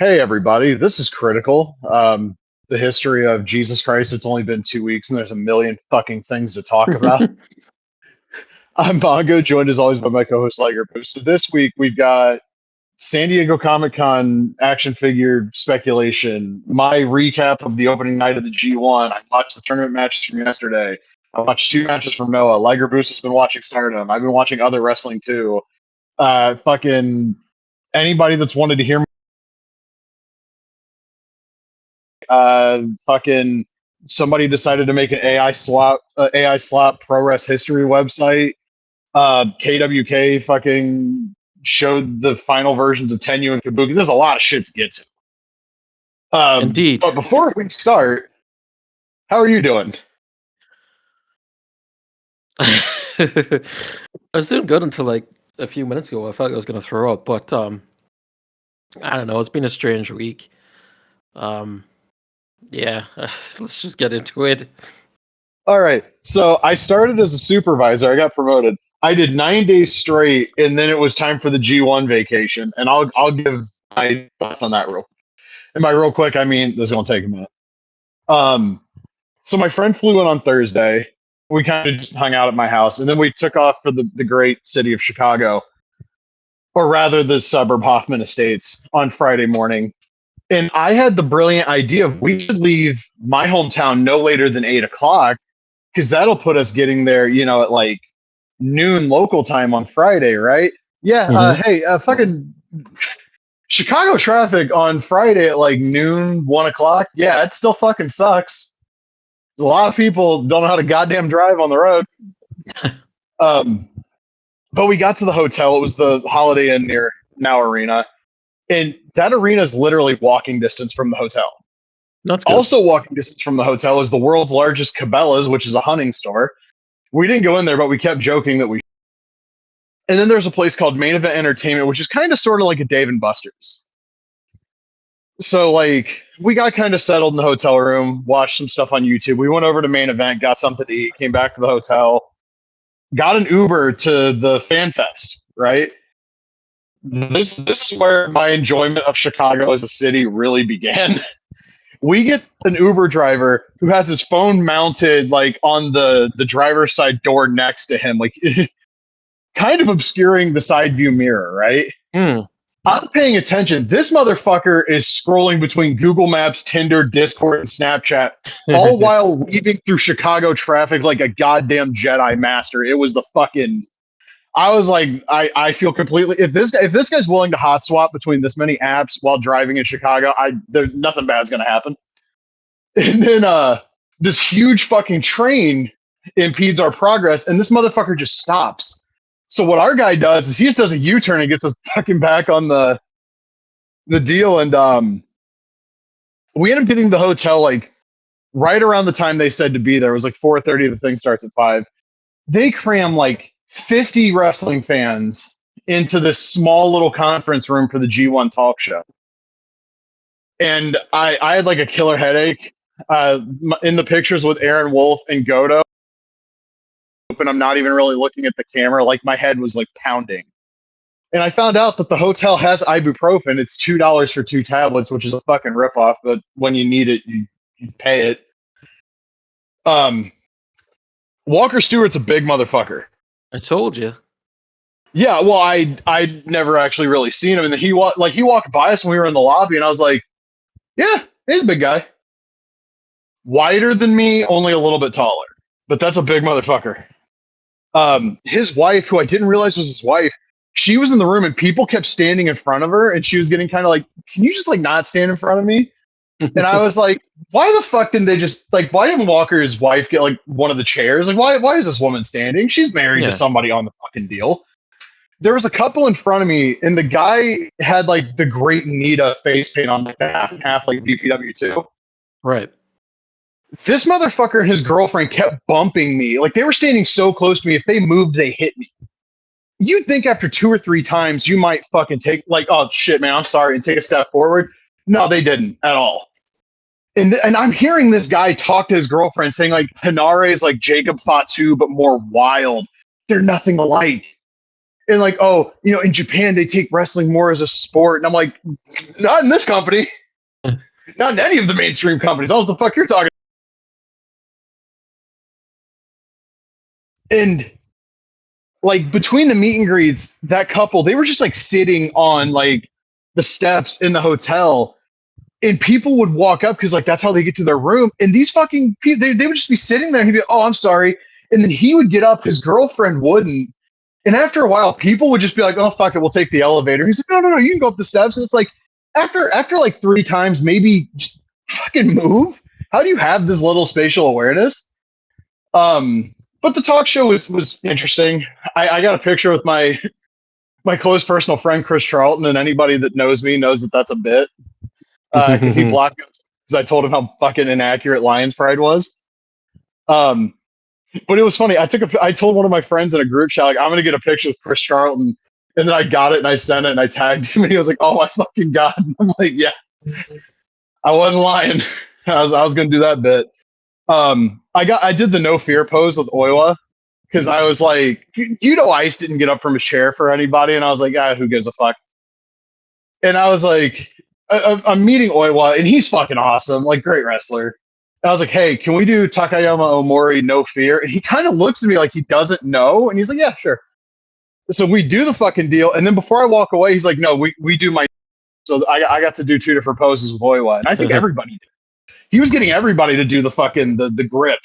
Hey, everybody, this is Critical. The history of Jesus Christ. It's only been 2 weeks and there's a million fucking things to talk about. I'm Bongo, joined as always by my co host Liger Boost. So this week we've got San Diego Comic Con action figure speculation, my recap of the opening night of the G1. I watched the tournament matches from yesterday. I watched two matches from Noah. Liger Boost has been watching Stardom. I've been watching other wrestling too. Fucking anybody that's wanted to hear me fucking somebody decided to make an AI slot pro rest history website. KWK fucking showed the final versions of Tenyu and Kabuki. There's a lot of shit to get to. Indeed. But before we start, how are you doing? I was doing good until like a few minutes ago. I felt like I was going to throw up, but I don't know. It's been a strange week. Yeah, let's just get into it. All right. So I started as a supervisor. I got promoted. I did 9 days straight, and then it was time for the G1 vacation. And I'll give my thoughts on that real. And by real quick, I mean this is gonna take a minute. So my friend flew in on Thursday. We kind of just hung out at my house, and then we took off for the great city of Chicago, or rather the suburb Hoffman Estates, on Friday morning. And I had the brilliant idea of we should leave my hometown no later than 8 o'clock, because that'll put us getting there, at like noon local time on Friday, right? Yeah. Hey, fucking Chicago traffic on Friday at like noon, 1 o'clock. Yeah, it still fucking sucks. A lot of people don't know how to goddamn drive on the road. But we got to the hotel. It was the Holiday Inn near Now Arena. And that arena is literally walking distance from the hotel. That's good. Also walking distance from the hotel is the world's largest Cabela's, which is a hunting store. We didn't go in there, but we kept joking that we. And then there's a place called Main Event Entertainment, which is kind of sort of like a Dave and Buster's. So like we got kind of settled in the hotel room, watched some stuff on YouTube. We went over to Main Event, got something to eat, came back to the hotel, got an Uber to the Fan Fest, right? This is where my enjoyment of Chicago as a city really began. We get an Uber driver who has his phone mounted like on the driver's side door next to him, like kind of obscuring the side view mirror, right? I'm paying attention. This motherfucker is scrolling between Google Maps, Tinder, Discord, and Snapchat, all while weaving through Chicago traffic like a goddamn Jedi master. It was the fucking. I was like, I feel completely. If this guy's willing to hot swap between this many apps while driving in Chicago, there's nothing bad's gonna happen. And then this huge fucking train impedes our progress, and this motherfucker just stops. So what our guy does is he just does a U-turn and gets us fucking back on the deal, and we end up getting the hotel like right around the time they said to be there. It was like 4:30. The thing starts at 5. They cram like 50 wrestling fans into this small little conference room for the G1 talk show, and I had like a killer headache. In the pictures with Aaron Wolf and Goto, and I'm not even really looking at the camera. Like my head was like pounding. And I found out that the hotel has ibuprofen. It's $2 for 2 tablets, which is a fucking ripoff. But when you need it, you pay it. Walker Stewart's a big motherfucker. I told you. Yeah, well, I never actually really seen him, and he walked by us when we were in the lobby, and I was like, yeah, he's a big guy. Wider than me, only a little bit taller, but that's a big motherfucker. His wife, who I didn't realize was his wife, she was in the room and people kept standing in front of her, and she was getting kind of like, can you just like not stand in front of me? And I was like, why the fuck didn't they just like, why didn't Walker's wife get like one of the chairs? Like, why is this woman standing? She's married to somebody on the fucking deal. There was a couple in front of me, and the guy had like the Great Nita face paint on like half like DPW too. Right. This motherfucker and his girlfriend kept bumping me. Like they were standing so close to me. If they moved, they hit me. You'd think after 2 or 3 times you might fucking take like, oh shit, man, I'm sorry, and take a step forward. No, they didn't at all. And I'm hearing this guy talk to his girlfriend saying like Hinare is like Jacob Fatu, but more wild. They're nothing alike. And like, oh, you know, in Japan they take wrestling more as a sport, and I'm like, not in this company, not in any of the mainstream companies. I don't know what the fuck you're talking. And like between the meet and greets, that couple, they were just like sitting on like the steps in the hotel, and people would walk up because like that's how they get to their room. And these fucking people, they would just be sitting there and he'd be, oh, I'm sorry. And then he would get up, his girlfriend wouldn't. And after a while, people would just be like, oh, fuck it, we'll take the elevator. He's like, no, you can go up the steps. And it's like, after like 3 times, maybe just fucking move. How do you have this little spatial awareness? But the talk show was interesting. I got a picture with my close personal friend, Chris Charlton, and anybody that knows me knows that that's a bit. Because he blocked me because I told him how fucking inaccurate Lions Pride was. But it was funny. I told one of my friends in a group chat, like, I'm gonna get a picture with Chris Charlton, and then I got it and I sent it and I tagged him and he was like, oh my fucking god. And I'm like, yeah, I wasn't lying. I was gonna do that bit. I did the no fear pose with Oiwa because I was like, Ice didn't get up from his chair for anybody, and I was like, who gives a fuck? And I was like, I'm meeting Oiwa, and he's fucking awesome, like great wrestler. And I was like, hey, can we do Takayama Omori no fear? And he kind of looks at me like he doesn't know, and he's like, yeah, sure. So we do the fucking deal, and then before I walk away, he's like, no, we do my. So I got to do 2 different poses with Oiwa, and I think everybody did. He was getting everybody to do the fucking the grip.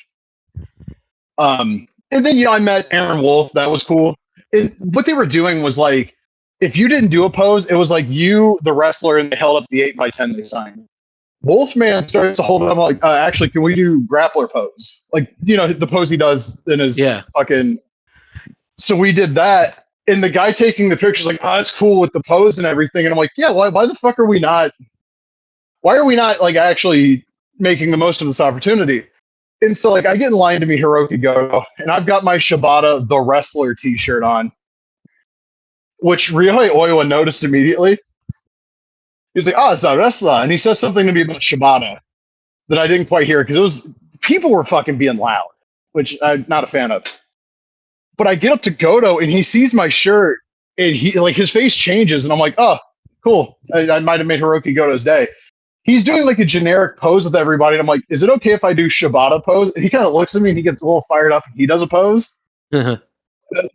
And then I met Aaron Wolf. That was cool. And what they were doing was like, if you didn't do a pose, it was like you, the wrestler, and they held up the 8x10 they signed. Wolfman starts to hold it up like, actually, can we do grappler pose? Like, the pose he does in his fucking. So we did that, and the guy taking the picture's like, oh, that's cool with the pose and everything. And I'm like, yeah, why the fuck are we not? Why are we not like actually making the most of this opportunity? And so like I get in line to meet Hiroki Goto, and I've got my Shibata the Wrestler t-shirt on, which Ryohei Oiwa noticed immediately. He's like, oh, it's a wrestler. And he says something to me about Shibata that I didn't quite hear because people were fucking being loud, which I'm not a fan of. But I get up to Goto and he sees my shirt and he like his face changes and I'm like, oh, cool. I might have made Hiroki Goto's day. He's doing like a generic pose with everybody. And I'm like, is it okay if I do Shibata pose? And he kind of looks at me and he gets a little fired up and he does a pose. That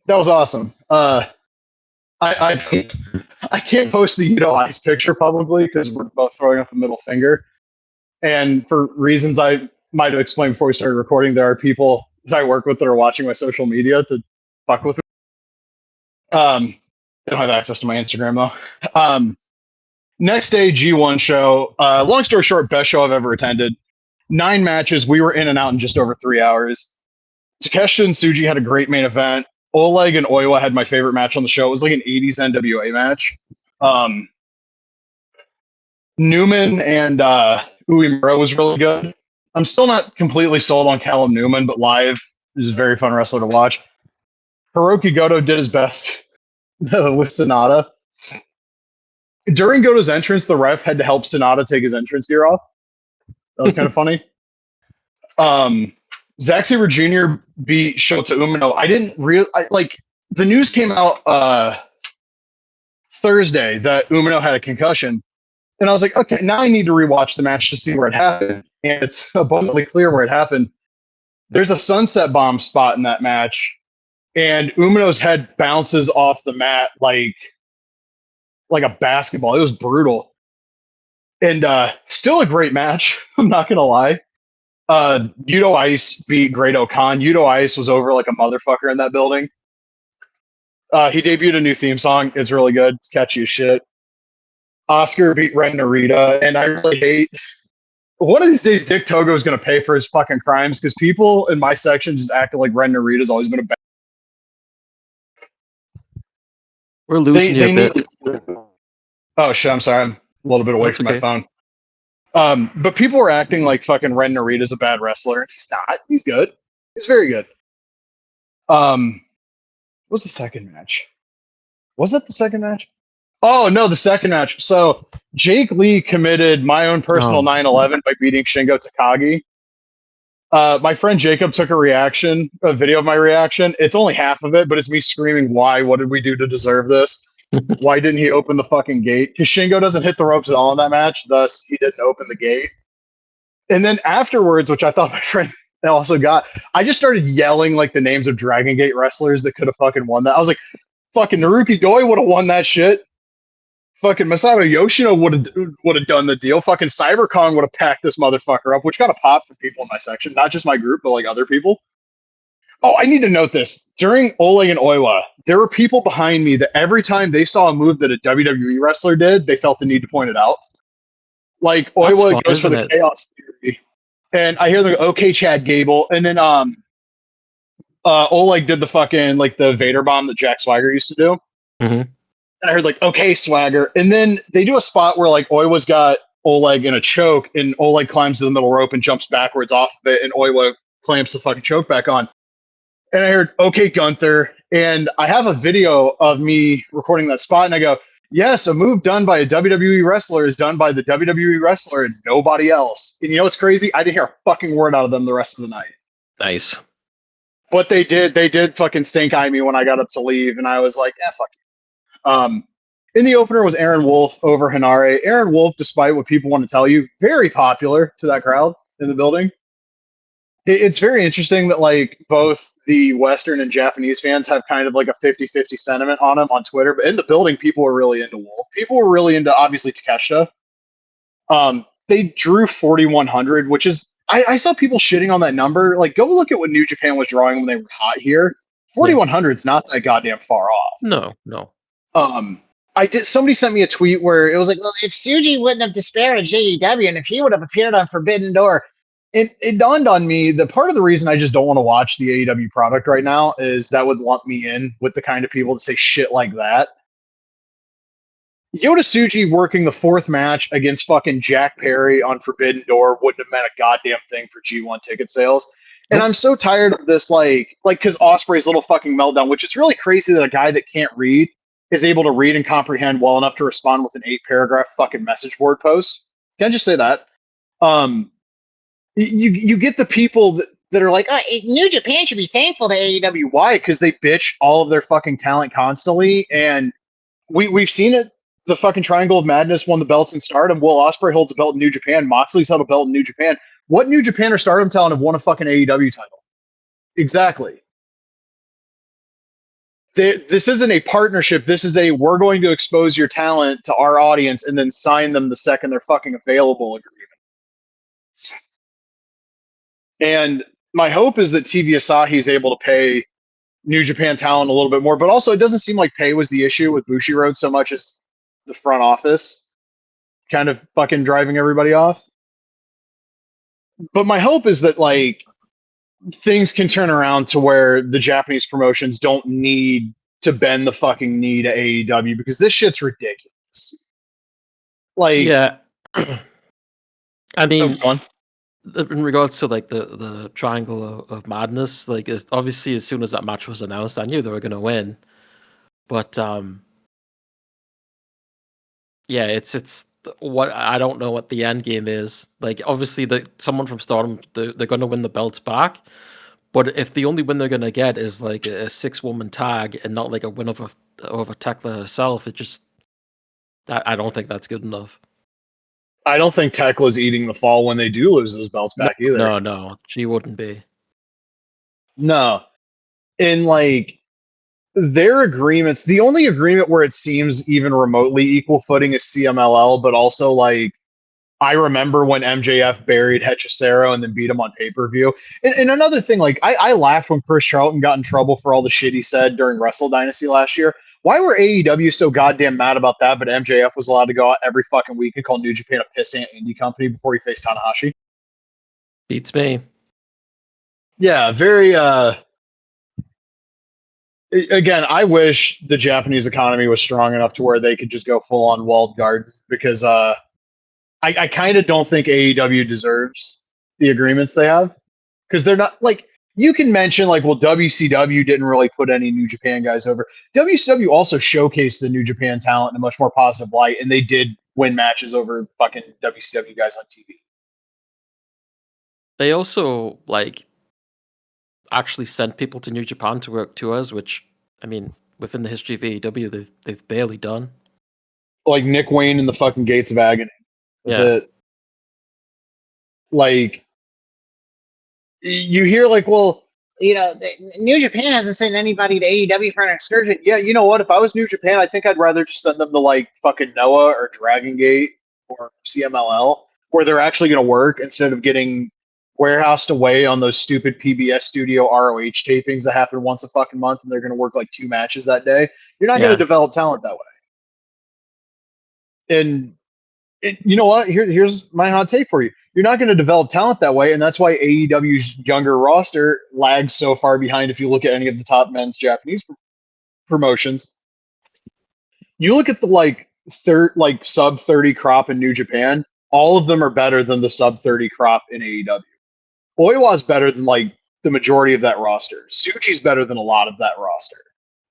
was awesome. I can't post the Ice picture publicly because we're both throwing up a middle finger. And for reasons I might have explained before we started recording, there are people that I work with that are watching my social media to fuck with me. They don't have access to my Instagram though. Next day, G1 show. Long story short, best show I've ever attended. 9 matches. We were in and out in just over 3 hours. Takeshita and Tsuji had a great main event. Oleg and Oiwa had my favorite match on the show. It was like an 80s NWA match. Newman and Uemura was really good. I'm still not completely sold on Callum Newman, but live is a very fun wrestler to watch. Hiroki Goto did his best with Sonata. During Goto's entrance, the ref had to help Sonata take his entrance gear off. That was kind of funny. Zack Sabre Jr. beat Shota Umino. I didn't like the news came out Thursday that Umino had a concussion. And I was like, okay, now I need to rewatch the match to see where it happened. And it's abundantly clear where it happened. There's a sunset bomb spot in that match. And Umino's head bounces off the mat like a basketball. It was brutal. And still a great match. I'm not going to lie. Yuto Ice beat Great-O-Khan. Yuto Ice was over like a motherfucker in that building. He debuted a new theme song. It's really good. It's catchy as shit. Oscar beat Ren Narita. And I really hate... One of these days, Dick Togo is going to pay for his fucking crimes because people in my section just acted like Ren Narita's always been a bad... We're losing you a bit. Oh, shit. I'm sorry. I'm a little bit away from my phone. But people were acting like fucking Ren Narita's a bad wrestler. He's not. He's good. He's very good. What was the second match? Was that the second match? Oh, no, the second match. So Jake Lee committed my own personal 9/11 by beating Shingo Takagi. My friend Jacob took a video of my reaction. It's only half of it, but it's me screaming, "Why? What did we do to deserve this? Why didn't he open the fucking gate?" Because Shingo doesn't hit the ropes at all in that match, thus he didn't open the gate. And then afterwards, which I thought my friend also got, I just started yelling like the names of Dragon Gate wrestlers that could have fucking won that. I was like, fucking Naruki Doi would have won that shit. Fucking Masato Yoshino would have done the deal. Fucking CyberKong would have packed this motherfucker up, which got a pop from people in my section, not just my group, but like other people. Oh, I need to note this. During Oleg and Oiwa, there were people behind me that every time they saw a move that a WWE wrestler did, they felt the need to point it out. Like Oiwa goes for the Chaos Theory, and I hear them go, "Okay, Chad Gable," and then Oleg did the fucking like the Vader bomb that Jack Swagger used to do. Mm-hmm. I heard like, "Okay, Swagger," and then they do a spot where like Oiwa's got Oleg in a choke, and Oleg climbs to the middle rope and jumps backwards off of it, and Oiwa clamps the fucking choke back on. And I heard, "Okay, Gunther," and I have a video of me recording that spot, and I go, "Yes, a move done by a WWE wrestler is done by the WWE wrestler and nobody else." And you know what's crazy? I didn't hear a fucking word out of them the rest of the night. Nice. But they did fucking stink eye me when I got up to leave, and I was like, fuck you. In the opener was Aaron Wolf over Hinare. Aaron Wolf, despite what people want to tell you, very popular to that crowd in the building. It's very interesting that like both the Western and Japanese fans have kind of like a 50-50 sentiment on him on Twitter, but in the building, people were really into Wolf. People were really into obviously Takeshita. They drew 4,100, which is I saw people shitting on that number. Like, go look at what New Japan was drawing when they were hot here. 4,100 is not that goddamn far off. No. Somebody sent me a tweet where it was like, well, if Tsuji wouldn't have disparaged AEW and if he would have appeared on Forbidden Door, it dawned on me that part of the reason I just don't want to watch the AEW product right now is that would lump me in with the kind of people that say shit like that. Yota Tsuji working the fourth match against fucking Jack Perry on Forbidden Door wouldn't have meant a goddamn thing for G1 ticket sales. And I'm so tired of this, like, because Ospreay's little fucking meltdown, which it's really crazy that a guy that can't read is able to read and comprehend well enough to respond with an 8-paragraph fucking message board post. Can I just say that? You get the people that are like, New Japan should be thankful to AEW. Why? Because they bitch all of their fucking talent constantly, and we've seen it. The fucking Triangle of Madness won the belts in Stardom. Will Ospreay holds a belt in New Japan. Moxley's held a belt in New Japan. What New Japan or Stardom talent have won a fucking AEW title? Exactly. This isn't a partnership. This is we're going to expose your talent to our audience and then sign them the second they're fucking available agreement. And my hope is that TV Asahi is able to pay New Japan talent a little bit more, but also it doesn't seem like pay was the issue with Bushiroad so much as the front office kind of fucking driving everybody off. But my hope is that like things can turn around to where the Japanese promotions don't need to bend the fucking knee to AEW because this shit's ridiculous. Like, yeah, I mean, in regards to like the Triangle of Madness, like obviously as soon as that match was announced, I knew they were gonna win. But yeah, it's what I don't know what the end game is. Like obviously someone from Stardom they're gonna win the belts back. But if the only win they're gonna get is like a 6-woman tag and not like a win over Tekla herself, it just I don't think that's good enough. I don't think Tekla's eating the fall when they do lose those belts back either. No, she wouldn't be. No. And like their agreements, the only agreement where it seems even remotely equal footing is CMLL, but also like I remember when MJF buried Hechicero and then beat him on pay-per-view. And another thing, like I laughed when Chris Charlton got in trouble for all the shit he said during Wrestle Dynasty last year. Why were AEW so goddamn mad about that, but MJF was allowed to go out every fucking week and call New Japan a pissant indie company before he faced Tanahashi? Beats me. Yeah, very again, I wish the Japanese economy was strong enough to where they could just go full on walled garden because I kind of don't think AEW deserves the agreements they have because they're not like you can mention like, well, WCW didn't really put any New Japan guys over. WCW also showcased the New Japan talent in a much more positive light, and they did win matches over fucking WCW guys on TV. they also like actually sent people to New Japan to work tours, which I mean, within the history of AEW, they've barely done. Like Nick Wayne in the fucking Gates of Agony. That's Yeah. it. Like you hear like, well, New Japan hasn't sent anybody to AEW for an excursion. Yeah, you know what? If I was New Japan, I think I'd rather just send them to like fucking Noah or Dragon Gate or CMLL, where they're actually going to work instead of getting warehoused away on those stupid PBS Studio ROH tapings that happen once a fucking month, and they're going to work like 2 matches that day. You're not going to Yeah. develop talent that way. And you know what? Here's my hot take for you. You're not going to develop talent that way, and that's why AEW's younger roster lags so far behind. If you look at any of the top men's Japanese promotions, you look at the like sub 30 crop in New Japan. All of them are better than the sub 30 crop in AEW. Oiwa's better than like the majority of that roster. Tsuchi's better than a lot of that roster.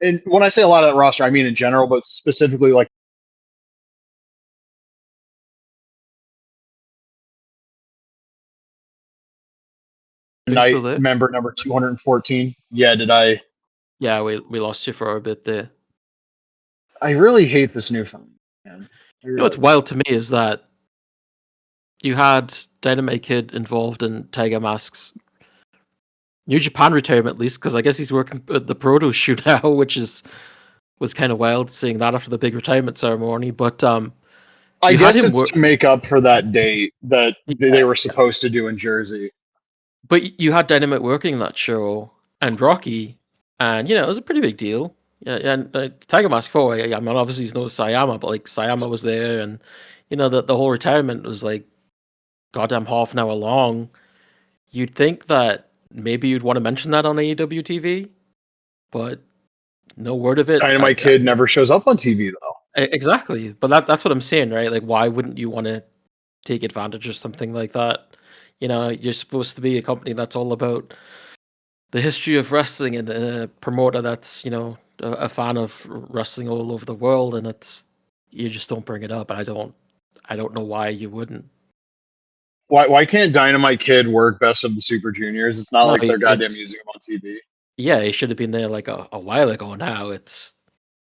And when I say a lot of that roster, I mean in general, but specifically like Are you still night there? member number 214. Yeah, did I? Yeah, we lost you for a bit there. I really hate this new phone, man. You know what's wild to me is that you had Dynamite Kid involved in Tiger Mask's New Japan retirement, at least, because I guess he's working at the Proto shoot now, which was kind of wild seeing that after the big retirement ceremony. But I you had guess him it's work, to make up for that date that they yeah, were supposed to do in Jersey. but you had Dynamite working that show and Rocky, and you know it was a pretty big deal. Yeah, and Tiger Mask 4, I mean, obviously he's no Sayama, but like Sayama was there, and you know the whole retirement was like goddamn half an hour long. You'd think that maybe you'd want to mention that on AEW TV, but no word of it. Dynamite Kid never shows up on TV though. Exactly, but that's what I'm saying, right? Like, why wouldn't you want to take advantage of something like that? You know, you're supposed to be a company that's all about the history of wrestling and a promoter that's a fan of wrestling all over the world, and it's you just don't bring it up. And I don't know why you wouldn't. Why can't Dynamite Kid work Best of the Super Juniors? It's not No, like they're goddamn it's using him on TV. yeah, it should have been there like a while ago. Now it's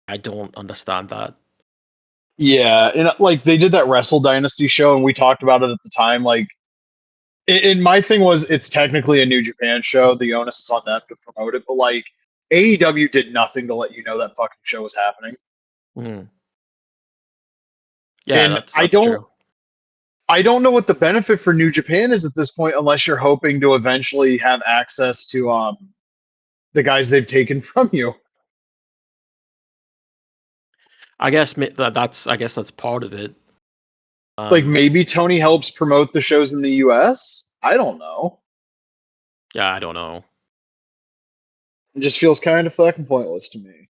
I don't understand that. Yeah, and like they did that Wrestle Dynasty show, and we talked about it at the time. Like, and my thing was, it's technically a New Japan show. The onus is on them to promote it, but like AEW did nothing to let you know that fucking show was happening. Mm. Yeah, And that's true. I don't know what the benefit for New Japan is at this point, unless you're hoping to eventually have access to the guys they've taken from you. I guess that's part of it. Like maybe Tony helps promote the shows in the US. I don't know. Yeah, I don't know. It just feels kind of fucking pointless to me.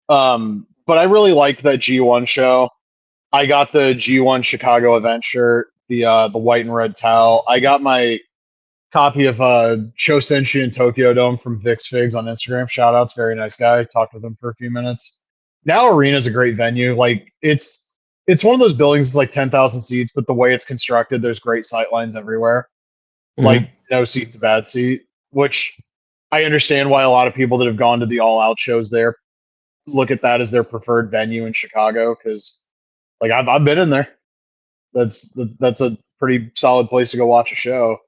But I really liked that G1 show. I got the G1 Chicago event shirt, the white and red towel. I got my copy of Chosenshi in Tokyo Dome from Vix Figs on Instagram. Shout outs, very nice guy. Talked with him for a few minutes. Now Arena's a great venue. Like it's one of those buildings that's like 10,000 seats, but the way it's constructed, there's great sight lines everywhere. Like no seat's a bad seat, which I understand why a lot of people that have gone to the all out shows there look at that as their preferred venue in Chicago because like I've been in there. That's a pretty solid place to go watch a show.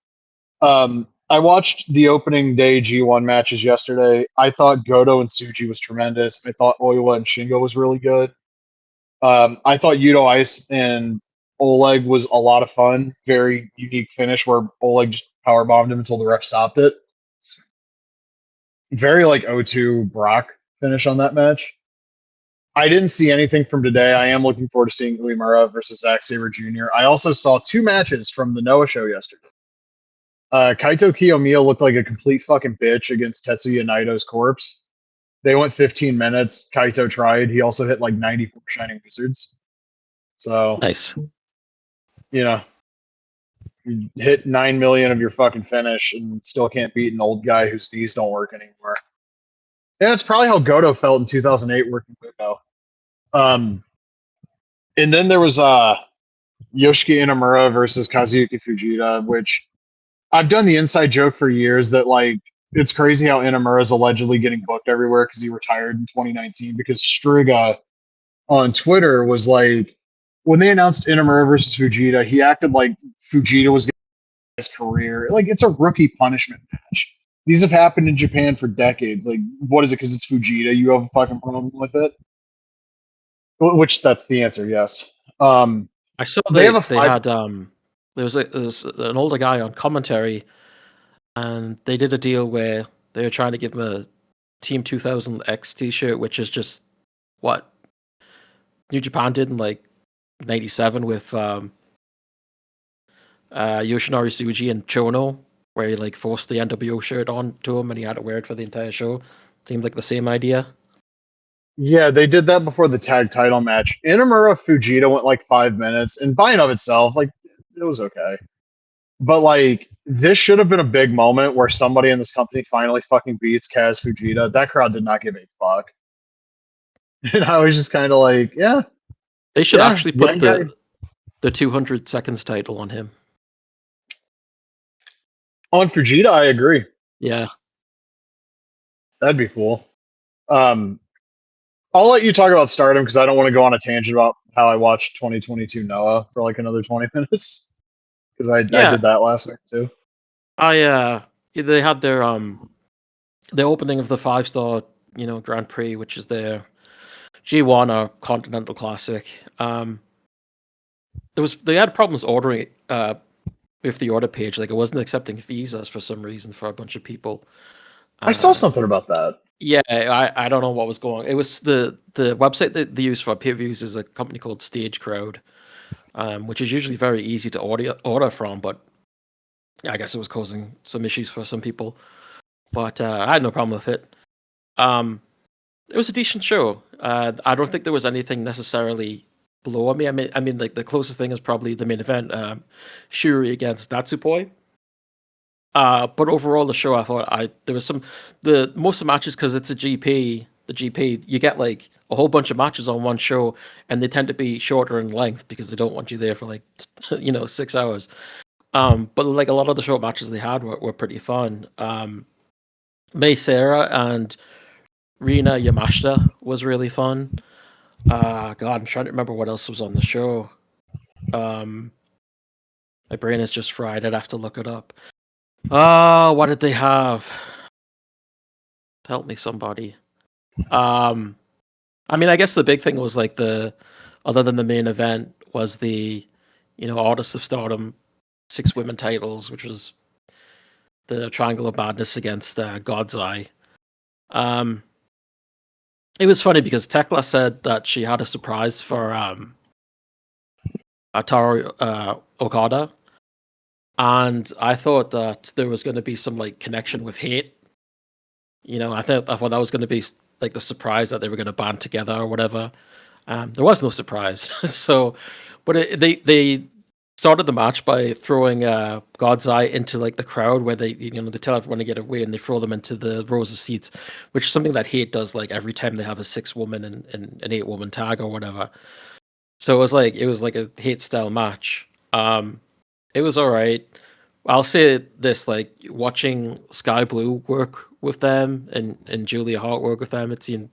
I watched the opening day G1 matches yesterday. I thought Goto and Tsuji was tremendous. I thought Oiwa and Shingo was really good. I thought Yuto Ice and Oleg was a lot of fun. Very unique finish where Oleg just power bombed him until the ref stopped it. Very like O2 Brock finish on that match. I didn't see anything from today. I am looking forward to seeing Uemura versus Zack Sabre Jr. I also saw 2 matches from the Noah show yesterday. Kaito Kiyomiya looked like a complete fucking bitch against Tetsuya Naito's corpse. They went 15 minutes. Kaito tried. He also hit like 94 Shining Wizards. So, Nice. you know, you hit 9 million of your fucking finish and still can't beat an old guy whose knees don't work anymore. Yeah, that's probably how Goto felt in 2008 working Muto. And then there was Yoshiki Inamura versus Kazuyuki Fujita, which I've done the inside joke for years that like it's crazy how Inamura is allegedly getting booked everywhere because he retired in 2019 because Striga on Twitter was like when they announced Inamura versus Fujita, he acted like Fujita was getting his career. Like it's a rookie punishment match. These have happened in Japan for decades. Like, what is it? Because it's Fujita, you have a fucking problem with it? Which that's the answer. Yes. I saw They have a they five. had there was an older guy on commentary, and they did a deal where they were trying to give him a Team 2000 X T-shirt, which is just what New Japan did in like '97 with Yoshinari Tsuji and Chono, where he like forced the NWO shirt on to him and he had to wear it for the entire show. Seemed like the same idea. Yeah, they did that before the tag title match. Inamura Fujita went like 5 minutes, and by and of itself, like it was okay. But like this should have been a big moment where somebody in this company finally fucking beats Kaz Fujita. That crowd did not give a fuck. And I was just kind of like, yeah, They should yeah, actually put young guy. the 200 seconds title on him. On Fujita, I agree. Yeah. That'd be cool. Um, I'll let you talk about Stardom because I don't want to go on a tangent about how I watched 2022 Noah for like another 20 minutes because I Yeah. did that last week too. They had their the opening of the 5-star, Grand Prix, which is their G1 or Continental Classic. They had problems ordering with the order page. Like it wasn't accepting visas for some reason for a bunch of people. I saw something about that. Yeah, I don't know what was going on. It was the website that they use for pay-per-views is a company called Stage Crowd, which is usually very easy to order from, but I guess it was causing some issues for some people. But I had no problem with it. It was a decent show. I don't think there was anything necessarily below me. I mean, like the closest thing is probably the main event, Shuri against Natsupoi. But overall, the show I thought there was the most of the matches because it's a GP. The GP you get like a whole bunch of matches on one show, and they tend to be shorter in length because they don't want you there for like 6 hours. But like a lot of the short matches they had were pretty fun. Mei Seira and Rina Yamashita was really fun. God, I'm trying to remember what else was on the show. My brain is just fried. I'd have to look it up. What did they have? Help me, somebody. I mean, I guess the big thing was like other than the main event, was the Artists of Stardom 6 women titles, which was the Triangle of Madness against God's Eye. It was funny because Tekla said that she had a surprise for Ataru Okada, and I thought that there was going to be some like connection with Hate. I thought that was going to be like the surprise that they were going to band together or whatever. There was no surprise. So, but they started the match by throwing God's Eye into like the crowd where they they tell everyone to get away and they throw them into the rows of seats, which is something that Hate does like every time they have a 6-woman and an 8-woman tag or whatever. So it was like a Hate style match. It was all right. I'll say this: like watching Sky Blue work with them and Julia Hart work with them, it seemed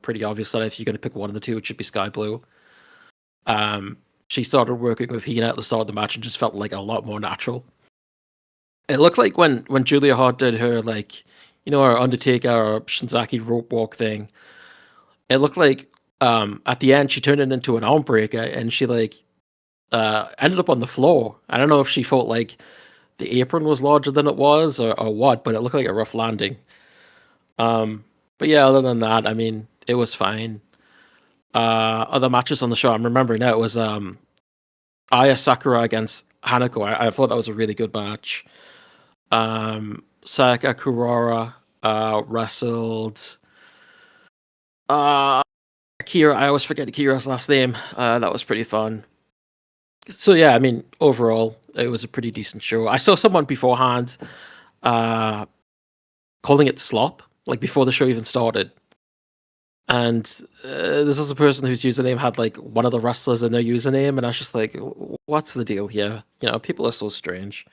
pretty obvious that if you're going to pick one of the two, it should be Sky Blue. She started working with Hina at the start of the match and just felt like a lot more natural. It looked like when Julia Hart did her like her Undertaker or Shinzaki rope walk thing, it looked like at the end she turned it into an arm breaker and she like ended up on the floor. I don't know if she felt like the apron was larger than it was or what, but it looked like a rough landing. But yeah, other than that, I mean, it was fine. Other matches on the show, I'm remembering now, it was Aya Sakura against Hanako. I thought that was a really good match. Sayaka Kurara wrestled Akira. I always forget Akira's last name. That was pretty fun. So yeah, I mean, overall, it was a pretty decent show. I saw someone beforehand calling it slop, like before the show even started. And this is a person whose username had like one of the wrestlers in their username, and I was just like, "What's the deal here?" People are so strange.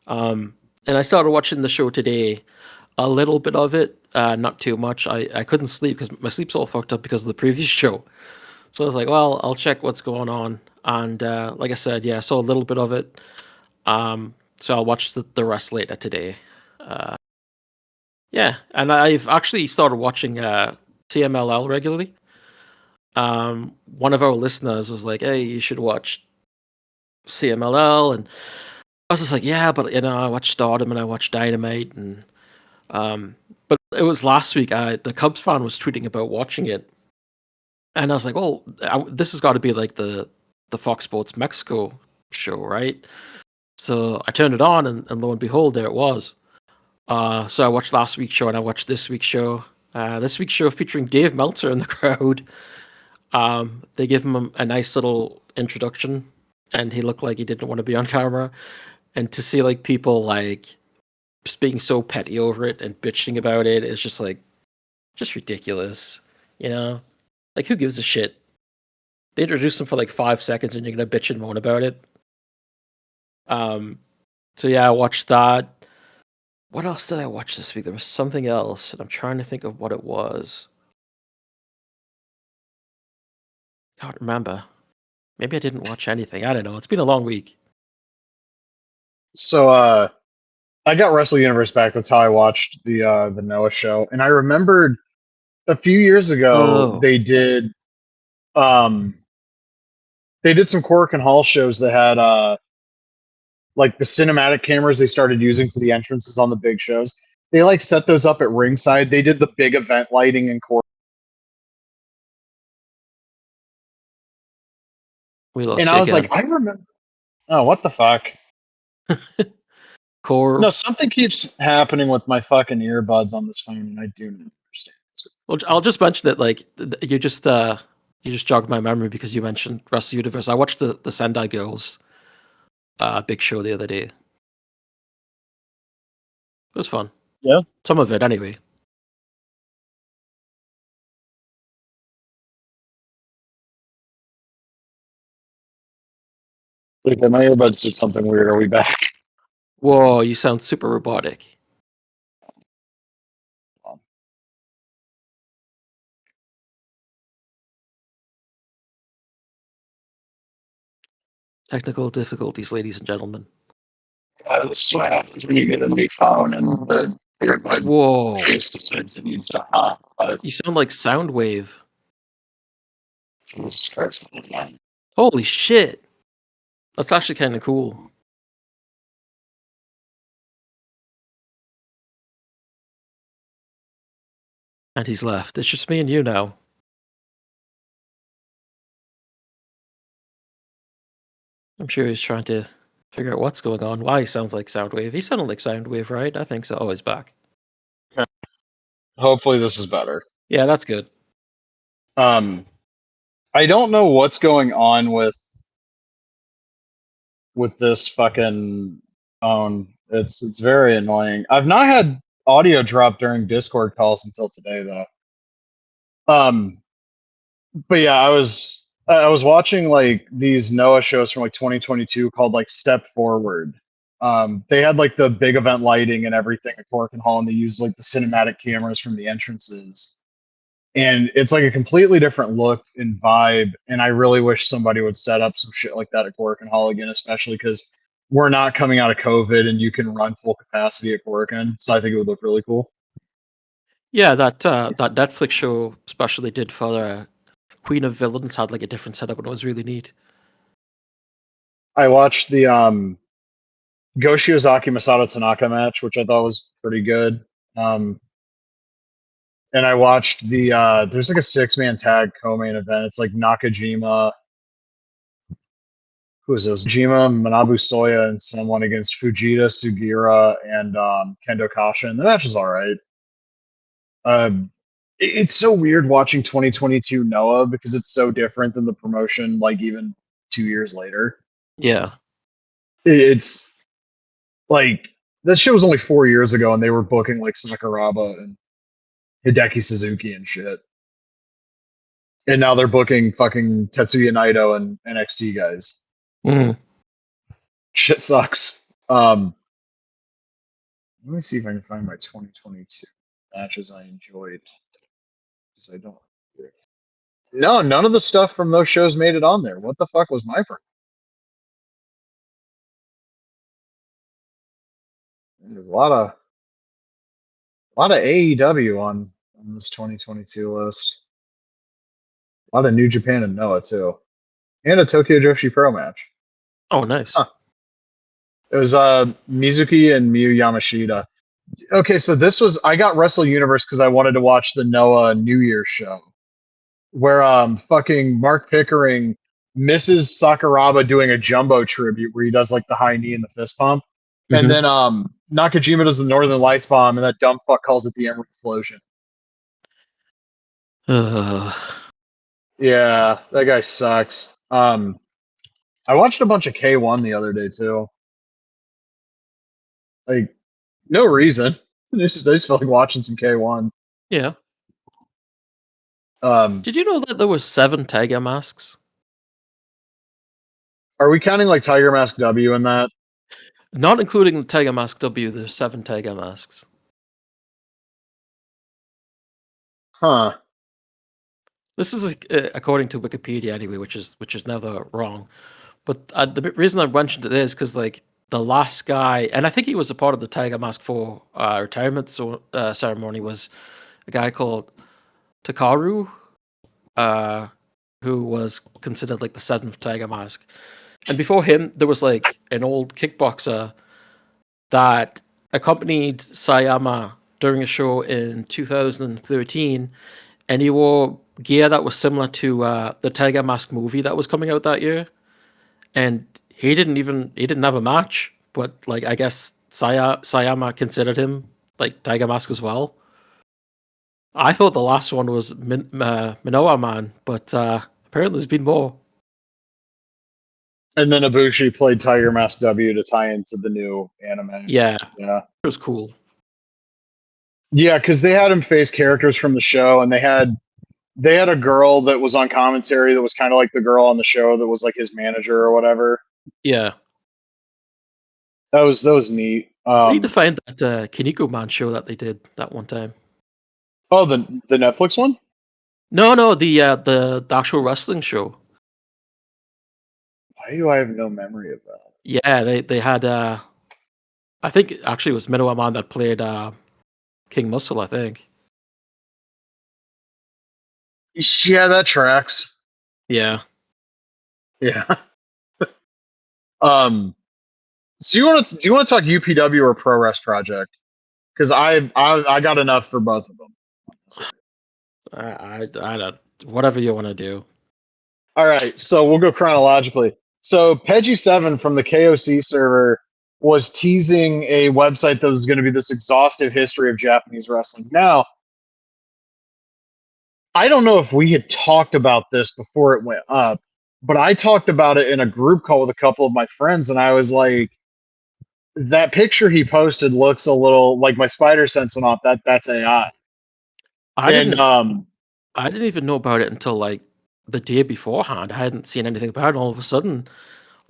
And I started watching the show today. A little bit of it, not too much. I couldn't sleep because my sleep's all fucked up because of the previous show. So I was like, well, I'll check what's going on. And like I said, yeah, I saw a little bit of it. So I'll watch the rest later today. Uh, yeah, and I've actually started watching CMLL regularly. One of our listeners was like, "Hey, you should watch CMLL," and I was just like, "Yeah, but I watched Stardom and I watched Dynamite, and but it was last week. The Cubs fan was tweeting about watching it, and I was like, "Well, this has got to be like the Fox Sports Mexico show, right?" So I turned it on, and lo and behold, there it was. So I watched last week's show and I watched this week's show. This week's show featuring Dave Meltzer in the crowd. They give him a nice little introduction, and he looked like he didn't want to be on camera. And to see like people like just being so petty over it and bitching about it is just ridiculous. You know, like who gives a shit? They introduce him for like 5 seconds, and you're gonna bitch and moan about it. Um, so yeah, I watched that. What else did I watch this week? There was something else, and I'm trying to think of what it was. Can't remember. Maybe I didn't watch anything. I don't know. It's been a long week. So I got Wrestle Universe back. That's how I watched the Noah show. And I remembered a few years ago Oh, um they did some Cork and Hall shows that had like the cinematic cameras they started using for the entrances on the big shows. They like set those up at ringside. They did the big event lighting in Cork. we And lost you I was like, again. I remember. Oh, what the fuck? Core. No, something keeps happening with my fucking earbuds on this phone, and I do not understand. Well, I'll just mention that like you just jogged my memory because you mentioned Wrestle Universe. I watched the Sendai Girls big show the other day. It was fun. Yeah. Some of it anyway. Okay, my earbuds did something weird. Are we back? Whoa, you sound super robotic. Technical difficulties, ladies and gentlemen. That's what happens when you get a new phone and the earbud Whoa, case decides it needs to hop. you sound like Soundwave. It starts again. Holy shit, that's actually kind of cool. And he's left. It's just me and you now. I'm sure he's trying to figure out what's going on. Why he sounds like Soundwave. He sounded like Soundwave, right? I think so. Oh, he's back. Hopefully this is better. Yeah, that's good. I don't know what's going on with this fucking phone. It's very annoying. I've not had audio drop during Discord calls until today though. Um, but yeah, I was watching like these Noah shows from like 2022 called like Step Forward. They had like the big event lighting and everything at Cork and Hall, and they used like the cinematic cameras from the entrances. And it's like a completely different look and vibe. And I really wish somebody would set up some shit like that at Cork Hall again, especially because we're not coming out of COVID and you can run full capacity at Corkin. So I think it would look really cool. Yeah, that Netflix show special they did for Queen of Villains had like a different setup and it was really neat. I watched the Go Shiozaki Masato Tanaka match, which I thought was pretty good. And I watched there's like a 6-man tag co-main event. It's like Nakajima, who is this? Jima, Manabu Soya, and someone against Fujita, Sugira, and Kendo Kasha. And the match is all right. It's so weird watching 2022 Noah because it's so different than the promotion, like even 2 years later. Yeah. It's like that show was only 4 years ago, and they were booking like Sakuraba and Hideki Suzuki and shit. And now they're booking fucking Tetsuya Naito and NXT guys. Mm. Shit sucks. Let me see if I can find my 2022 matches I enjoyed. Because I don't. No, none of the stuff from those shows made it on there. What the fuck was my problem? There's a lot of AEW on this 2022 list. A lot of New Japan and Noah too, and a Tokyo Joshi Pro match. Oh, nice. Huh. It was Mizuki and Miyu Yamashita. Okay, so this was I got Wrestle Universe because I wanted to watch the Noah New Year's show, where fucking Mark Pickering misses Sakuraba doing a jumbo tribute where he does like the high knee and the fist pump, and then Nakajima does the Northern Lights bomb, and that dumb fuck calls it the Emerald Explosion. Yeah, that guy sucks. I watched a bunch of K1 the other day too. Like, no reason. I just felt like watching some K1. Yeah. Um, Did you know that there were 7 Tiger Masks? Are we counting like Tiger Mask W in that? Not including the Tiger Mask W, there's 7 Tiger Masks. Huh. This is according to Wikipedia anyway, which is never wrong. But the reason I mentioned it is because like the last guy, and I think he was a part of the Tiger Mask 4 retirement ceremony, was a guy called Takaru, who was considered like the 7th Tiger Mask. And before him, there was like an old kickboxer that accompanied Sayama during a show in 2013, and he wore gear that was similar to the Tiger Mask movie that was coming out that year. And he didn't have a match, but like I guess Sayama considered him like Tiger Mask as well. I thought the last one was Minoa Man, but apparently there's been more. And then Ibushi played Tiger Mask W to tie into the new anime. Yeah, Yeah, it was cool. Yeah, because they had him face characters from the show, and they had a girl that was on commentary that was kind of like the girl on the show that was like his manager or whatever. Yeah, that was neat. I need to find that Kiniko Man show that they did that one time. Oh, the Netflix one? No, the actual wrestling show. Why do I have no memory of that? Yeah, they had I think actually it was Minoa Man that played King Muscle, I think. Yeah, that tracks. Yeah. Yeah. So do you want to talk UPW or Pro Rest Project? Because I got enough for both of them. I don't, whatever you want to do. All right, so we'll go chronologically. So Peggy7 from the KOC server was teasing a website that was going to be this exhaustive history of Japanese wrestling. Now, I don't know if we had talked about this before it went up, but I talked about it in a group call with a couple of my friends, and I was like, that picture he posted looks a little like my spider sense went off. That's AI. I didn't even know about it until like the day beforehand. I hadn't seen anything about it. All of a sudden,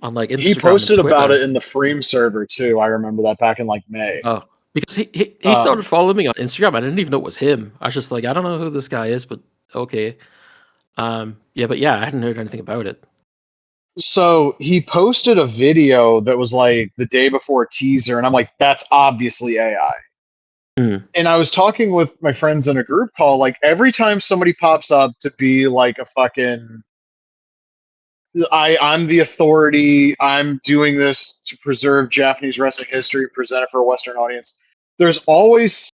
on like Instagram, he posted about it in the Freem server too. I remember that back in like May. Oh, because he started following me on Instagram. I didn't even know it was him. I was just like, I don't know who this guy is, but okay. I hadn't heard anything about it. So he posted a video that was like the day before a teaser, and I'm like, that's obviously AI. And I was talking with my friends in a group call, like every time somebody pops up to be like a fucking I'm the authority, I'm doing this to preserve Japanese wrestling history, present it for a Western audience. There's always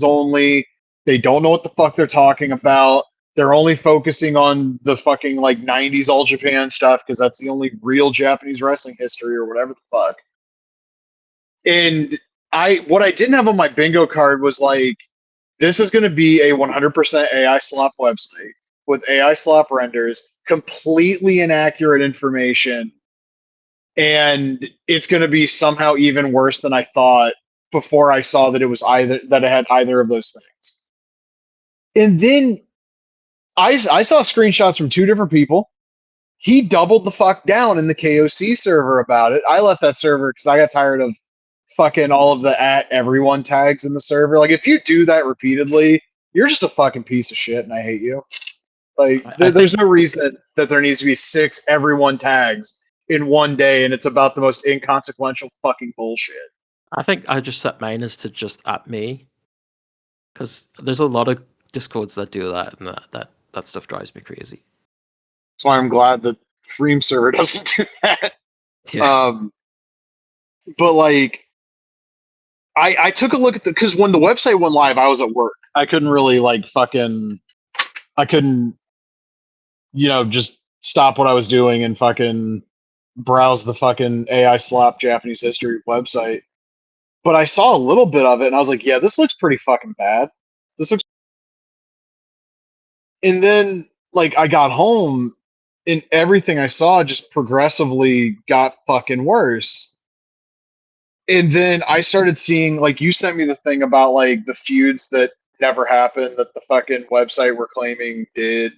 only, they don't know what the fuck they're talking about. They're only focusing on the fucking like 90s All Japan stuff because that's the only real Japanese wrestling history or whatever the fuck. And what I didn't have on my bingo card was like, this is going to be a 100% AI slop website with AI slop renders, completely inaccurate information, and it's going to be somehow even worse than I thought before I saw that it had either of those things. And then I saw screenshots from 2 different people. he doubled the fuck down in the KOC server about it. I left that server because I got tired of fucking all of the at everyone tags in the server. Like, if you do that repeatedly, you're just a fucking piece of shit, and I hate you. Like, I there's think no reason that there needs to be 6 everyone tags in one day, and it's about the most inconsequential fucking bullshit. I just set mine as to just at me, because there's a lot of discords that do that, and that stuff drives me crazy. That's why I'm glad that Freem server doesn't do that. Yeah. But like, I took a look at because when the website went live, I was at work. I couldn't really I couldn't, just stop what I was doing and fucking browse the fucking AI slap Japanese history website. But I saw a little bit of it and I was like, yeah, this looks pretty fucking bad. This looks. And then like I got home and everything I saw just progressively got fucking worse. And then I started seeing, like, you sent me the thing about like the feuds that never happened that the fucking website were claiming did,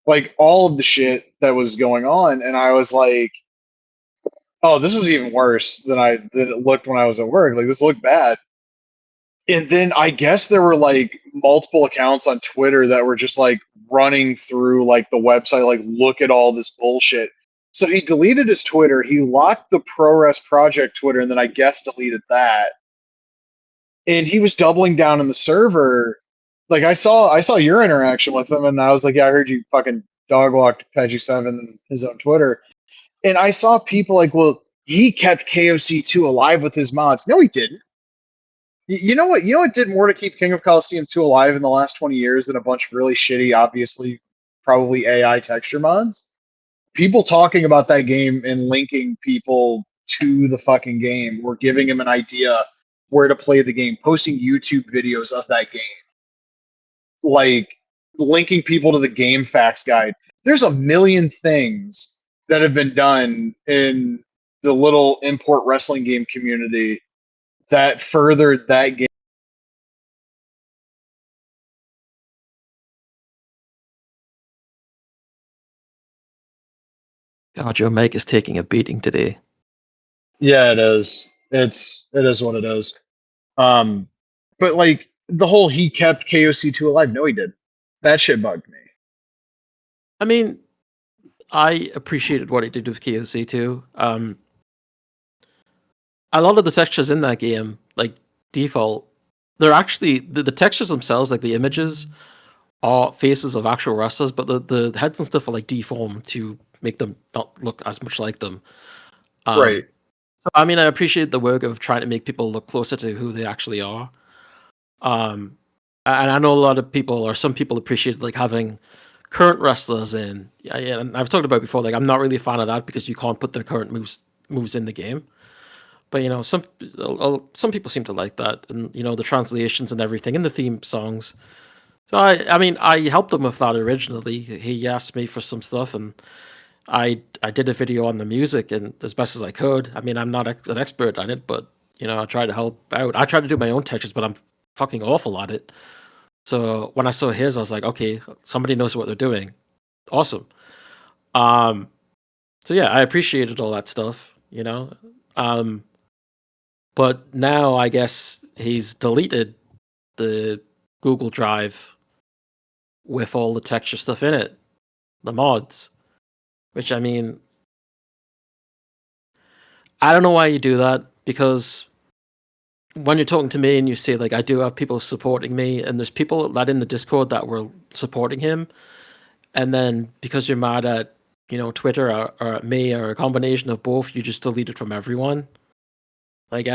like all of the shit that was going on, and I was like, oh, this is even worse than it looked when I was at work. Like, this looked bad. And then I guess there were like multiple accounts on Twitter that were just like running through like the website, like, look at all this bullshit. So he deleted his Twitter. He locked the ProRes Project Twitter, and then I guess deleted that. And he was doubling down on the server. Like, I saw your interaction with him, and I was like, yeah, I heard you fucking dog walked Peggy7 on his own Twitter. And I saw people like, well, he kept KOC2 alive with his mods. No, he didn't. You know what? You know what did more to keep King of Colosseum 2 alive in the last 20 years than a bunch of really shitty, obviously, probably AI texture mods? People talking about that game and linking people to the fucking game, or giving him an idea where to play the game, posting YouTube videos of that game, like linking people to the game facts guide. There's a million things that have been done in the little import wrestling game community that furthered that game. God, your mic is taking a beating today. Yeah, it is. It is what it is. But like the whole he kept KOC2 alive. No, he did. That shit bugged me. I mean, I appreciated what he did with KOC2. A lot of the textures in that game, like default, they're actually the textures themselves, like the images, are faces of actual wrestlers, but the heads and stuff are like deformed to make them not look as much like them. Right. So, I mean, I appreciate the work of trying to make people look closer to who they actually are. And I know a lot of people, or some people, appreciate like having current wrestlers in. Yeah, and I've talked about before. Like, I'm not really a fan of that because you can't put their current moves in the game. But some people seem to like that, and the translations and everything, and the theme songs. So I mean, I helped him with that originally. He asked me for some stuff, and I did a video on the music, and as best as I could. I mean, I'm not an expert on it, but I tried to help out. I tried to do my own textures, but I'm fucking awful at it. So when I saw his, I was like, okay, somebody knows what they're doing. Awesome. So yeah, I appreciated all that stuff. But now I guess he's deleted the Google Drive with all the texture stuff in it, the mods. Which, I mean, I don't know why you do that, because when you're talking to me and you say, like, I do have people supporting me, and there's people that in the Discord that were supporting him, and then because you're mad at, Twitter or at me, or a combination of both, you just delete it from everyone. Like,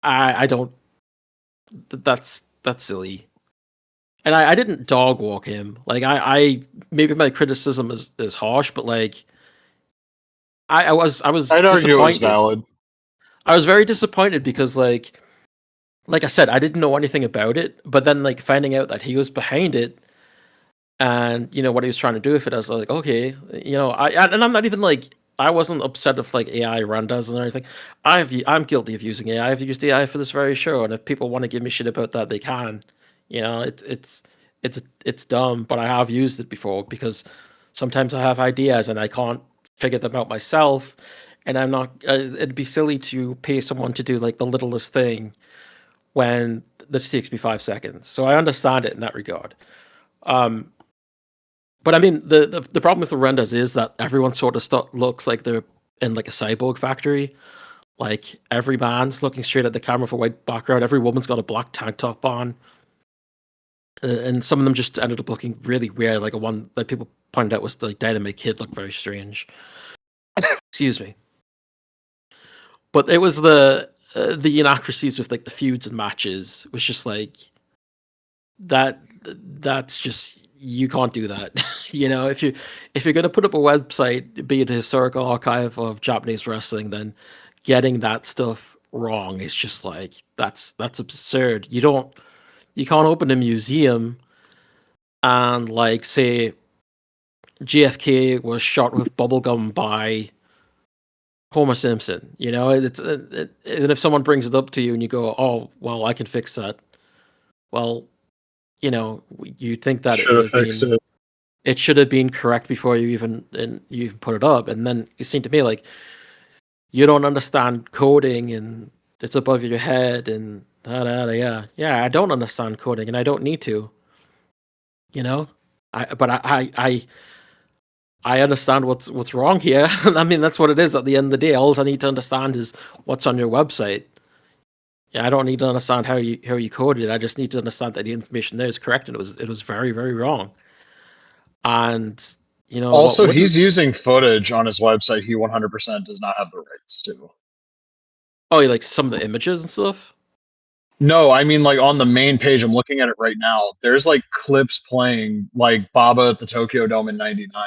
I don't. That's silly. And I didn't dog walk him. Like, I maybe my criticism is harsh, but like, I was I'd argue it was disappointed. valid. I was very disappointed because like I said, I didn't know anything about it, but then like finding out that he was behind it, and what he was trying to do with it, I was like, okay, and I'm not even like, I wasn't upset if like AI renders and everything. I'm guilty of using AI. I've used AI for this very show, and if people want to give me shit about that, they can. It's dumb, but I have used it before because Sometimes I have ideas and I can't figure them out myself, and I'm not. It'd be silly to pay someone to do like the littlest thing when this takes me 5 seconds. So I understand it in that regard. Um, but I mean, the problem with the renders is that everyone sort of looks like they're in like a cyborg factory. Like every man's looking straight at the camera with a white background. Every woman's got a black tank top on, and some of them just ended up looking really weird. Like a one that people pointed out was the Dynamite Kid looked very strange. Excuse me. But it was the inaccuracies with like the feuds and matches was just like that. That's just you can't do that. You know, if you're gonna put up a website, be it a historical archive of Japanese wrestling, then getting that stuff wrong is just like that's absurd. You can't open a museum and like say JFK was shot with bubblegum by Homer Simpson. You know, and if someone brings it up to you and you go, "Oh, well, I can fix that." Well, you know, you think that Should have fixed it. It should have been correct before you even put it up, and then it seemed to me like you don't understand coding and it's above your head and yeah. I don't understand coding and I don't need to. You know, I understand what's wrong here. I mean, that's what it is at the end of the day. All I need to understand is what's on your website. Yeah, I don't need to understand how you coded it. I just need to understand that the information there is correct, and it was very, very wrong. And you know, Also, he's using footage on his website he 100% does not have the rights to. Oh, you like some of the images and stuff? No, I mean like on the main page, I'm looking at it right now. There's like clips playing like Baba at the Tokyo Dome in '99.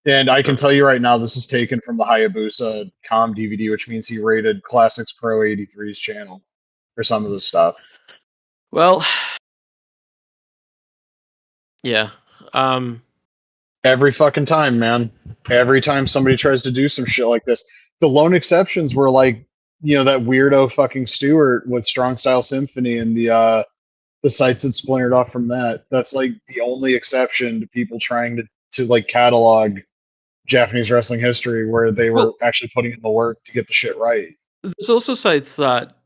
And I can tell you right now, this is taken from the Hayabusa Com DVD, which means he rated Classics Pro 83's channel for some of the stuff. Well, yeah. Every fucking time, man. Every time somebody tries to do some shit like this. The lone exceptions were like, you know, that weirdo fucking Stewart with Strong Style Symphony and the sites that splintered off from that. That's like the only exception to people trying to like catalog Japanese wrestling history where they were actually putting in the work to get the shit right. There's also sites that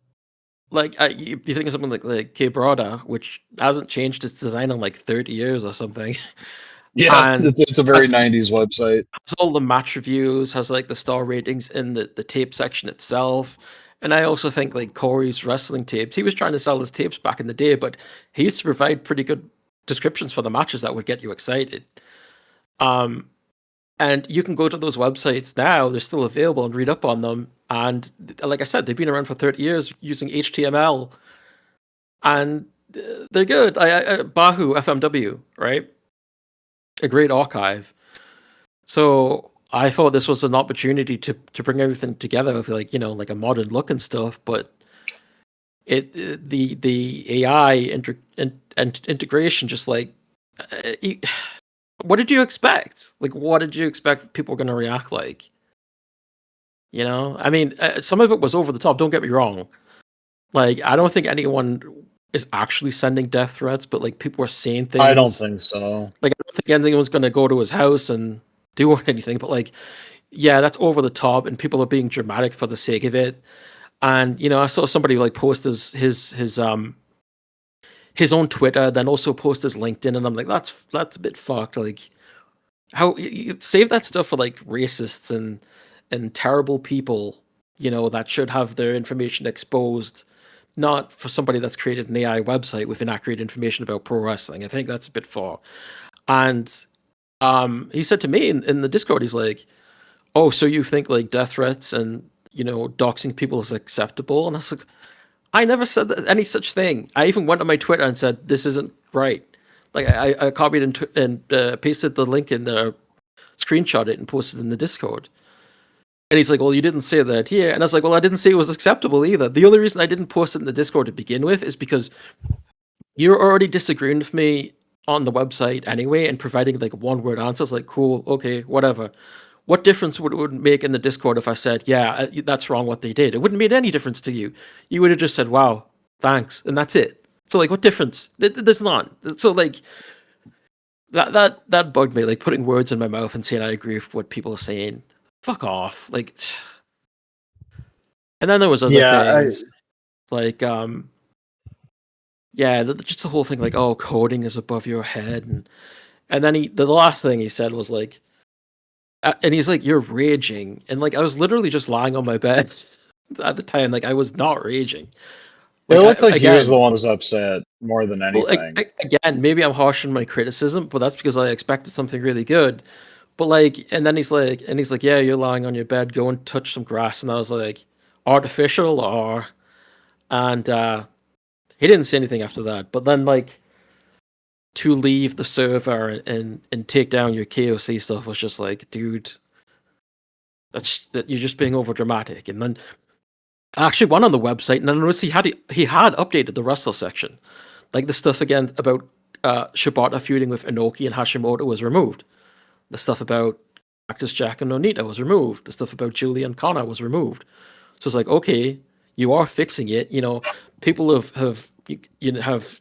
like you think of something like K-Brada, which hasn't changed its design in like 30 years or something. Yeah, And it's a very 90s website. Has all the match reviews, has like the star ratings in the tape section itself. And I also think like Corey's wrestling tapes, he was trying to sell his tapes back in the day, but he used to provide pretty good descriptions for the matches that would get you excited. And you can go to those websites now, they're still available, and read up on them. And like I said, they've been around for 30 years using HTML, and they're good. Bahu FMW, right? A great archive. So I thought this was an opportunity to bring everything together with like, you know, like a modern look and stuff, but the AI integration just like what did you expect? Like, what did you expect people were going to react like? You know, I mean, some of it was over the top. Don't get me wrong. Like, I don't think anyone is actually sending death threats, but like people were saying things. I don't think so. Like, I don't think anyone was going to go to his house and do anything. But like, yeah, that's over the top, and people are being dramatic for the sake of it. And you know, I saw somebody like post his own Twitter, then also post his LinkedIn, and I'm like, that's a bit fucked. Like, how you save that stuff for like racists and terrible people, you know, that should have their information exposed, not for somebody that's created an AI website with inaccurate information about pro wrestling. I think that's a bit far. And he said to me in the Discord, he's like, "Oh, so you think like death threats and, you know, doxing people is acceptable?" And I was like, I never said any such thing. I even went on my Twitter and said, this isn't right. Like, I copied and pasted the link in the screenshot it and posted in the Discord. And he's like, well, you didn't say that here. And I was like, well, I didn't say it was acceptable either. The only reason I didn't post it in the Discord to begin with is because you're already disagreeing with me on the website anyway and providing like one word answers like, cool, okay, whatever. What difference would it make in the Discord if I said, yeah, that's wrong what they did? It wouldn't make any difference to you. You would have just said, wow, thanks. And that's it. So like, what difference? There's none. So like, that bugged me. Like putting words in my mouth and saying I agree with what people are saying. Fuck off. Like, and then there was other Yeah, things like yeah, just the whole thing like, oh, coding is above your head, and then the last thing he said was like, and he's like, you're raging, and like I was literally just lying on my bed at the time, like I was not raging. it Like looked like he was the again, one who was upset more than well, anything. again, maybe I'm harsh in my criticism, but that's because I expected something really good. But like, and then he's like, yeah, you're lying on your bed, go and touch some grass, and I was like, artificial or, and he didn't say anything after that. But then like to leave the server and take down your KOC stuff was just like, dude, that you're just being over dramatic. And then I actually went on the website and I noticed he had updated the Russell section, like the stuff again about Shibata feuding with Inoki and Hashimoto was removed. The stuff about Cactus Jack and Nonita was removed. The stuff about Julie and Kana was removed. So it's like, okay, you are fixing it. You know, people have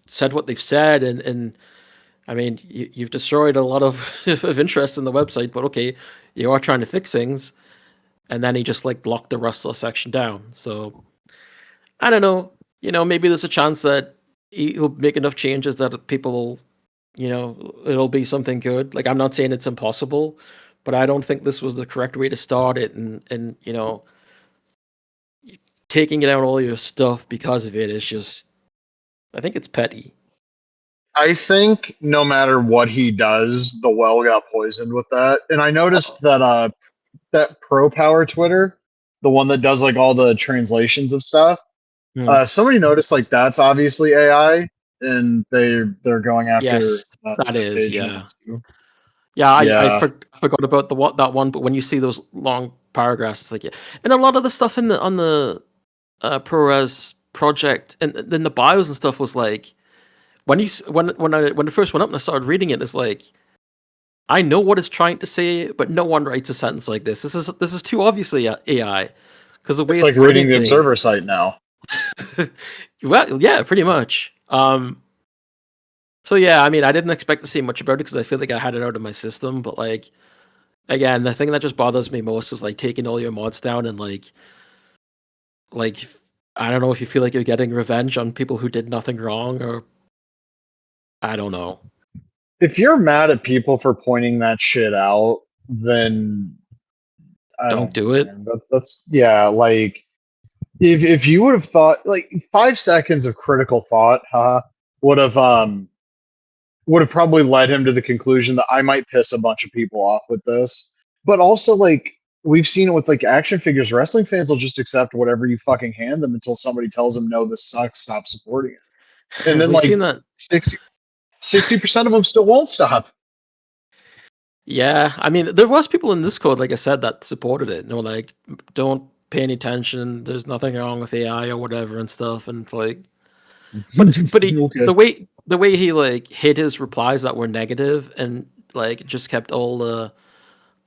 said what they've said, and I mean, you've destroyed a lot of of interest in the website. But okay, you are trying to fix things, and then he just like locked the Rustler section down. So I don't know. You know, maybe there's a chance that he'll make enough changes that people, you know, it'll be something good. Like I'm not saying it's impossible, but I don't think this was the correct way to start it. And you know, taking down all your stuff because of it is just, I think it's petty. I think no matter what he does, the well got poisoned with that. And I noticed that Pro Power Twitter, the one that does like all the translations of stuff, Hmm. somebody noticed like that's obviously AI, and they're going after Yes, that is. Page Yeah. too. Yeah, Yeah, forgot about that one, but when you see those long paragraphs, it's like yeah, and a lot of the stuff in the on the ProRes project and then the bios and stuff was like when when it first went up and I started reading it, it's like I know what it's trying to say, but no one writes a sentence like this. This is too obviously AI because the way it's it's like wording reading the things. Observer site now. Well, yeah, pretty much. So yeah, I mean, I didn't expect to see much about it because I feel like I had it out of my system, but like again, the thing that just bothers me most is like taking all your mods down and like I don't know if you feel like you're getting revenge on people who did nothing wrong or I don't know. If you're mad at people for pointing that shit out, then I Don't don't know, do it. man. That's yeah, like if you would have thought like 5 seconds of critical thought, would have would have probably led him to the conclusion that I might piss a bunch of people off with this. But also like we've seen it with like action figures. Wrestling fans will just accept whatever you fucking hand them until somebody tells them no, this sucks, stop supporting it. And then We've seen like that. 60% of them still won't stop. Yeah, I mean, there was people in this code, like I said, that supported it. No, like, don't pay any attention. There's nothing wrong with AI or whatever and stuff. And it's like, but Okay. the way he like hid his replies that were negative and like just kept all the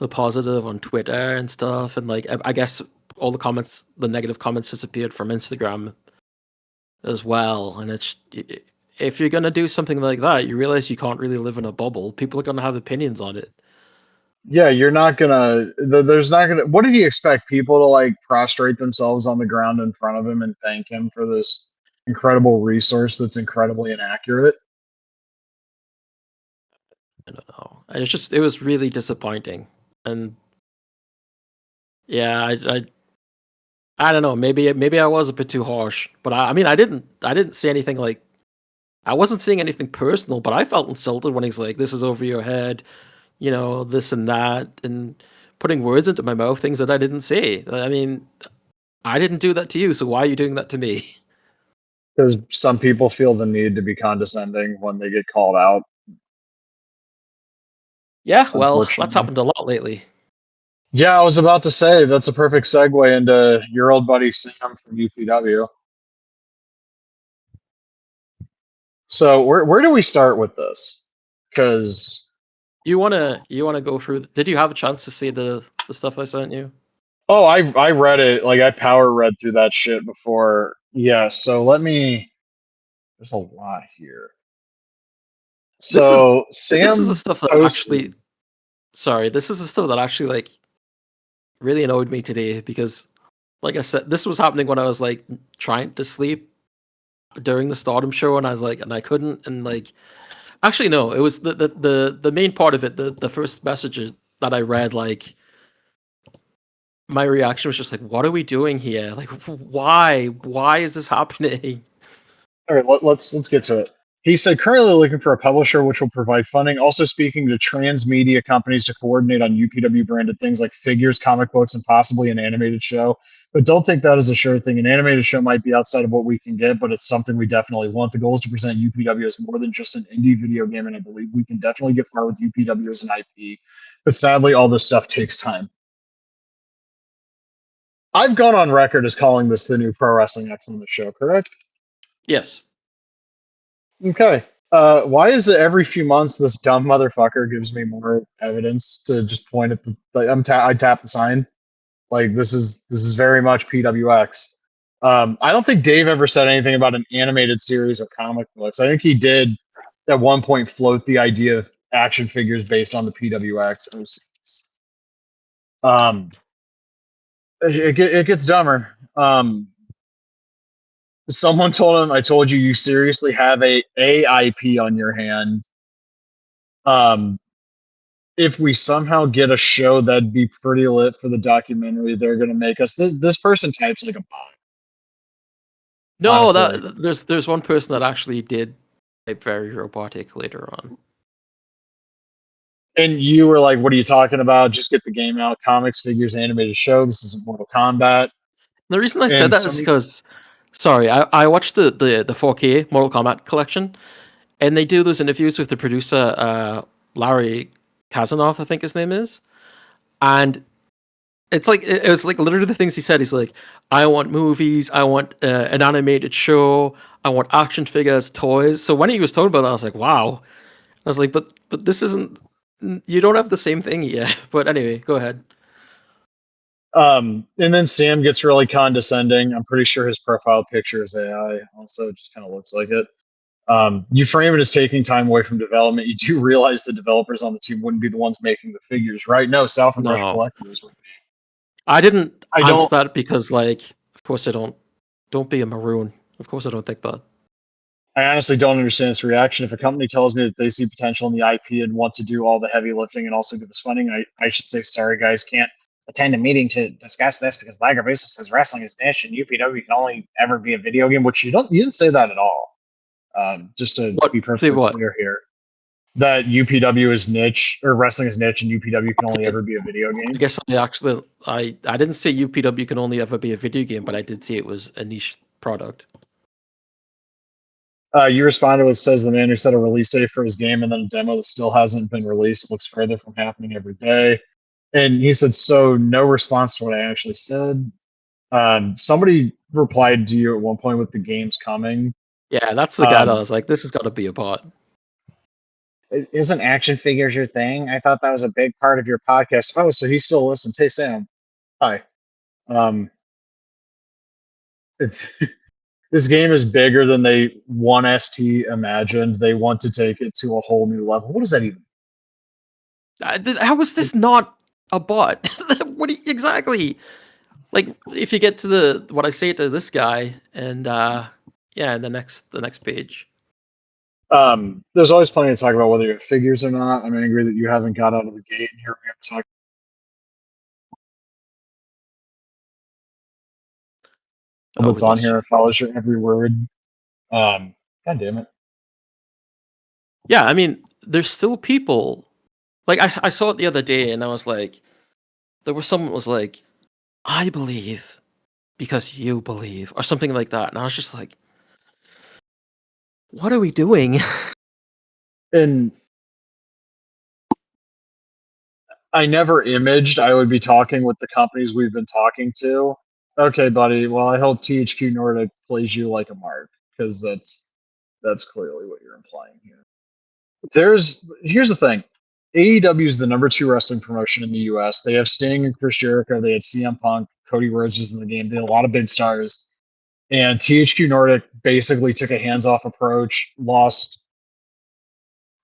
positive on Twitter and stuff. And like, I guess all the comments, the negative comments disappeared from Instagram as well. And it's if you're gonna do something like that, you realize you can't really live in a bubble. People are gonna have opinions on it. Yeah, you're not gonna. There's not gonna. What did he expect? People to like prostrate themselves on the ground in front of him and thank him for this incredible resource that's incredibly inaccurate? I don't know. It was really disappointing. And yeah, I don't know. Maybe I was a bit too harsh, but I mean I didn't say anything like I wasn't saying anything personal, but I felt insulted when he's like, "This is over your head," you know, this and that, and putting words into my mouth, things that I didn't say. I mean, I didn't do that to you, so why are you doing that to me? Because some people feel the need to be condescending when they get called out. Yeah, well, that's Unfortunately. happened a lot lately. Yeah, I was about to say that's a perfect segue into your old buddy Sam from UPW. So where do we start with this? Because You wanna go through? Did you have a chance to see the stuff I sent you? oh, I read it, like I power read through that shit before. Yeah, so let me. There's a lot here. So this is the Sam stuff that posted. actually. Sorry, this is the stuff that actually like really annoyed me today because, like I said, this was happening when I was like trying to sleep during the Stardom show, and I was like, and I couldn't, and like, actually no, it was the main part of it. The first messages that I read, like, my reaction was just like, what are we doing here? Like, why is this happening? All right, let's get to it. He said currently looking for a publisher which will provide funding. Also speaking to transmedia companies to coordinate on UPW branded things like figures, comic books, and possibly an animated show. But don't take that as a sure thing. An animated show might be outside of what we can get, but it's something we definitely want. The goal is to present UPW as more than just an indie video game, and I believe we can definitely get far with UPW as an IP. But sadly, all this stuff takes time. I've gone on record as calling this the new Pro Wrestling X on the show, correct? Yes. Okay. Why is it every few months this dumb motherfucker gives me more evidence to just point at the like I tap the sign? Like this is very much PWX. I don't think Dave ever said anything about an animated series or comic books. I think he did at one point float the idea of action figures based on the PWX OCs. It gets dumber. Someone told him, "I told you, you seriously have a AIP on your hand." Um, if we somehow get a show, that'd be pretty lit for the documentary they're gonna make us. This person types like a bot, No, honestly. that there's one person that actually did type very robotic later on. And you were like, "What are you talking about? Just get the game out. Comics, figures, animated show. This isn't Mortal Kombat." The reason I said And that is some, because, sorry, I watched the 4K Mortal Kombat collection, and they do those interviews with the producer, Larry Kazanov, I think his name is, and it's like it was like literally the things he said. He's like, I want movies, I want an animated show, I want action figures, toys. So when he was talking about that, I was like, wow. I was like, but this isn't. You don't have the same thing yet. But anyway, go ahead. and then Sam gets really condescending. I'm pretty sure his profile picture is AI. Also, it just kind of looks like it. You frame it as taking time away from development. You do realize the developers on the team wouldn't be the ones making the figures, right? No, South and Rush No, Collectors would be. I didn't I answer don't. that because, like, of course I don't. Don't be a maroon. Of course I don't think that. I honestly don't understand this reaction. If a company tells me that they see potential in the IP and want to do all the heavy lifting and also give us funding, I should say, sorry, guys, can't attend a meeting to discuss this because Lager Business says wrestling is niche and UPW can only ever be a video game, which you didn't say that at all. Just to be What? Say perfectly what? clear here, that UPW is niche or wrestling is niche and UPW can only ever be a video I game. guess I actually I didn't say UPW can only ever be a video game, but I did say it was a niche product. You responded with says the man who set a release date for his game and then a demo that still hasn't been released looks further from happening every day. And he said, so no response to what I actually said. Somebody replied to you at one point with the game's coming. Yeah, that's the guy that Um, was like, this has got to be a bot. isn't action figures your thing? I thought that was a big part of your podcast. Oh, so he still listens. Hey, Sam. Hi. Um, it's, this game is bigger than they 1ST imagined. They want to take it to a whole new level. What does that even How is this not a bot? What exactly? Like, if you get to what I say to this guy, and yeah, the next page. There's always plenty to talk about whether you have figures or not. I'm angry that you haven't got out of the gate, and here we are talking. Oh, What's we on lost here you. it follows your every word. God damn it. Yeah, I mean, there's still people. Like, I saw it the other day, and I was like, there was someone was like, I believe because you believe, or something like that, and I was just like, what are we doing? And I never imaged I would be talking with the companies we've been talking to. Okay, buddy. Well, I hope THQ Nordic plays you like a mark because that's clearly what you're implying here. Here's the thing. AEW is the number 2 wrestling promotion in the US. They have Sting and Chris Jericho. They had CM Punk, Cody Rhodes is in the game. They had a lot of big stars. And THQ Nordic basically took a hands-off approach, lost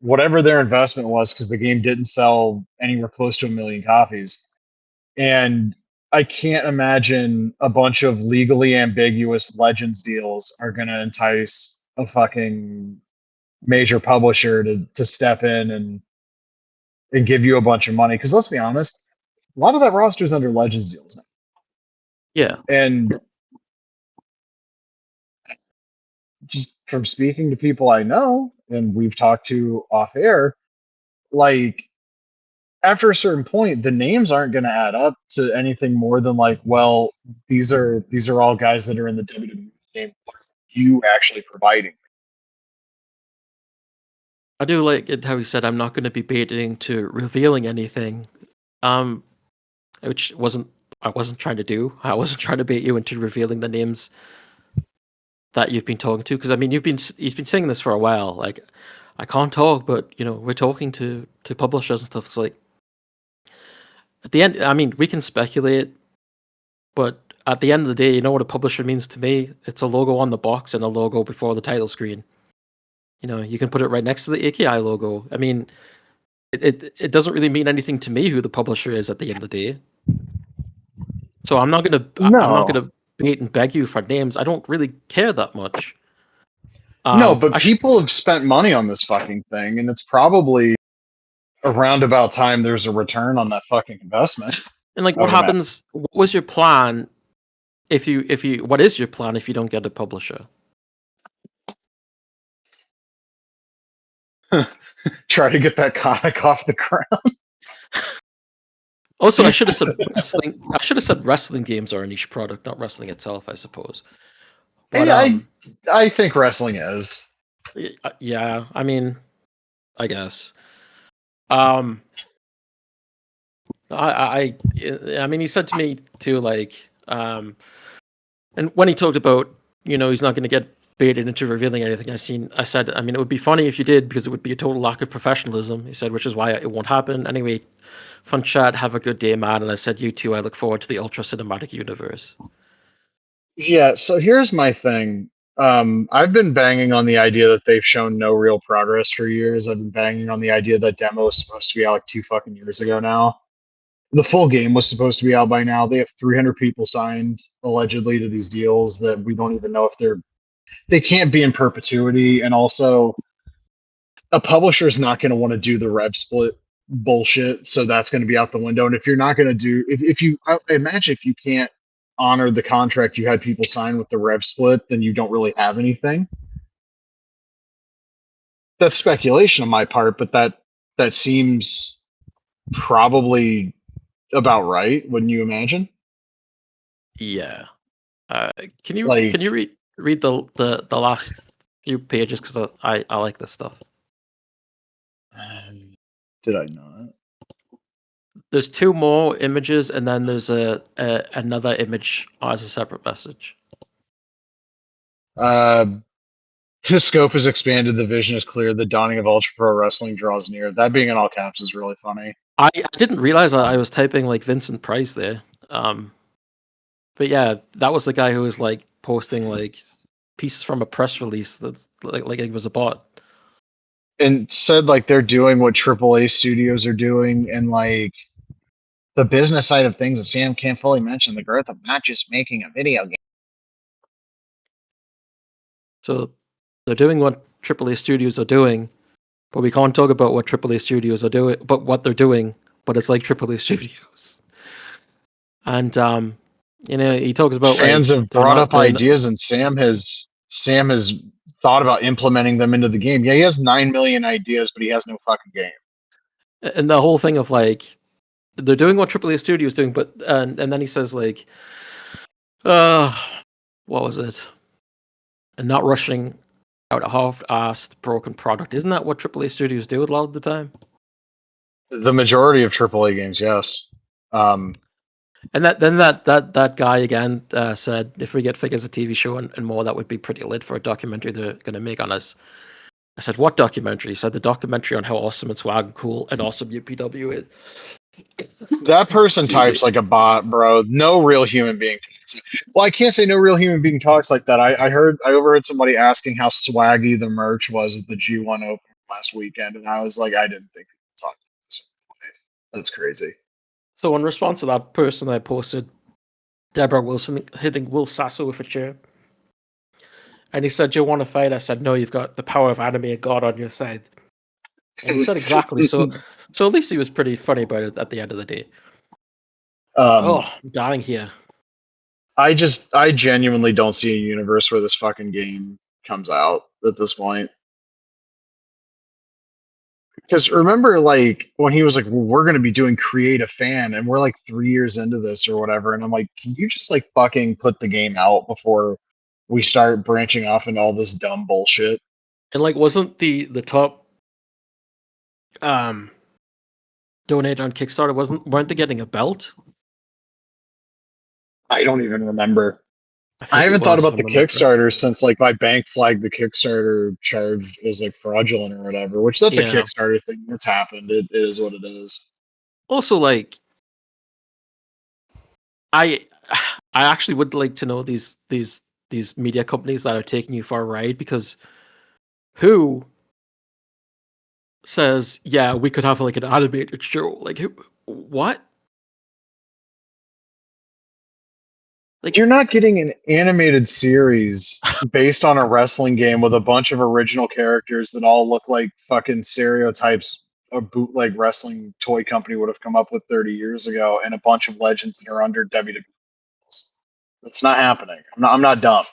whatever their investment was, because the game didn't sell anywhere close to 1 million copies. And I can't imagine a bunch of legally ambiguous Legends deals are going to entice a fucking major publisher to step in and give you a bunch of money. Because let's be honest, a lot of that roster is under Legends deals now. Yeah. And just from speaking to people I know and we've talked to off air, like after a certain point, the names aren't going to add up to anything more than like, well, these are all guys that are in the WWE game. What are you actually providing? I do like it how he said, "I'm not going to be baiting to revealing anything," which I wasn't trying to do. I wasn't trying to bait you into revealing the names that you've been talking to, because I mean, he's been saying this for a while. Like, I can't talk, but we're talking to publishers and stuff. It's like at the end, I mean, we can speculate, but at the end of the day, you know what a publisher means to me? It's a logo on the box and a logo before the title screen. You can put it right next to the AKI logo. I mean, it doesn't really mean anything to me who the publisher is at the end of the day. So I'm not gonna bait and beg you for names. I don't really care that much. No, but people have spent money on this fucking thing, and it's probably around about time there's a return on that fucking investment. And like, what happens? What was your plan? What is your plan if you don't get a publisher? Try to get that comic off the ground. Also, I should have said wrestling. I should have said wrestling games are a niche product, not wrestling itself, I suppose. But, I think wrestling is. Yeah, I mean, I guess. I mean, he said to me too, like, and when he talked about, he's not going to get baited into revealing anything. I said, I mean, it would be funny if you did, because it would be a total lack of professionalism. He said, which is why it won't happen. Anyway, fun chat. Have a good day, man. And I said, you too. I look forward to the Ultra Cinematic Universe. Yeah. So here's my thing. I've been banging on the idea that they've shown no real progress for years. I've been banging on the idea that demo is supposed to be out like 2 fucking years ago now. The full game was supposed to be out by now. They have 300 people signed allegedly to these deals that we don't even know if they can't be in perpetuity. And also, a publisher is not going to want to do the rev split bullshit, so that's going to be out the window. And if you're not going to do, if you I imagine if you can't honor the contract you had people sign with the rev split, then you don't really have anything. That's speculation on my part, but that seems probably about right, wouldn't you imagine? Yeah. Can you read the last few pages, because I like this stuff. Did I not? There's 2 more images, and then there's another image as a separate message. The scope has expanded. The vision is clear. The dawning of Ultra Pro Wrestling draws near. That being in all caps is really funny. I didn't realize I was typing like Vincent Price there. But yeah, that was the guy who was like posting like pieces from a press release that's like he was a bot. And said like they're doing what AAA studios are doing, and like the business side of things that Sam can't fully mention, the growth of not just making a video game. So they're doing what AAA studios are doing, but we can't talk about what AAA studios are doing, but what they're doing, but it's like AAA studios. And he talks about fans have brought up ideas, and Sam has thought about implementing them into the game. Yeah, he has 9 million ideas, but he has no fucking game. And the whole thing of like, they're doing what AAA Studio is doing, but and then he says like, what was it? And not rushing out a half-assed broken product. Isn't that what AAA studios do a lot of the time? The majority of AAA games, yes. And that guy again said, if we get Figures a TV show and more, that would be pretty lit for a documentary they're going to make on us. I said, what documentary? He said, the documentary on how awesome and swag and cool and awesome UPW is. That person types like a bot, bro. No real human being talks. Well, I can't say no real human being talks like that. I overheard somebody asking how swaggy the merch was at the G1 Open last weekend, and I was like, I didn't think we'd talk this way. That's crazy. So in response to that person, I posted Deborah Wilson hitting Will Sasso with a chair. And he said, "Do you want to fight?" I said, "No, you've got the power of anime god on your side." And he said exactly. So at least he was pretty funny about it at the end of the day. I'm dying here. I genuinely don't see a universe where this fucking game comes out at this point. Because remember, like, when he was like, well, we're going to be doing Create a Fan, and we're like 3 years into this or whatever. And I'm like, can you just like fucking put the game out before we start branching off into all this dumb bullshit? And like, wasn't the top donate on Kickstarter, weren't they getting a belt? I don't even remember. I haven't thought about the Kickstarter since like my bank flagged the Kickstarter charge as like fraudulent or whatever, which that's a Kickstarter thing that's happened. It is what it is. Also, like, I actually would like to know these media companies that are taking you for a ride, because who says, yeah, we could have like an animated show? Like, who, what? Like, you're not getting an animated series based on a wrestling game with a bunch of original characters that all look like fucking stereotypes a bootleg wrestling toy company would have come up with 30 years ago, and a bunch of legends that are under WWE. It's not happening. I'm not dumb.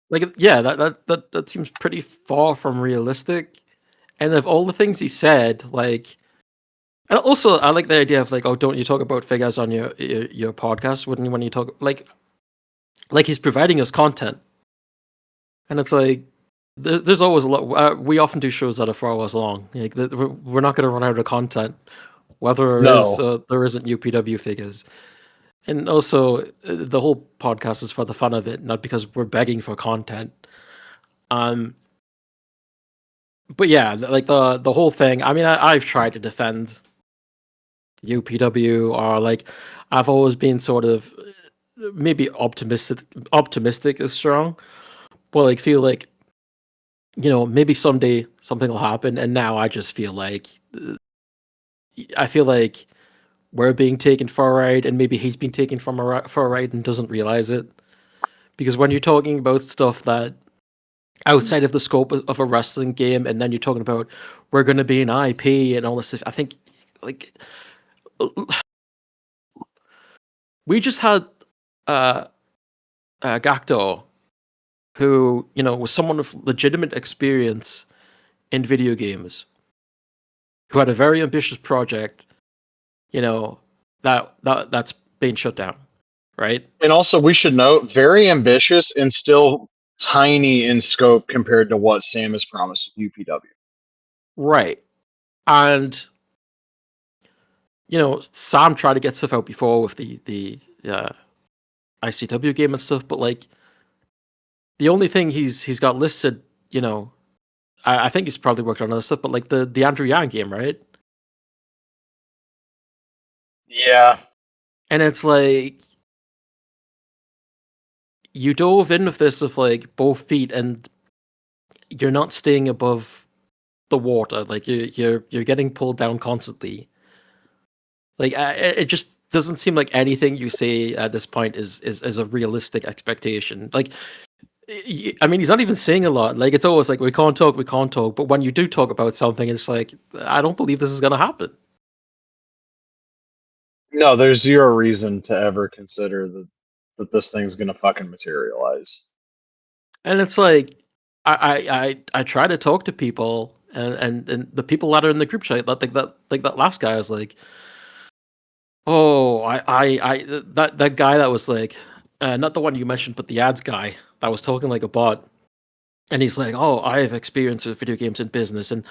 Like, yeah, that seems pretty far from realistic. And of all the things he said, like, and also I like the idea of like, oh, don't you talk about figures on your podcast when you talk like he's providing us content, and it's like there's always a lot. We often do shows that are 4 hours long. Like, we're not going to run out of content, whether there isn't UPW figures. And also, the whole podcast is for the fun of it, not because we're begging for content. But yeah, like the whole thing. I mean, I've tried to defend UPW, or like I've always been sort of maybe optimistic is strong, but like feel like, you know, maybe someday something will happen. And now I just feel like we're being taken for a ride, and maybe he's been taken for a ride and doesn't realize it. Because when you're talking about stuff that outside of the scope of a wrestling game, and then you're talking about we're going to be an IP and all this stuff, I think like we just had Gakto, who, you know, was someone with legitimate experience in video games, who had a very ambitious project, you know, that's being shut down, right? And also, we should note, very ambitious and still tiny in scope compared to what Sam has promised with UPW. Right. And, you know, Sam tried to get stuff out before with the ICW game and stuff, but like the only thing he's got listed, you know, I think he's probably worked on other stuff, but like the Andrew Yang game, right? Yeah. And it's like you dove in with this with like both feet, and you're not staying above the water. Like you're getting pulled down constantly. Like it just doesn't seem like anything you say at this point is a realistic expectation. Like, I mean, he's not even saying a lot. Like, it's always like we can't talk. But when you do talk about something, it's like, I don't believe this is gonna happen. No, there's zero reason to ever consider that this thing's gonna fucking materialize. And it's like, I try to talk to people, and the people that are in the group chat, that last guy was like, oh, that guy that was like, not the one you mentioned, but the ads guy that was talking like a bot, and he's like, oh, I have experience with video games and business, and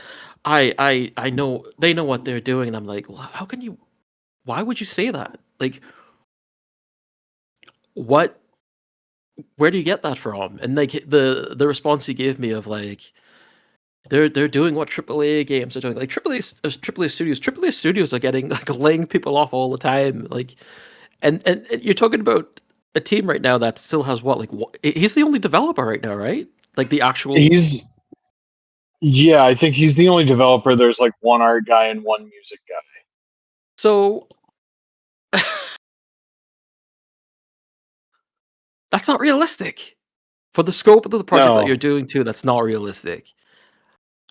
I know they know what they're doing, and I'm like, well, how can you? Why would you say that? Like, what? Where do you get that from? And like the response he gave me of like, they're doing what AAA games are doing. Like AAA studios are getting like laying people off all the time. Like, and you're talking about a team right now that still has what, like, he's the only developer right now, right? Like the actual. Yeah, I think he's the only developer. There's like one art guy and one music guy. So that's not realistic. For the scope of the project that No. you're doing too, that's not realistic.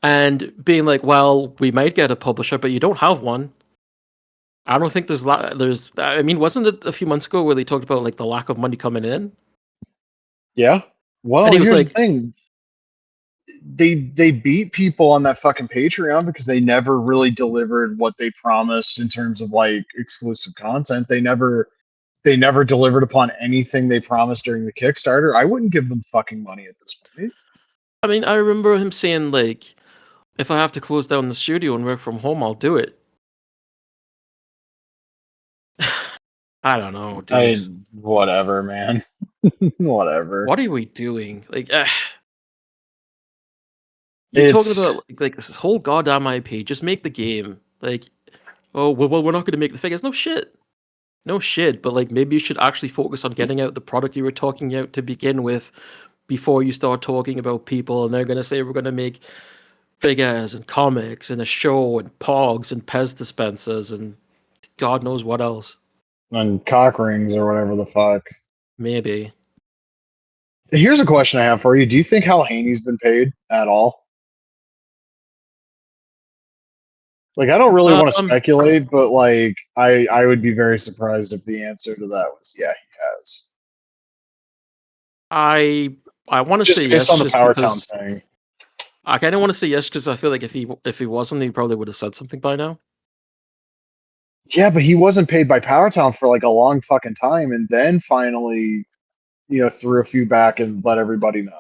And being like, well, we might get a publisher, but you don't have one. I don't think there's. I mean, wasn't it a few months ago where they talked about like the lack of money coming in? Yeah. And Well, he was here's the like, thing. They beat people on that fucking Patreon because they never really delivered what they promised in terms of like exclusive content. They never delivered upon anything they promised during the Kickstarter. I wouldn't give them fucking money at this point. I mean, I remember him saying like, if I have to close down the studio and work from home, I'll do it. I don't know, dude. Whatever, man. Whatever. What are we doing? Like, you're talking It's about like this whole goddamn IP. Just make the game. Like, oh well, we're not going to make the figures. No shit. No shit. But like, maybe you should actually focus on getting out the product you were talking out to begin with, before you start talking about people and they're going to say we're going to make figures and comics and a show and pogs and Pez dispensers and God knows what else. on cock rings or whatever the fuck. Maybe. Here's a question I have for you. Do you think Hal Haney's been paid at all? Like, I don't really want to Um, speculate, but like, I would be very surprised if the answer to that was yeah, he has. I I want to say Just based yes, on the just Power Town because thing. I kind of want to say yes because I feel like if he wasn't, he probably would have said something by now. Yeah, but he wasn't paid by Power Town for like a long fucking time, and then finally, threw a few back and let everybody know.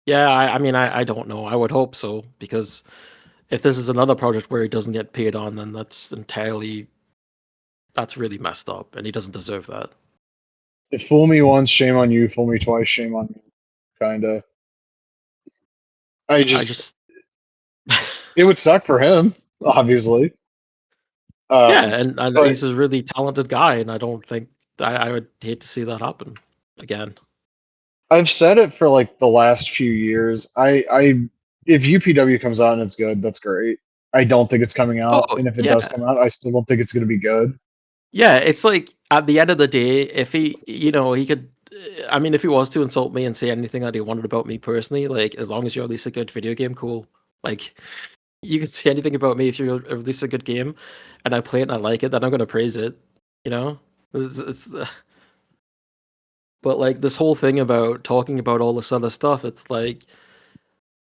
Yeah, I mean, I don't know. I would hope so because if this is another project where he doesn't get paid on, then that's really messed up, and he doesn't deserve that. If fool me once, shame on you. Fool me twice, shame on me. Kinda. I I just, just it would suck for him, obviously. yeah, Um, and but he's a really talented guy, and I don't think I would hate to see that happen again. I've said it for like the last few years. If UPW comes out and it's good, that's great. I don't think it's coming out, Oh and if it yeah, does come out, I still don't think it's going to be good. yeah. It's like at the end of the day, if he, he could. I mean, if he was to insult me and say anything that he wanted about me personally, like as long as you release a good video game, cool. Like you can say anything about me if you release a good game, and I play it and I like it, then I'm gonna praise it. You know, it's but like this whole thing about talking about all this other stuff, it's like,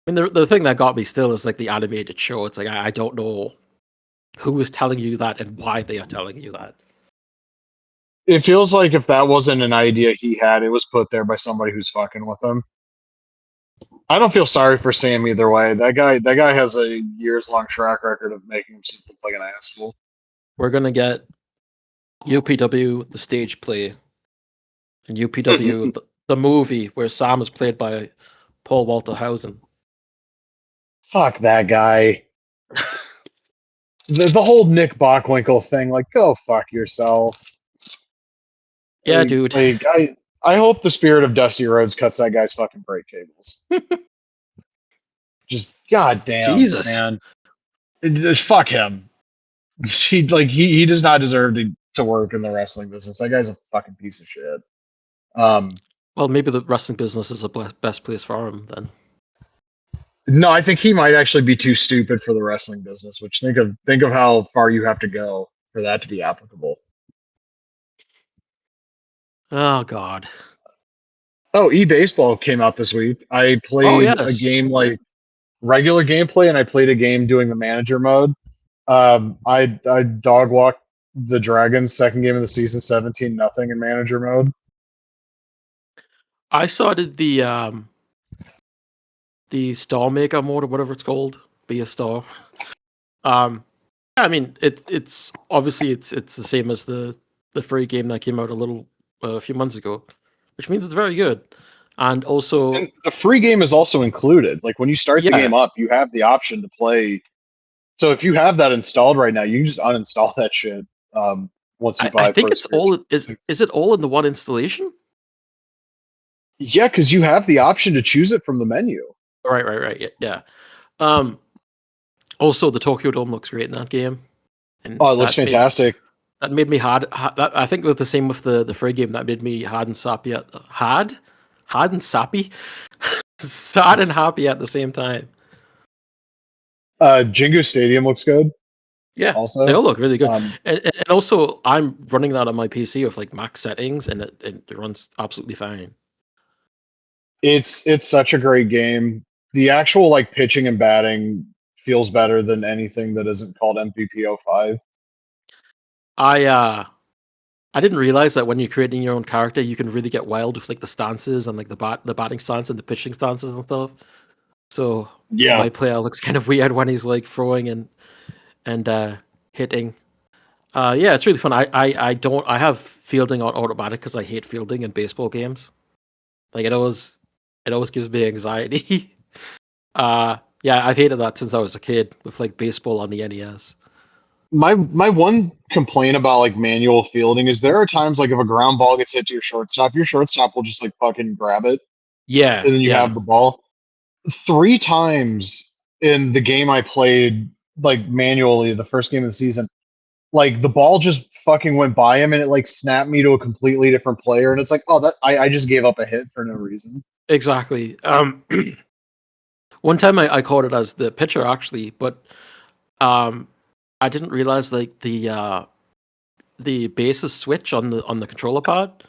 I mean, the thing that got me still is like the animated show. It's like I don't know who is telling you that and why they are telling you that. It feels like if that wasn't an idea he had, it was put there by somebody who's fucking with him. I don't feel sorry for Sam either way. That guy has a years long track record of making himself look like an asshole. We're gonna get UPW the stage play and UPW the movie where Sam is played by Paul Walter Hausen. Fuck that guy. The whole Nick Bockwinkel thing, like, go fuck yourself. Yeah, dude. I hope the spirit of Dusty Rhodes cuts that guy's fucking brake cables. Just goddamn, Jesus. man. Just fuck him. He does not deserve to work in the wrestling business. That guy's a fucking piece of shit. Well, maybe the wrestling business is the best place for him then. No, I think he might actually be too stupid for the wrestling business. Which think of how far you have to go for that to be applicable. Oh God. Oh, eBaseball came out this week. I Oh played a yes. game like regular gameplay, and I played a game doing the manager mode. I dog walked the Dragons second game of the season, 17-0 in manager mode. I started the Star Maker mode or whatever it's called. Be a star. I mean it's obviously it's the same as the free game that came out a few months ago, which means it's very good. And also, And the free game is also included. Like when you start the yeah, game up, you have the option to play. So if you have that installed right now, you can just uninstall that shit once you I buy think Pro it's Spirits. all is it all in the one installation? Yeah, because you have the option to choose it from the menu. Right. Yeah. Um, Also, the Tokyo Dome looks great in that game, and Oh, it looks fantastic. that made me I think it was the same with the Free game. That made me hard and sappy hard and sappy, sad and happy at the same time. Jingu Stadium looks good. Yeah, they Also, all look really good, um, and also I'm running that on my PC with like max settings, and it runs absolutely fine. it's such a great game. The actual like pitching and batting feels better than anything that isn't called MPPO5. I uh I didn't realize that when you're creating your own character, you can really get wild with like the stances and like the batting stance and the pitching stances and stuff. So Yeah, my player looks kind of weird when he's like throwing and hitting. Yeah, it's really fun. I don't I have fielding on automatic because I hate fielding in baseball games. Like it always gives me anxiety. Yeah, I've hated that since I was a kid with like baseball on the NES. my one complaint about like manual fielding is there are times like if a ground ball gets hit to your shortstop will just like fucking grab it, Yeah, and then you have yeah, the ball. 3 times in the game I played like manually, the first game of the season, like the ball just fucking went by him and it like snapped me to a completely different player, and it's like, oh, that I just gave up a hit for no reason. exactly. One time I called it as the pitcher actually, but um, I didn't realize like the bases switch on the controller pad.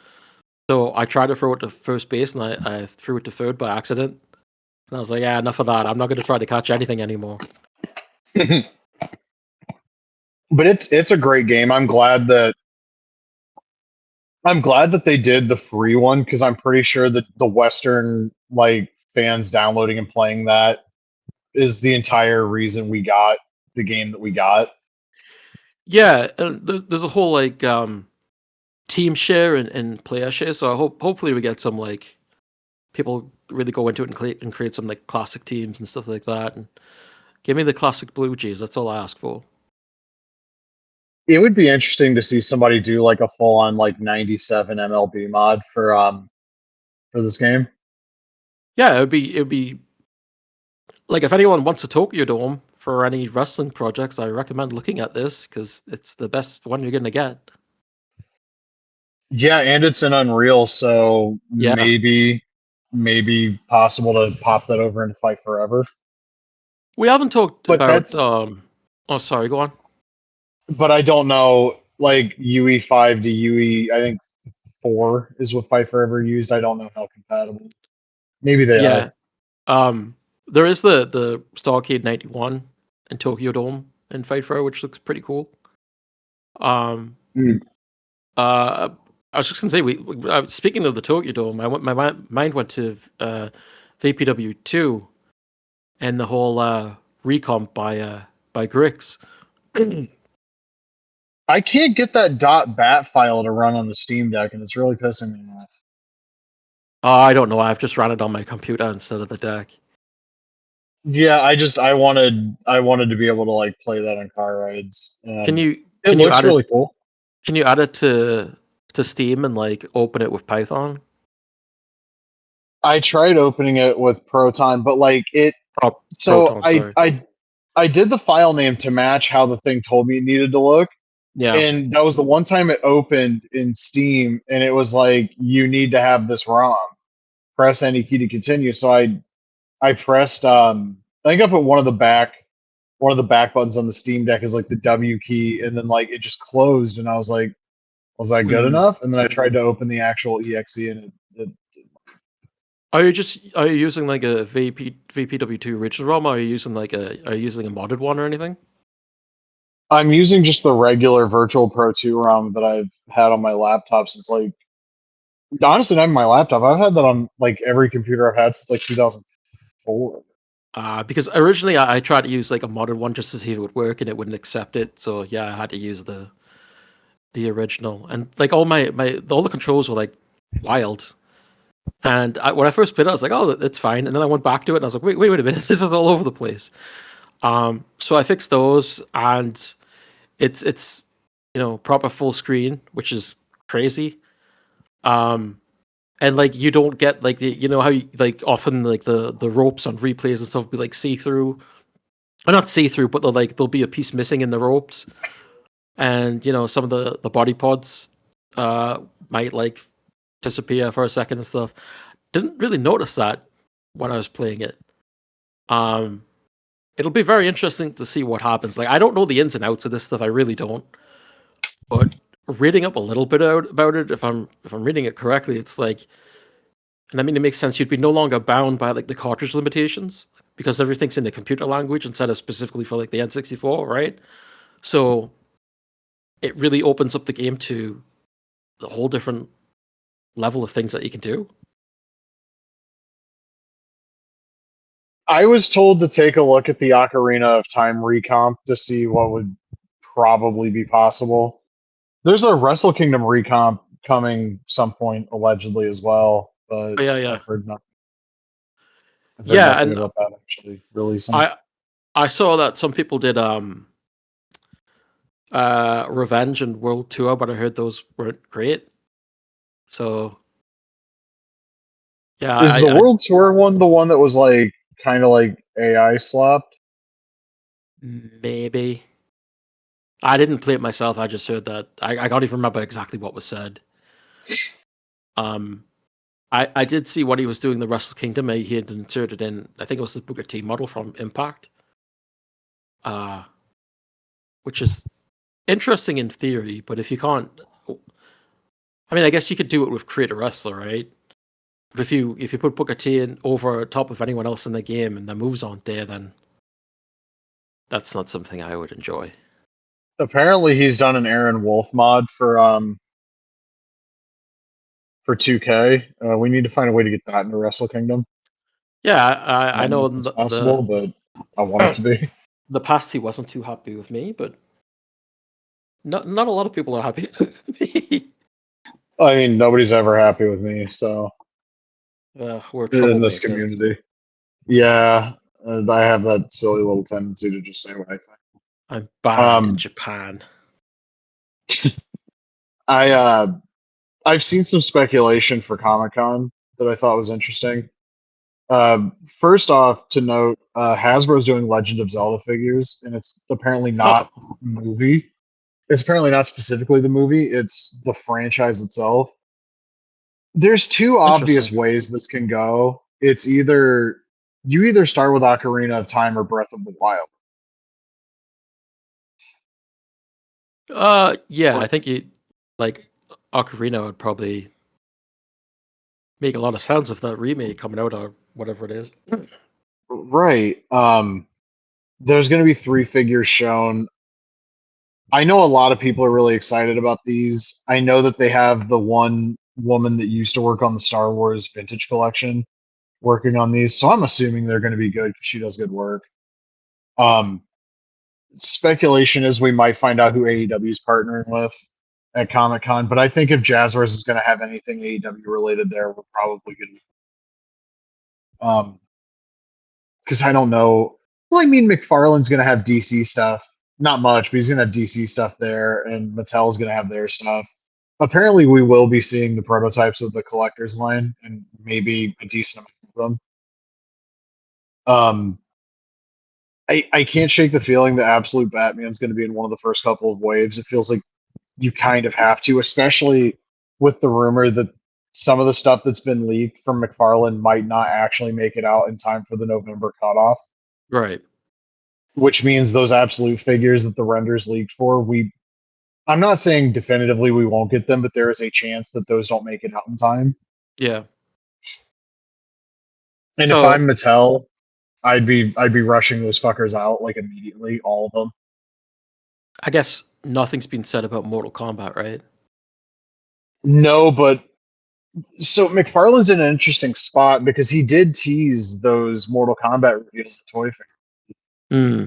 So I tried to throw it to first base and I threw it to third by accident. And I was like, yeah, enough of that. I'm not going to try to catch anything anymore. But it's a great game. I'm glad that they did the free one because I'm pretty sure that the Western like fans downloading and playing that is the entire reason we got the game that we got. Yeah, there's a whole like team share and player share. So hopefully we get some like people really go into it and create some like classic teams and stuff like that. And give me the classic Blue Jays. That's all I ask for. It would be interesting to see somebody do like a full on like 97 MLB mod for this game. Yeah, it would be like if anyone wants a Tokyo Dome for any wrestling projects, I recommend looking at this because it's the best one you're gonna get. Yeah, and it's an Unreal, so Yeah, maybe possible to pop that over and Fight Forever. we haven't talked But about. that's Oh, sorry. Go on. but I don't know like UE5 to UE. I think 4 is what Fight Forever used. I don't know how compatible. Maybe they are. Yeah. There is the Starcade 91 and Tokyo Dome in Fight Fire, which looks pretty cool. Um, Mm. uh, I was just gonna say, speaking of the Tokyo Dome, my mind went to VPW 2 and the whole recomp by Grix. I can't get that .bat file to run on the Steam Deck, and it's really pissing me off. I don't know. I've just ran it on my computer instead of the deck. Yeah, I wanted to be able to like play that on car rides. Can you It can you looks add it? really cool. Can you add it to Steam and like open it with Python? I tried opening it with Proton, but like it. Oh, So Proton. I Sorry. I I did the file name to match how the thing told me it needed to look, Yeah. and that was the one time it opened in Steam, and it was like you need to have this ROM. Press any key to continue. So I pressed I think I put one of the back buttons on the Steam Deck is like the W key, and then like it just closed, and I was like, was that good Mm. enough? And then I tried to open the actual exe, and it Are you using like a VPW2 original ROM, or are you using a modded one or anything? I'm using just the regular Virtual Pro 2 ROM that I've had on my laptop since like honestly not even my laptop. I've had that on like every computer I've had since like 2004. Because originally I tried to use like a modded one just to see if it would work, and it wouldn't accept it. So yeah, I had to use the original, and like all the controls were like wild. And when I first played it, I was like, "Oh, it's fine." And then I went back to it, and I was like, "Wait a minute! This is all over the place." So I fixed those, and it's proper full screen, which is crazy. Um, And like you don't get like how you, like often like the ropes on replays and stuff be like see through, or not see through, but there'll be a piece missing in the ropes, and some of the body pods might like disappear for a second and stuff. Didn't really notice that when I was playing it. Um, it'll be very interesting to see what happens. Like I don't know the ins and outs of this stuff. I really don't. But reading up a little bit about it, if I'm reading it correctly, it's like, and I mean it makes sense. You'd be no longer bound by like the cartridge limitations because everything's in the computer language instead of specifically for like the N64, right? So it really opens up the game to a whole different level of things that you can do. I was told to take a look at the Ocarina of Time recomp to see what would probably be possible. There's a Wrestle Kingdom recomp coming some point allegedly as well, but But yeah. I've heard nothing. I've heard Yeah, nothing and about that actually releasing. I saw that some people did Revenge and World Tour, but I heard those weren't great. So yeah, Is the World Tour one the one that was like kind of like AI slapped? maybe. I didn't play it myself. I just heard that. I can't even remember exactly what was said. I did see what he was doing the Wrestle Kingdom. He had inserted in, I think it was the Booker T model from Impact, which is interesting in theory. But if you can't, I mean, I guess you could do it with Create a Wrestler, right? But if you put Booker T in over top of anyone else in the game and the moves aren't there, then that's not something I would enjoy. Apparently, he's done an Aaron Wolf mod for 2K. We need to find a way to get that into Wrestle Kingdom. Yeah, I know It's possible, but I want it to be. The past he wasn't too happy with me, but not a lot of people are happy with me. I mean, nobody's ever happy with me, so We're in this troublemakers. community. Yeah, I have that silly little tendency to just say what I think. I'm banned in Japan. I've seen some speculation for Comic-Con that I thought was interesting. First off, to note, Hasbro's doing Legend of Zelda figures, and it's apparently not Oh, movie. It's apparently not specifically the movie; it's the franchise itself. There's two obvious interesting. ways this can go. It's either you either start with Ocarina of Time or Breath of the Wild. Yeah, I Or- think you like Ocarina would probably make a lot of sense with that remake coming out or whatever it is. Right. There's going to be 3 figures shown. I know a lot of people are really excited about these. I know that they have the one woman that used to work on the Star Wars Vintage Collection working on these, so I'm assuming they're going to be good because she does good work. Um, Speculation is we might find out who AEW is partnering with at Comic Con, but I think if Jazzwares is going to have anything AEW related there, we're probably going to. Because I don't know. Well, I mean, McFarlane's going to have DC stuff. Not much, but he's going to have DC stuff there, and Mattel's going to have their stuff. Apparently, we will be seeing the prototypes of the collector's line, and maybe a decent amount of them. I can't shake the feeling that Absolute Batman's going to be in one of the first couple of waves. It feels like you kind of have to, especially with the rumor that some of the stuff that's been leaked from McFarlane might not actually make it out in time for the November cutoff. Right. Which means those absolute figures that the renders leaked for, I'm not saying definitively we won't get them, but there is a chance that those don't make it out in time. Yeah. And if So I'm Mattel, I'd be rushing those fuckers out like immediately, all of them. I guess nothing's been said about Mortal Kombat, right? No, but so McFarlane's in an interesting spot because he did tease those Mortal Kombat reveals at Toy Fair. Hmm.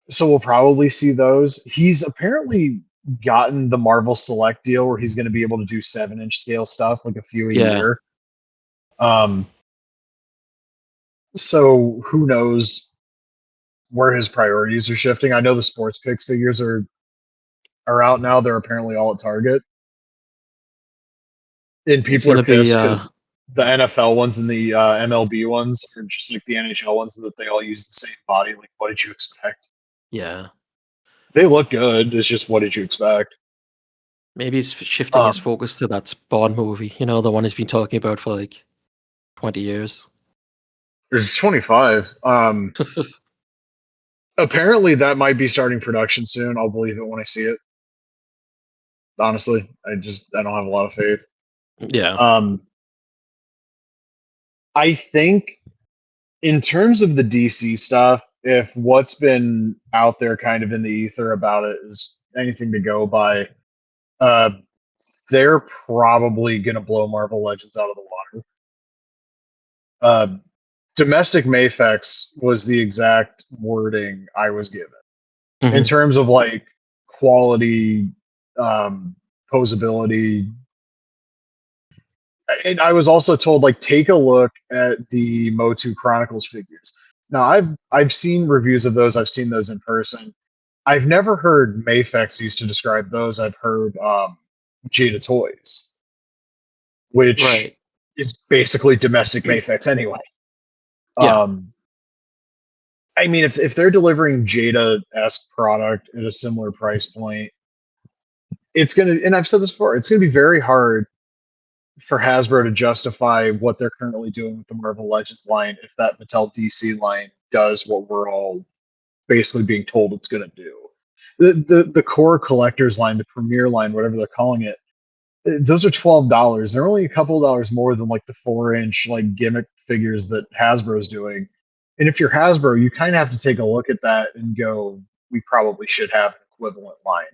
So we'll probably see those. He's apparently gotten the Marvel Select deal where he's going to be able to do 7-inch scale stuff, like a few a Yeah. year. So who knows where his priorities are shifting? I know the Sports Picks figures are out now. They're apparently all at Target. And It's people are gonna be pissed because the NFL ones and the MLB ones are just like the NHL ones that they all use the same body. Like, what did you expect? yeah. They look good. It's just what did you expect? Maybe he's shifting his Um, focus to that Spawn movie. You know, the one he's been talking about for like 20 years. it's 25. Apparently that might be starting production soon. I'll believe it when I see it. Honestly, I don't have a lot of faith. Yeah. Um, I think in terms of the DC stuff, if what's been out there kind of in the ether about it is anything to go by, uh, they're probably going to blow Marvel Legends out of the water. Uh, Domestic Mafex was the exact wording I was given in Mhm. terms of like quality, posability. And I was also told like take a look at the Motu Chronicles figures. Now I've seen reviews of those. I've seen those in person. I've never heard Mafex used to describe those. I've heard Jada Toys, which Right. is basically domestic Mafex anyway. Yeah. Um, I mean, if they're delivering Jada esque product at a similar price point, it's gonna. And I've said this before. It's gonna be very hard for Hasbro to justify what they're currently doing with the Marvel Legends line if that Mattel DC line does what we're all basically being told it's going to do. The core collectors line, the premier line, whatever they're calling it, those are $12. They're only a couple of dollars more than like the 4-inch like gimmick figures that Hasbro's doing. And if you're Hasbro, you kind of have to take a look at that and go, we probably should have an equivalent line,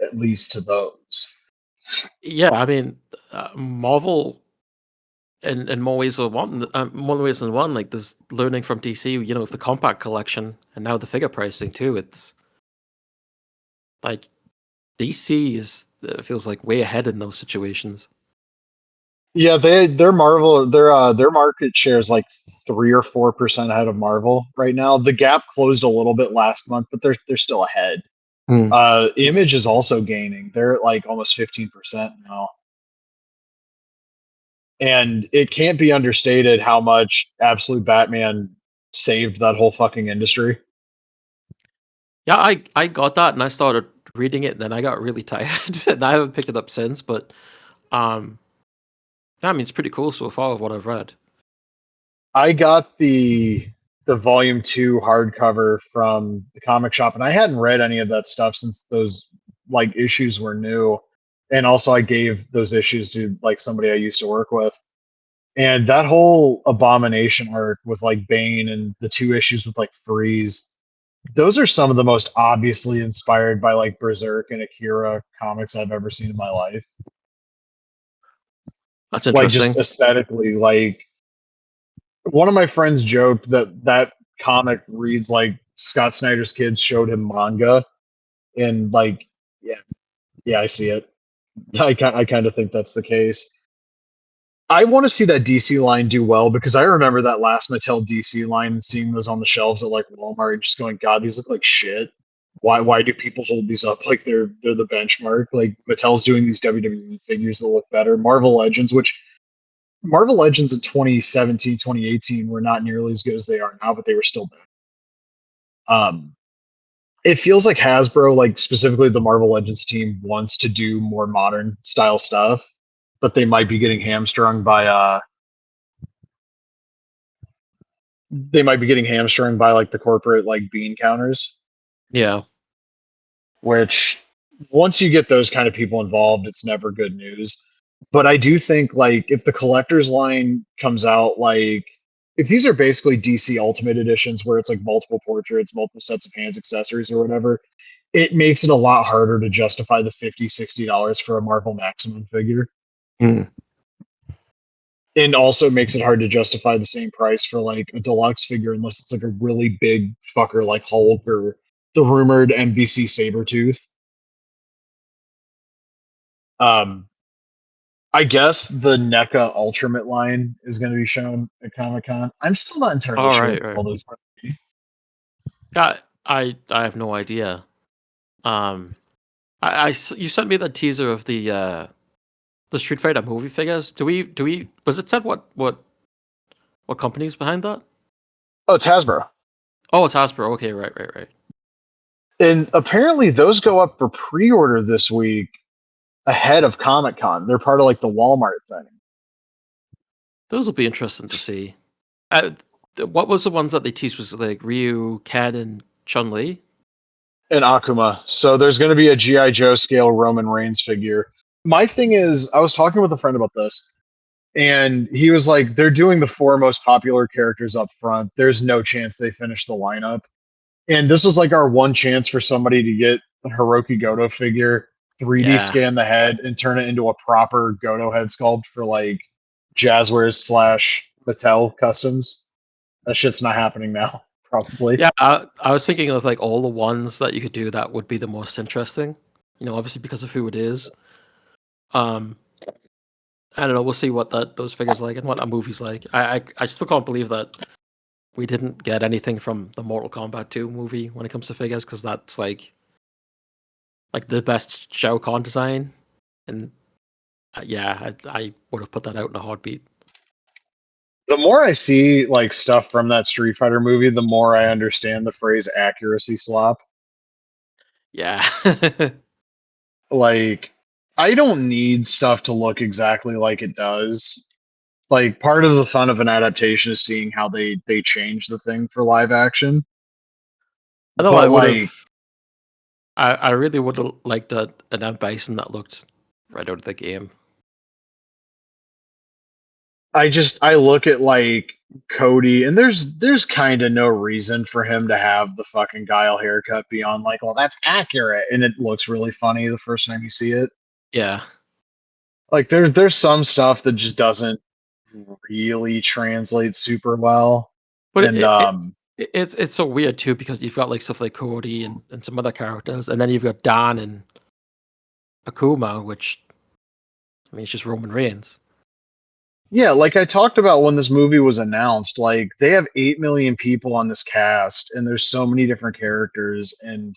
at least to those. Yeah. I mean, Marvel in more ways than one, more ways than one. Like there's learning from DC. You know, with the compact collection and now the figure pricing too. It's like DC is feels like way ahead in those situations. Yeah, their Marvel their market share is like 3 or 4% ahead of Marvel right now. The gap closed a little bit last month, but they're still ahead. Mm. Image is also gaining. They're at like almost 15% now. And it can't be understated how much Absolute Batman saved that whole fucking industry. Yeah, I got that and I started reading it and then I got really tired and I haven't picked it up since. But um, yeah, I mean it's pretty cool so far of what I've read. I got the volume 2 hardcover from the comic shop and I hadn't read any of that stuff since those like issues were new. And also I gave those issues to like somebody I used to work with. And that whole Abomination arc with like Bane and the 2 issues with like Freeze, those are some of the most obviously inspired by like Berserk and Akira comics I've ever seen in my life. That's Like just interesting. aesthetically, like one of my friends joked that that comic reads like Scott Snyder's kids showed him manga, and like, yeah, yeah, I see it. I kind of think that's the case. I want to see that DC line do well because I remember that last Mattel DC line and seeing those on the shelves at like Walmart and just going, God, these look like shit. Why do people hold these up like they're the benchmark? Like Mattel's doing these WWE figures that look better. Marvel Legends, which Marvel Legends in 2017, 2018 were not nearly as good as they are now, but they were still bad. Um, it feels like Hasbro, like specifically the Marvel Legends team, wants to do more modern style stuff, but they might be getting hamstrung by like the corporate like bean counters, Yeah. which once you get those kind of people involved, it's never good news. But I do think like if the collector's line comes out, like if these are basically DC Ultimate editions where it's like multiple portraits, multiple sets of hands, accessories, or whatever, it makes it a lot harder to justify the $50, $60 for a Marvel Maximum figure. Mm. And also makes it hard to justify the same price for like a deluxe figure unless it's like a really big fucker like Hulk or the rumored MVC Sabretooth. Um, I guess the NECA Ultimate line is going to be shown at Comic Con. I'm still not entirely All sure right. what Right. all those are. Yeah. I have no idea. Um, you sent me the teaser of the the Street Fighter movie figures. Do we was it said what company's behind that? Oh, it's Hasbro. Oh, it's Hasbro. Okay, right. And apparently those go up for pre-order this week ahead of Comic-Con. They're part of like the Walmart thing. Those will be interesting to see. What was the ones that they teased? Was it like Ryu, Ken, and Chun-Li? And Akuma. So there's going to be a G.I. Joe scale Roman Reigns figure. My thing is, I was talking with a friend about this, and he was like, they're doing the four most popular characters up front. There's no chance they finish the lineup. And this was like our one chance for somebody to get a Hiroki Goto figure, 3D Yeah. scan the head, and turn it into a proper Goto head sculpt for like Jazzwares / Mattel customs. That shit's not happening now, probably. Yeah, I was thinking of like all the ones that you could do that would be the most interesting. You know, obviously because of who it is. Um, I don't know. We'll see what those figures like and what that movie's like. I still can't believe that we didn't get anything from the Mortal Kombat 2 movie when it comes to figures, because that's like the best Shao Kahn design, and yeah, I would have put that out in a heartbeat. The more I see like stuff from that Street Fighter movie, the more I understand the phrase accuracy slop. Yeah. Like, I don't need stuff to look exactly like it does. Like, part of the fun of an adaptation is seeing how they change the thing for live action. I know I But would have. like, I really would have liked an M Bison that looked right out of the game. I look at like Cody, and there's kind of no reason for him to have the fucking Guile haircut beyond like, well, that's accurate, and it looks really funny the first time you see it. Yeah. Like, there's some stuff that just doesn't really translate super well, But and it's so weird too, because you've got like stuff like Cody and some other characters, and then you've got Dan and Akuma, which, I mean, it's just Roman Reigns. yeah, like I talked about when this movie was announced, like they have 8 million people on this cast, and there's so many different characters, and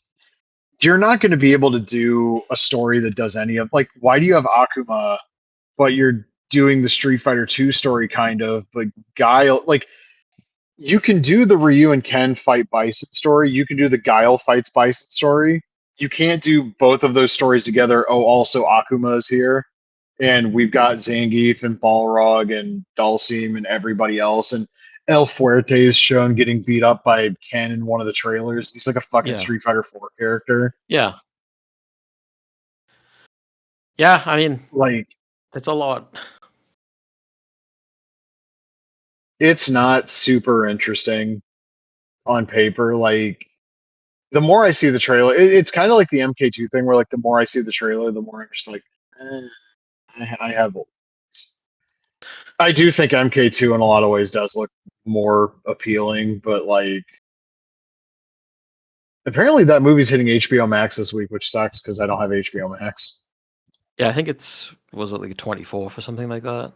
you're not going to be able to do a story that does any of like, why do you have Akuma, but you're doing the Street Fighter 2 story kind of, but Guile, like you can do the Ryu and Ken fight Bison story, you can do the Guile fights Bison story. You can't do both of those stories together. Oh, also Akuma is here, and we've got Zangief and Balrog and Dulcim and everybody else, and El Fuerte is shown getting beat up by Ken in one of the trailers. He's like a fucking Yeah. Street Fighter 4 character. Yeah. Yeah, I mean, Like, it's a lot. it's not super interesting on paper. Like, the more I see the trailer, it's kind of like the MK2 thing, where like the more I see the trailer, the more I'm just like, I have. I do think MK2 in a lot of ways does look more appealing, but like, apparently that movie's hitting HBO Max this week, which sucks because I don't have HBO Max. Yeah, I think was it like 24th or something like that?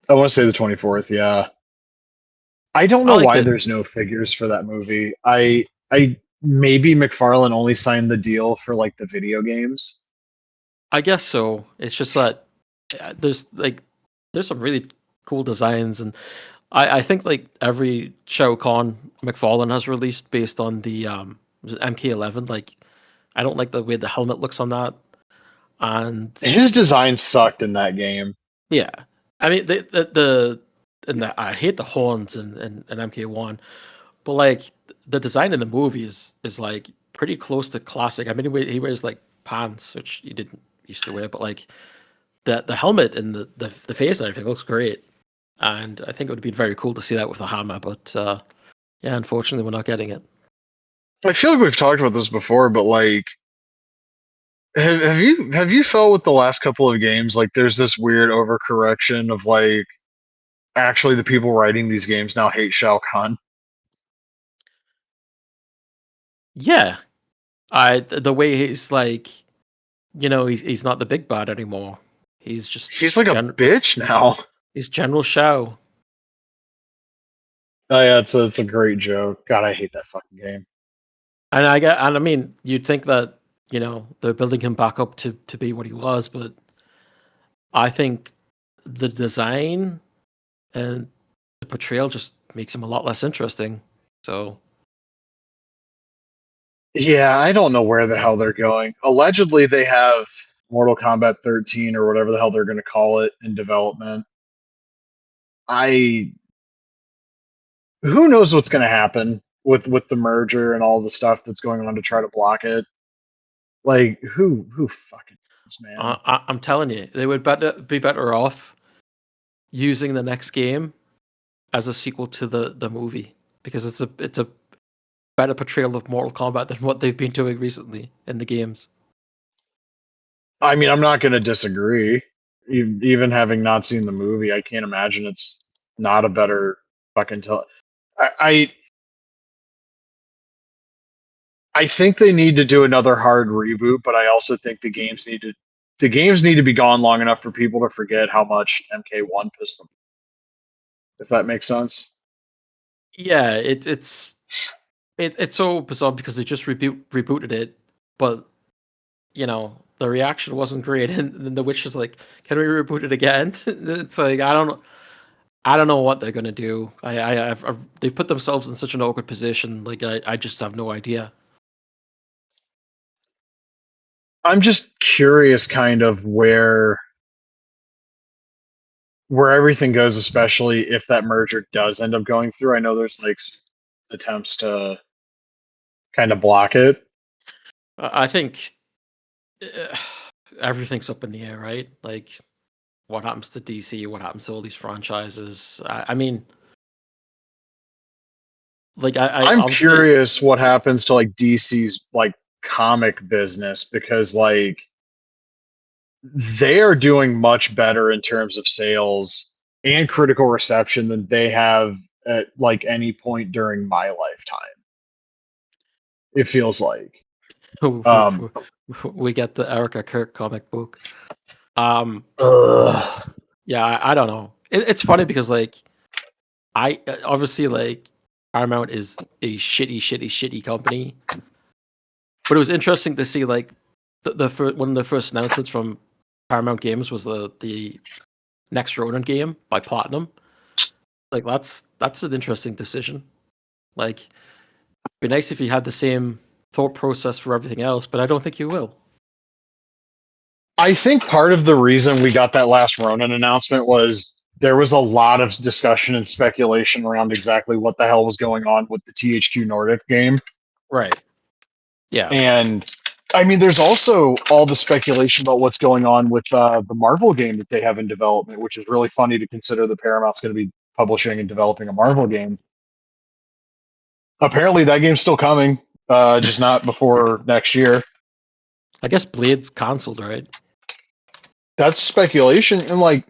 I want to say the 24th. Yeah, I don't I know liked why it. there's no figures for that movie. I maybe McFarlane only signed the deal for like the video games. I guess so. It's just that there's some really cool designs, and I think like every Shao Kahn McFarlane has released based on the was it MK11. Like, I don't like the way the helmet looks on that, and His design sucked in that game. yeah, I mean I hate the horns in MK1, but like the design in the movie is like pretty close to classic. I mean, he wears like pants, which he didn't used to wear, but like the helmet and the face and everything looks great. And I think it would be very cool to see that with a hammer, but yeah, unfortunately, we're not getting it. I feel like we've talked about this before, but like, have you felt with the last couple of games like there's this weird overcorrection of like actually the people writing these games now hate Shao Kahn? Yeah, the way he's like, he's not the big bad anymore. He's just He's like a bitch now. he's General Shao. Oh yeah, it's a great joke. God, I hate that fucking game. And I mean, you'd think that they're building him back up to be what he was, but I think the design and the portrayal just makes him a lot less interesting. So Yeah, I don't know where the hell they're going. Allegedly, they have Mortal Kombat 13 or whatever the hell they're going to call it in development. I Who knows what's going to happen with the merger and all the stuff that's going on to try to block it. Like who fucking knows, man? I'm telling you, they would be better off using the next game as a sequel to the movie, because it's a better portrayal of Mortal Kombat than what they've been doing recently in the games. I mean, I'm not going to disagree. Even having not seen the movie, I can't imagine it's not a better fucking tell. I I think they need to do another hard reboot, but I also think the games need to be gone long enough for people to forget how much MK1 pissed them. If that makes sense. Yeah, it's so bizarre because they just rebooted it, but the reaction wasn't great, and then The Witch is like, "Can we reboot it again?" It's like I don't know what they're gonna do. They've put themselves in such an awkward position. Like I just have no idea. I'm just curious kind of where everything goes, especially if that merger does end up going through. I know there's like attempts to kind of block it. I think uh, everything's up in the air, right? Like, what happens to DC? What happens to all these franchises? I mean, like I I'm obviously. curious what happens to like DC's like comic business because like they are doing much better in terms of sales and critical reception than they have at like any point during my lifetime. It feels like. Um, We get the Erica Kirk comic book. Um, ugh. yeah, I don't know. It's funny because like I obviously like Paramount is a shitty company, but it was interesting to see like one of the first announcements from Paramount Games was the next Ronin game by Platinum. Like that's an interesting decision. Like, be nice if you had the same thought process for everything else, but I don't think you will. I think part of the reason we got that last Ronin announcement was there was a lot of discussion and speculation around exactly what the hell was going on with the THQ Nordic game. Right. Yeah. And I mean, there's also all the speculation about what's going on with the Marvel game that they have in development, which is really funny to consider that Paramount's going to be publishing and developing a Marvel game. Apparently, that game's still coming, just not before next year. I guess Blade's canceled, right? That's speculation. And like,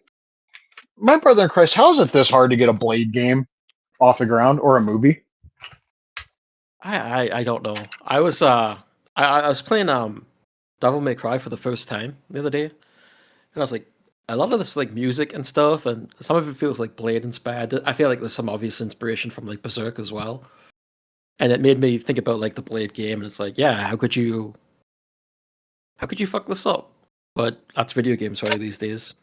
my brother in Christ, how is it this hard to get a Blade game off the ground or a movie? I don't know. I was playing Devil May Cry for the first time the other day, and I was like, a lot of this like music and stuff, and some of it feels like Blade inspired. I feel like there's some obvious inspiration from like Berserk as well, and it made me think about like the Blade game, and it's like, yeah, how could you fuck this up? But that's video games right these days.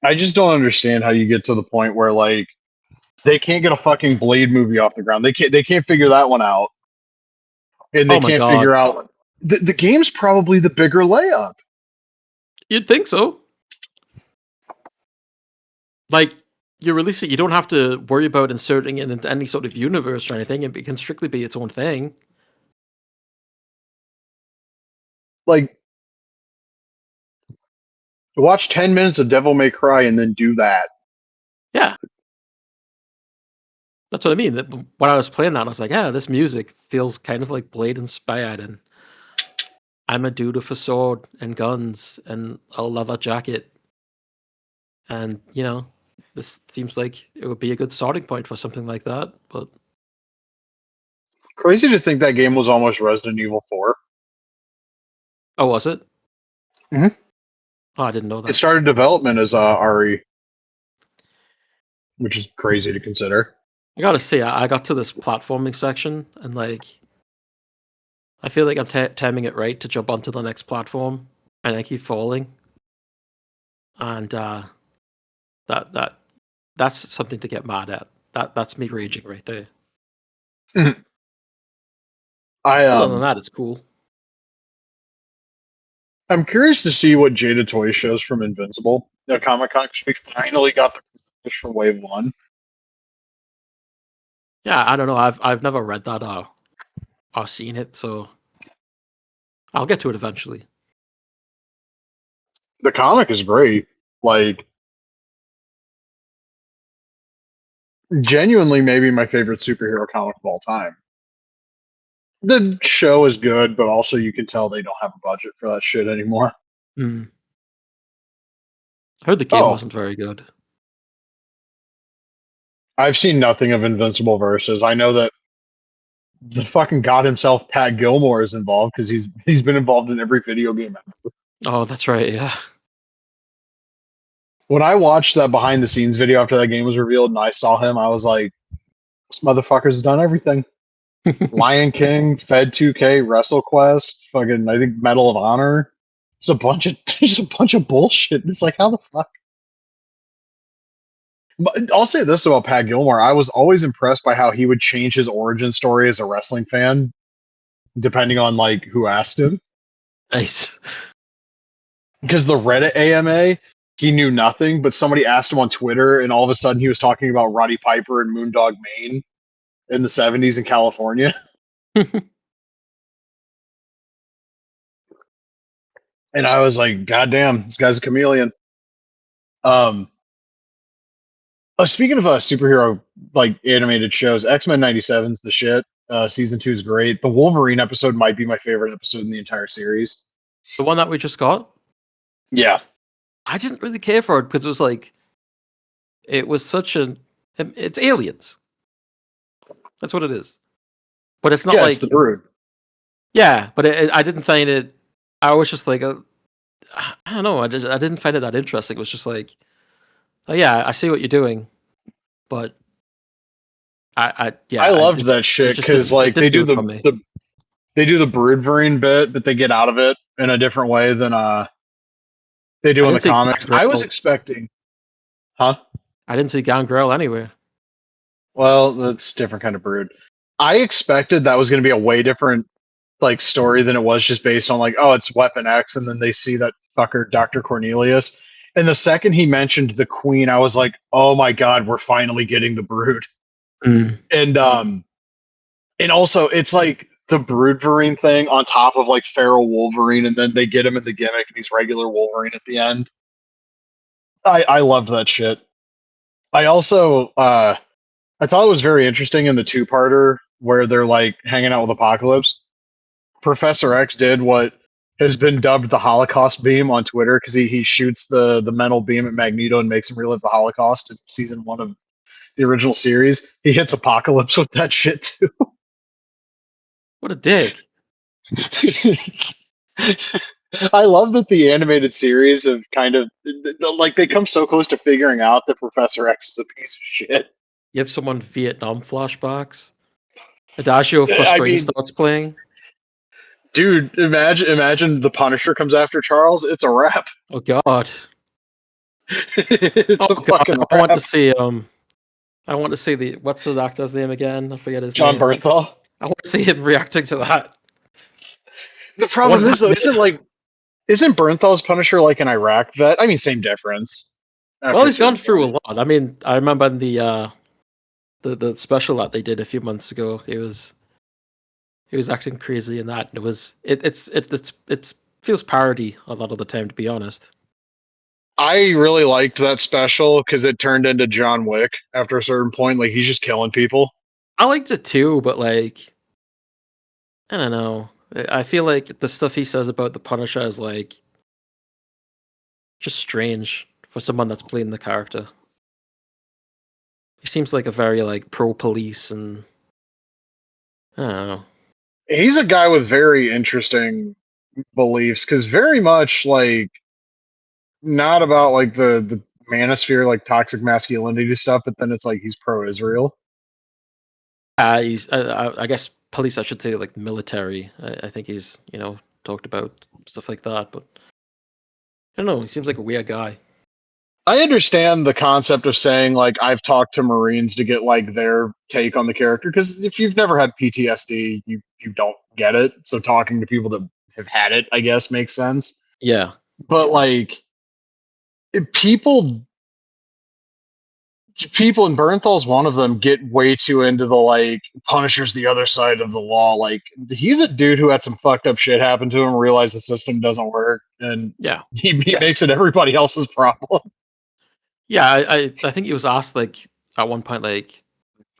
I just don't understand how you get to the point where like they can't get a fucking Blade movie off the ground. They can't figure that one out, and they Oh my can't god, figure out the game's probably the bigger layup. you'd think so. Like, you release it, you don't have to worry about inserting it into any sort of universe or anything. It can strictly be its own thing. Like, watch 10 minutes of Devil May Cry and then do that. Yeah, that's what I mean. When I was playing that, I was like, yeah, this music feels kind of like Blade inspired, and I'm a dude with a sword and guns and a leather jacket, and this seems like it would be a good starting point for something like that. But Crazy to think that game was almost Resident Evil 4. oh, was it? Mhm. Oh, I didn't know It that. started development as RE, which is crazy to consider. I gotta say, I got to this platforming section, and like, I feel like I'm timing it right to jump onto the next platform, and I keep falling. and that's something to get mad at. That's me raging right there. I Other than that, it's cool. I'm curious to see what Jada Toy shows from Invincible at Comic Con because we finally got the finish for Wave One. Yeah, I don't know. I've never read that or seen it, so I'll get to it eventually. The comic is great. Like, genuinely, maybe my favorite superhero comic of all time. The show is good, but also you can tell they don't have a budget for that shit anymore. Mm. I heard the game wasn't very good. I've seen nothing of Invincible Versus. I know that the fucking god himself, Pat Gilmore, is involved because he's been involved in every video game ever. Oh, that's right. Yeah. When I watched that behind the scenes video after that game was revealed and I saw him, I was like, this motherfucker's done everything. Lion King, Fed 2K, WrestleQuest, fucking I think Medal of Honor. It's a bunch of bullshit. It's like, how the fuck? But I'll say this about Pat Gilmore. I was always impressed by how he would change his origin story as a wrestling fan, depending on like who asked him. Nice. Because the Reddit AMA, he knew nothing, but somebody asked him on Twitter, and all of a sudden he was talking about Roddy Piper and Moondog Mayne in the 70s in California. And I was like, God damn, this guy's a chameleon. Speaking of superhero like animated shows, X-Men 97 is the shit. Season 2 is great. The Wolverine episode might be my favorite episode in the entire series. The one that we just got? Yeah. I didn't really care for it because it was like, it was such it's aliens. That's what it is. But it's not like It's the Brood. Yeah, but I didn't find it. I was just like, I don't know. I didn't find it that interesting. It was just like, oh yeah, I see what you're doing, but I loved that shit because like they do they do the Broodverine bit, but they get out of it in a different way than they do in the comics. I was expecting, huh? I didn't see Gangrel anywhere. Well, that's a different kind of Brood. I expected that was going to be a way different like story than it was just based on like, oh, it's Weapon X, and then they see that fucker Dr. Cornelius. And the second he mentioned the Queen, I was like, oh my god, we're finally getting the Brood. And also it's like the Broodverine thing on top of like feral Wolverine, and then they get him in the gimmick and he's regular Wolverine at the end. I loved that shit. I also I thought it was very interesting in the two-parter where they're like hanging out with Apocalypse. Professor X did what has been dubbed the Holocaust beam on Twitter because he shoots the mental beam at Magneto and makes him relive the Holocaust in season 1 of the original series. He hits Apocalypse with that shit too. What a dick. I love that the animated series have kind of like they come so close to figuring out that Professor X is a piece of shit. Give someone Vietnam flashbacks. Adagio Frustrating starts playing. Dude, imagine the Punisher comes after Charles. It's a wrap. Oh god. It's a fucking wrap. I want to see the what's the actor's name again? I forget his name. John Bernthal. I want to see him reacting to that. The problem is though, isn't Bernthal's Punisher like an Iraq vet? I mean, same difference. Well, he's gone through a lot. I mean, I remember in the special that they did a few months ago, he was acting crazy in that. It feels parody a lot of the time, to be honest. I really liked that special because it turned into John Wick after a certain point. Like he's just killing people. I liked it too, but like, I don't know. I feel like the stuff he says about the Punisher is like just strange for someone that's playing the character. He seems like a very like pro police, and I don't know. He's a guy with very interesting beliefs because very much like not about like the manosphere, like toxic masculinity stuff, but then it's like he's pro-Israel. He's I guess police, I should say, like military. I think he's talked about stuff like that, but I don't know. He seems like a weird guy. I understand the concept of saying like I've talked to Marines to get like their take on the character because if you've never had PTSD, you don't get it. So talking to people that have had it, I guess, makes sense. Yeah. But like people people and Bernthal's one of them get way too into the like Punisher's the other side of the law. Like he's a dude who had some fucked up shit happen to him, realized the system doesn't work, and Yeah. he makes it everybody else's problem. Yeah, I think he was asked like at one point like,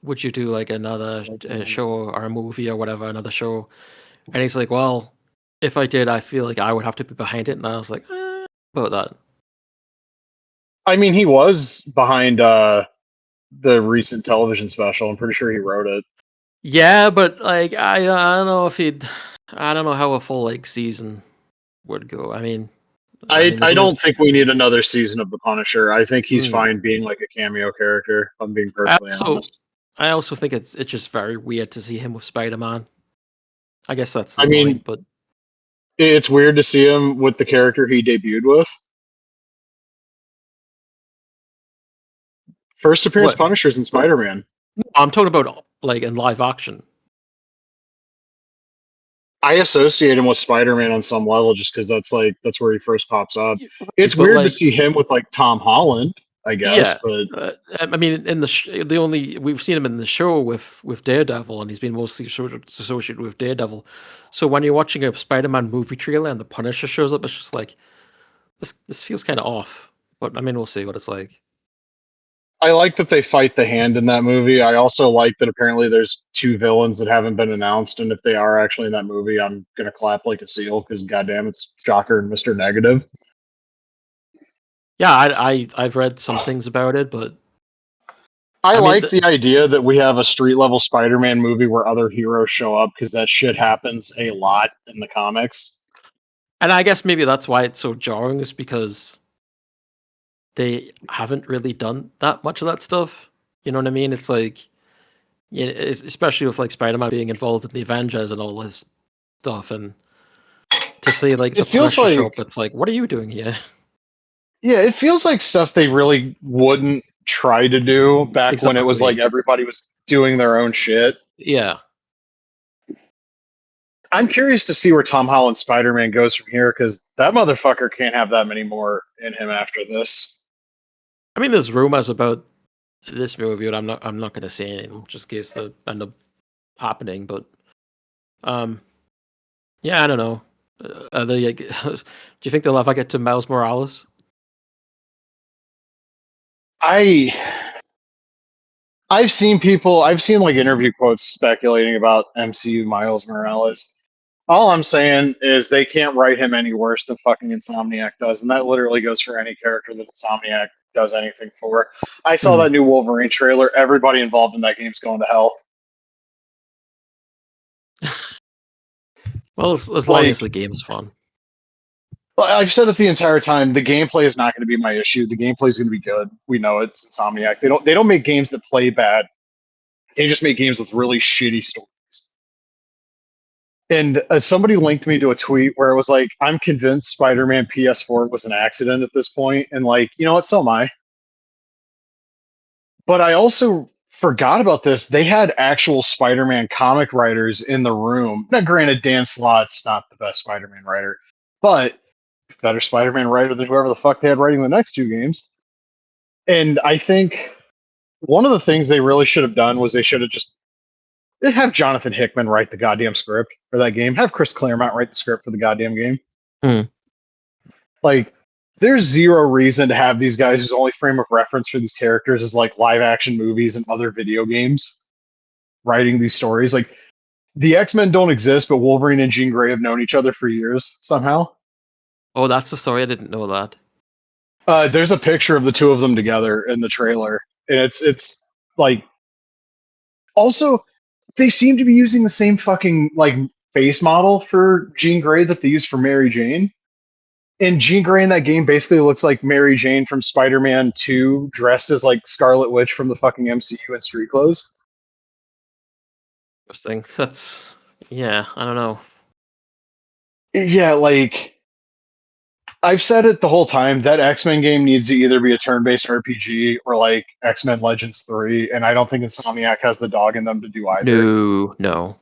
would you do like another show or a movie or whatever, another show? And he's like, well, if I did, I feel like I would have to be behind it. And I was like, about that. I mean, he was behind the recent television special. I'm pretty sure he wrote it. Yeah, but like I don't know if he'd I don't know how a full like season would go. I mean, I there's only don't think we need another season of The Punisher. I think he's mm. fine being like a cameo character. If I'm being I perfectly also honest. I also think it's just very weird to see him with Spider-Man. I guess that's the I mean, point, but it's weird to see him with the character he debuted with. First appearance what Punishers in Spider-Man. I'm talking about like in live action. I associate him with Spider-Man on some level just because that's where he first pops up. Right, It's but weird to like see him with like Tom Holland, I guess, yeah. but I mean, in the only we've seen him in the show with Daredevil, and he's been mostly associated with Daredevil. So when you're watching a Spider-Man movie trailer and the Punisher shows up, it's just like this feels kind of off. But I mean, we'll see what it's like. I like that they fight the hand in that movie. I also like that apparently there's two villains that haven't been announced, and if they are actually in that movie, I'm gonna clap like a seal because goddamn, it's Shocker and Mister Negative. Yeah, I've read some things about it, but I I mean, like the idea that we have a street level Spider-Man movie where other heroes show up because that shit happens a lot in the comics. and I guess maybe that's why it's so jarring is because they haven't really done that much of that stuff. You know what I mean? It's like, yeah, especially with like Spider-Man being involved in the Avengers and all this stuff, and to see like the It feels Punisher show like up, it's like, what are you doing here? yeah, it feels like stuff they really wouldn't try to do back when it was like Exactly. everybody was doing their own shit. Yeah. I'm curious to see where Tom Holland Spider Man goes from here because that motherfucker can't have that many more in him after this. I mean, there's rumors about this movie, but I'm not going to say anything just in case they end up happening. But um, yeah, I don't know. Are they? Do you think they'll ever get to Miles Morales? I I've seen like interview quotes speculating about MCU Miles Morales. All I'm saying is they can't write him any worse than fucking Insomniac does, and that literally goes for any character that Insomniac does anything for. I saw Hmm. that new Wolverine trailer. Everybody involved in that game's going to hell. Well, as long as Like the game's fun. I've said it the entire time, the gameplay is not going to be my issue. The gameplay is going to be good. We know it's Insomniac. They don't make games that play bad. They just make games with really shitty stories. And somebody linked me to a tweet where it was like, I'm convinced Spider-Man PS4 was an accident at this point, and like, you know what? So am I. But I also forgot about this. They had actual Spider-Man comic writers in the room. Now, granted, Dan Slott's not the best Spider-Man writer, but better Spider-Man writer than whoever the fuck they had writing the next two games. And I think one of the things they really should have done was they should have just have Jonathan Hickman write the goddamn script for that game. Have Chris Claremont write the script for the goddamn game. Hmm. Like, there's zero reason to have these guys whose only frame of reference for these characters is like live action movies and other video games writing these stories. Like, the X-Men don't exist, but Wolverine and Jean Grey have known each other for years somehow. Oh, that's the story. I didn't know that. There's a picture of the two of them together in the trailer, and it's like also they seem to be using the same fucking like face model for Jean Grey that they use for Mary Jane. And Jean Grey in that game basically looks like Mary Jane from Spider-Man 2 dressed as like Scarlet Witch from the fucking MCU in street clothes. Interesting. That's yeah. I don't know. Yeah, like I've said it the whole time. That X-Men game needs to either be a turn-based RPG or like X-Men Legends 3, and I don't think Insomniac has the dog in them to do either. No.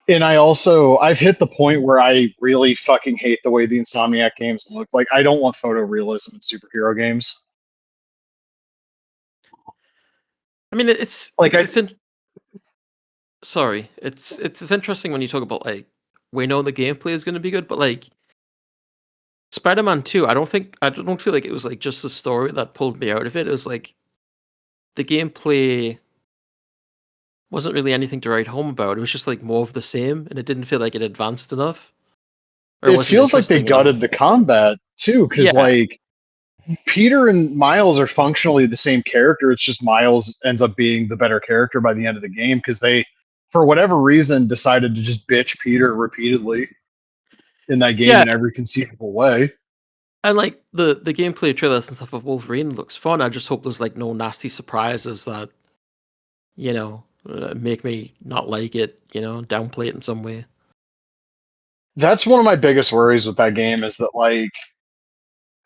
And I've hit the point where I really fucking hate the way the Insomniac games look. Like, I don't want photorealism in superhero games. I mean, Like, sorry, it's interesting when you talk about like we know the gameplay is going to be good, but like Spider-Man 2, I don't feel like it was like just the story that pulled me out of it. It was like the gameplay wasn't really anything to write home about. It was just like more of the same, and it didn't feel like it advanced enough, or it it wasn't feels like they interesting enough. gutted the combat too, because Yeah, like Peter and Miles are functionally the same character. It's just Miles ends up being the better character by the end of the game because they, for whatever reason, decided to just bitch Peter repeatedly in that game yeah, in every conceivable way. and like the gameplay trailers and stuff of Wolverine looks fun. I just hope there's like no nasty surprises that make me not like it. Downplay it in some way. That's one of my biggest worries with that game is that like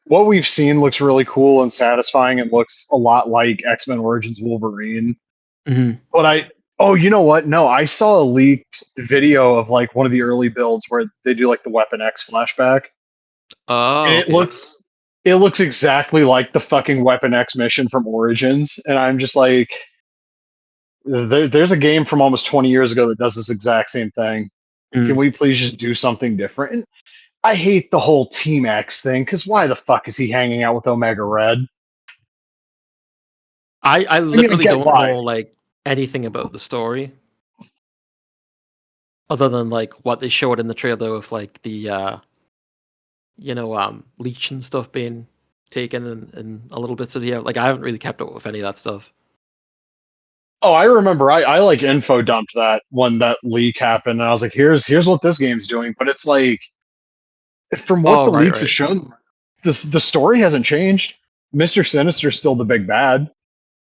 what we've seen looks really cool and satisfying and looks a lot like X-Men Origins Wolverine. Mm-hmm. But oh, you know what? No, I saw a leaked video of like one of the early builds where they do like the Weapon X flashback. And Oh, okay. it looks exactly like the fucking Weapon X mission from Origins. And I'm just like, there's a game from almost 20 years ago that does this exact same thing. Can Mm. we please just do something different? And I hate the whole Team X thing because why the fuck is he hanging out with Omega Red? I I mean, I literally get don't why. know like anything about the story other than like what they showed in the trailer of like the Leech and stuff being taken and a little bits of the air. Like I haven't really kept up with any of that stuff. Oh, I remember. I like info dumped that when that leak happened, and I was like, here's what this game's doing. But it's like, from what Oh, the right, leaks have right. shown, the story hasn't changed. Mister Sinister's still the big bad,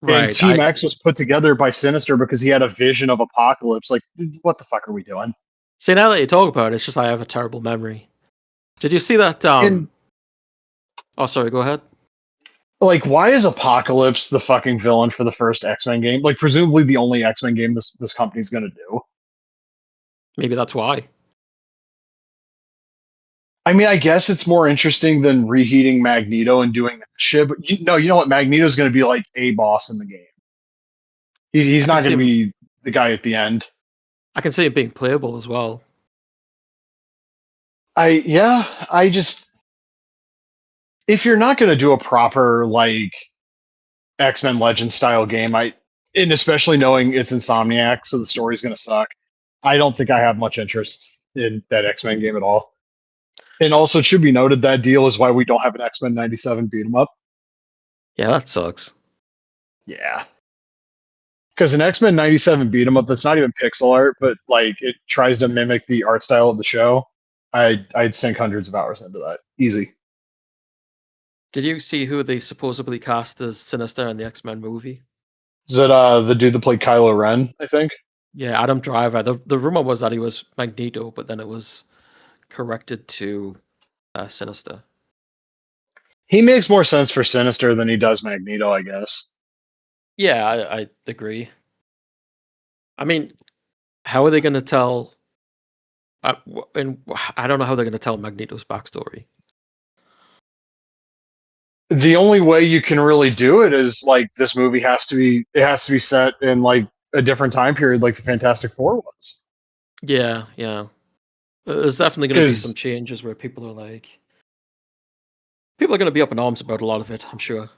and Right. Team X was put together by Sinister because he had a vision of Apocalypse. Like, what the fuck are we doing? See, now that you talk about it, it's just I have a terrible memory. Did you see that And oh, sorry, go ahead. like, why is Apocalypse the fucking villain for the first X-Men game? Like, presumably the only X-Men game this company's gonna do. Maybe that's why. I mean, I guess it's more interesting than reheating Magneto and doing that shit. But you know what? Magneto's going to be like a boss in the game. He's I can not see going to him be the guy at the end. I can see it being playable as well. I just if you're not going to do a proper like X-Men Legends style game, and especially knowing it's Insomniac, so the story's going to suck. I don't think I have much interest in that X-Men game at all. And also, it should be noted that deal is why we don't have an X-Men '97 beat 'em up. Yeah, that sucks. Yeah. Because an X Men '97 beat 'em up that's not even pixel art, but like it tries to mimic the art style of the show. I'd sink hundreds of hours into that. Easy. Did you see who they supposedly cast as Sinister in the X-Men movie? Is it the dude that played Kylo Ren? I think. Yeah, Adam Driver. The rumor was that he was Magneto, but then it was corrected to Sinister. He makes more sense for Sinister than he does Magneto, I guess. Yeah, I agree. I mean, how are they going to tell? And I don't know how they're going to tell Magneto's backstory. The only way you can really do it is like this movie has to be set in like a different time period, like the Fantastic Four was. Yeah, yeah. There's definitely going to be some Because changes where people are going to be up in arms about a lot of it. I'm sure.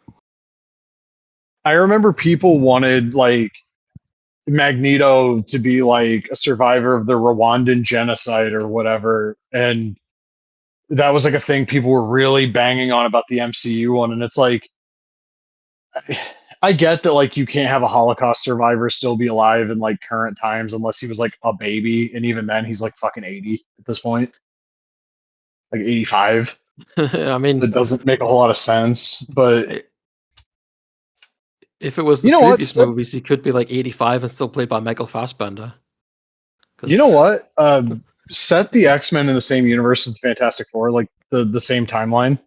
I remember people wanted like Magneto to be like a survivor of the Rwandan genocide or whatever, and that was like a thing people were really banging on about the MCU one. And it's like, I get that like you can't have a Holocaust survivor still be alive in like current times unless he was like a baby, and even then he's like fucking 80 at this point, like 85. I mean, That doesn't make a whole lot of sense, but i- if it was the you know what? previous movies, he could be like 85 and still played by Michael Fassbender. You know Because what? set the X-Men in the same universe as the Fantastic Four, like the same timeline.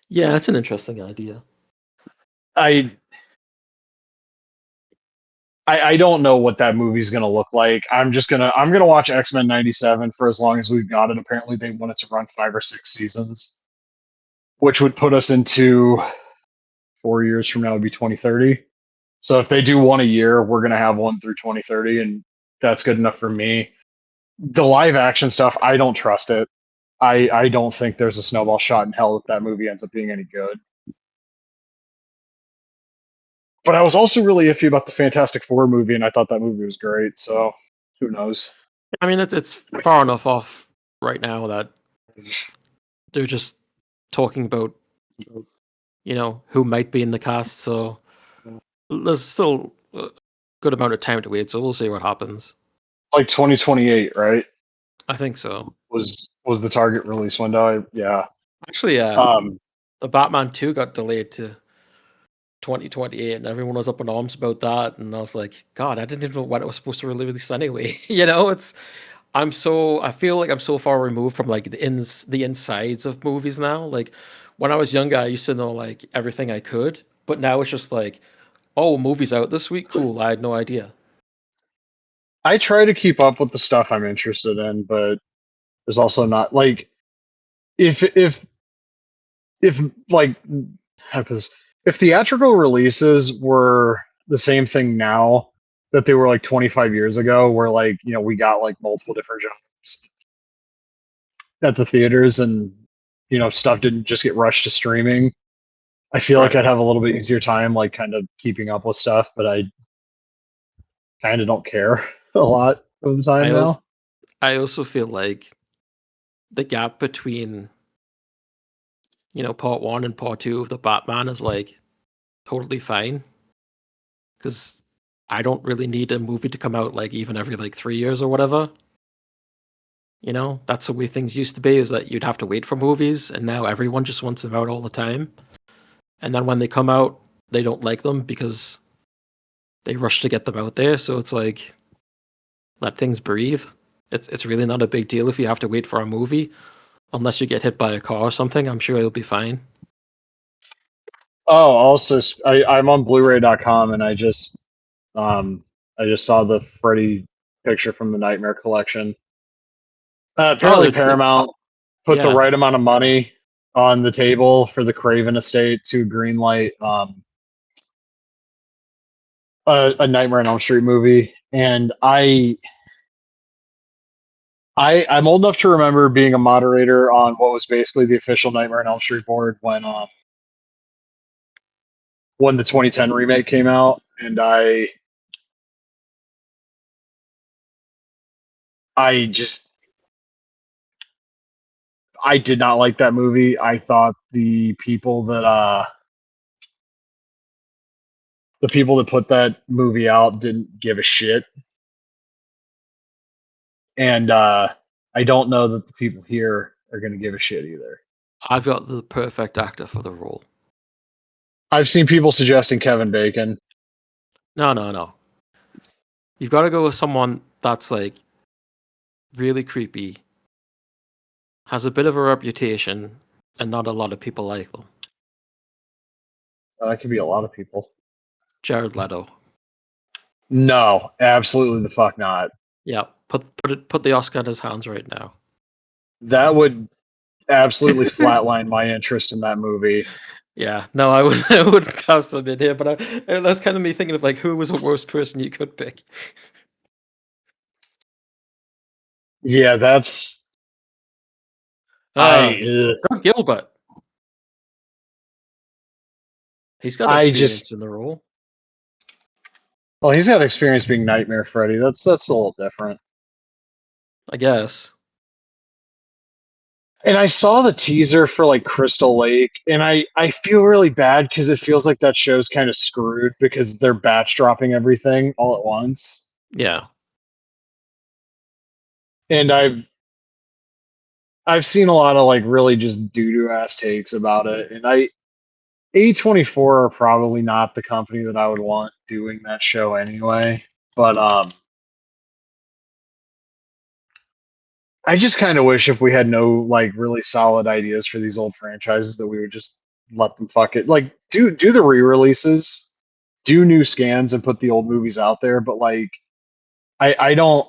Yeah, that's an interesting idea. I I don't know what that movie's gonna look like. I'm gonna watch X-Men '97 for as long as we've got it. Apparently, they want it to run 5 or 6 seasons, which would put us into 4 years from now would be 2030. So if they do one a year, we're gonna have one through 2030, and that's good enough for me. The live action stuff, I don't trust it. I don't think there's a snowball shot in hell that movie ends up being any good. But I was also really iffy about the Fantastic Four movie, and I thought that movie was great. So who knows? I mean, it's far enough off right now that they're just talking about, who might be in the cast. So there's still a good amount of time to wait. So we'll see what happens. Like 2028, right? I think so. Was the target release window? Yeah. Actually, Um, the Batman 2 got delayed to 2028, and everyone was up in arms about that. And I was like, God, I didn't even know when it was supposed to release anyway. I feel like I'm so far removed from like the insides of movies now. Like when I was younger, I used to know like everything I could, but now it's just like, oh, movie's out this week, cool. I had no idea. I try to keep up with the stuff I'm interested in, but there's also not like if like how to put this, if theatrical releases were the same thing now that they were like 25 years ago, where like we got like multiple different genres at the theaters, and stuff didn't just get rushed to streaming. I feel like Right. I'd have a little bit easier time like kind of keeping up with stuff, but I kind of don't care a lot of the time I also now. I also feel like the gap between part one and part two of the Batman is like totally fine because I don't really need a movie to come out like even every like 3 years or whatever. That's the way things used to be, is that you'd have to wait for movies, and now everyone just wants them out all the time. And then when they come out, they don't like them because they rush to get them out there. So it's like, let things breathe. It's really not a big deal if you have to wait for a movie, unless you get hit by a car or something. I'm sure it'll be fine. Oh, also, I'm on Blu-ray.com, and I just saw the Freddy picture from the Nightmare Collection. Oh, Apparently, Paramount put the yeah. right amount of money on the table for the Craven estate to greenlight a Nightmare on Elm Street movie, and I'm old enough to remember being a moderator on what was basically the official Nightmare on Elm Street board when the 2010 remake came out, and I just I did not like that movie. I thought the people that put that movie out didn't give a shit, and I don't know that the people here are going to give a shit either. I've got the perfect actor for the role. I've seen people suggesting Kevin Bacon. No, no, no. You've got to go with someone that's like really creepy, has a bit of a reputation, and not a lot of people like them. That could be a lot of people. Jared Leto. No, absolutely the fuck not. Yeah, put the Oscar in his hands right now. That would absolutely flatline my interest in that movie. Yeah, no, I would I wouldn't cast him in here, but that's kind of me thinking of like who was the worst person you could pick. Yeah, that's Uh, I Doug Gilbert. He's got I just experience in the role. well, he's got experience being Nightmare Freddy. That's a little different. I guess. And I saw the teaser for like Crystal Lake, and I feel really bad because it feels like that show's kind of screwed because they're batch dropping everything all at once. Yeah. And I've seen a lot of like really just doo doo ass takes about it, and A24 are probably not the company that I would want doing that show anyway. But I just kind of wish if we had no like really solid ideas for these old franchises that we would just let them fuck it. Like do the re-releases, do new scans and put the old movies out there, but like I don't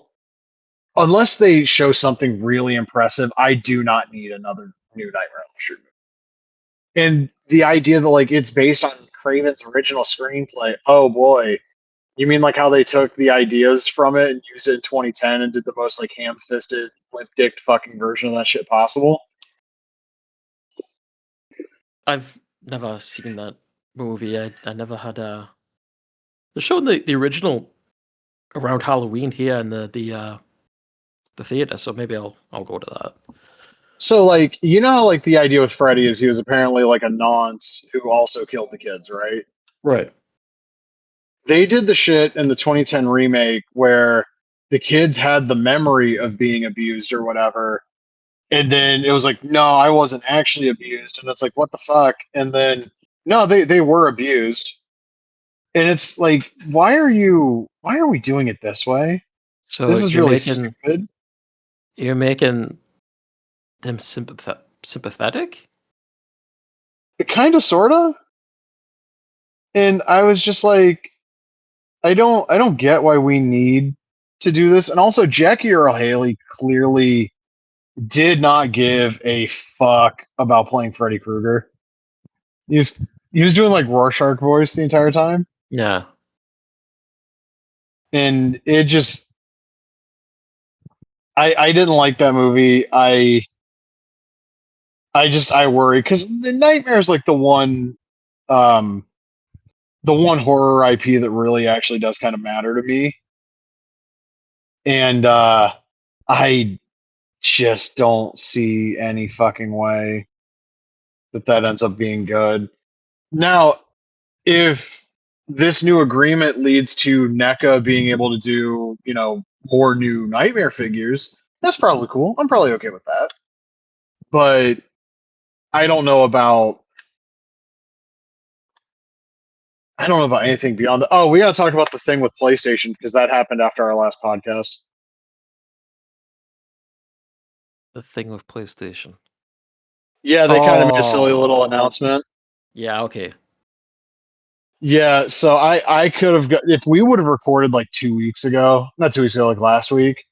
unless they show something really impressive, I do not need another new Nightmare on Elm Street movie. And the idea that like it's based on Craven's original screenplay, oh boy. You mean like how they took the ideas from it and used it in 2010 and did the most like ham-fisted, limp-dicked fucking version of that shit possible? I've never seen that movie. I never had a. They're showing the original around Halloween here in the theater, so maybe I'll go to that. So like you know how like the idea with Freddy is he was apparently like a nonce who also killed the kids, right? Right. They did the shit in the 2010 remake where the kids had the memory of being abused or whatever, and then it was like, no, I wasn't actually abused, and it's like, what the fuck? And then no, they were abused, and it's like, why are we doing it this way? So This is really stupid. you're making them sympathetic. Kind of, sorta. And I was just like, I don't get why we need to do this. And also, Jackie Earle Haley clearly did not give a fuck about playing Freddy Krueger. He was he was doing like Rorschach voice the entire time, Yeah. and it just I didn't like that movie. I worry because the Nightmare is like um the one horror IP that really actually does kind of matter to me, and I just don't see any fucking way that ends up being good. Now, if this new agreement leads to NECA being able to do, more new Nightmare figures, that's probably cool. I'm probably okay with that. But I don't know about anything beyond that. Oh, we got to talk about the thing with PlayStation because that happened after our last podcast. The thing with PlayStation. Yeah, they kind of made a silly little announcement. Yeah, okay. Yeah, so I could have got if we would have recorded like 2 weeks ago, not 2 weeks ago, like last week.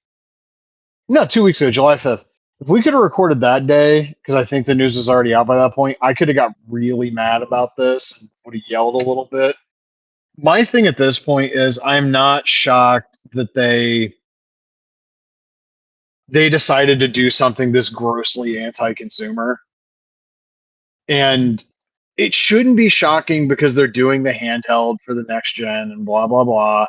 No, 2 weeks ago, July 5th. If we could have recorded that day, because I think the news was already out by that point, I could have got really mad about this and would have yelled a little bit. My thing at this point is I'm not shocked that they decided to do something this grossly anti-consumer. And it shouldn't be shocking because they're doing the handheld for the next gen and blah blah blah.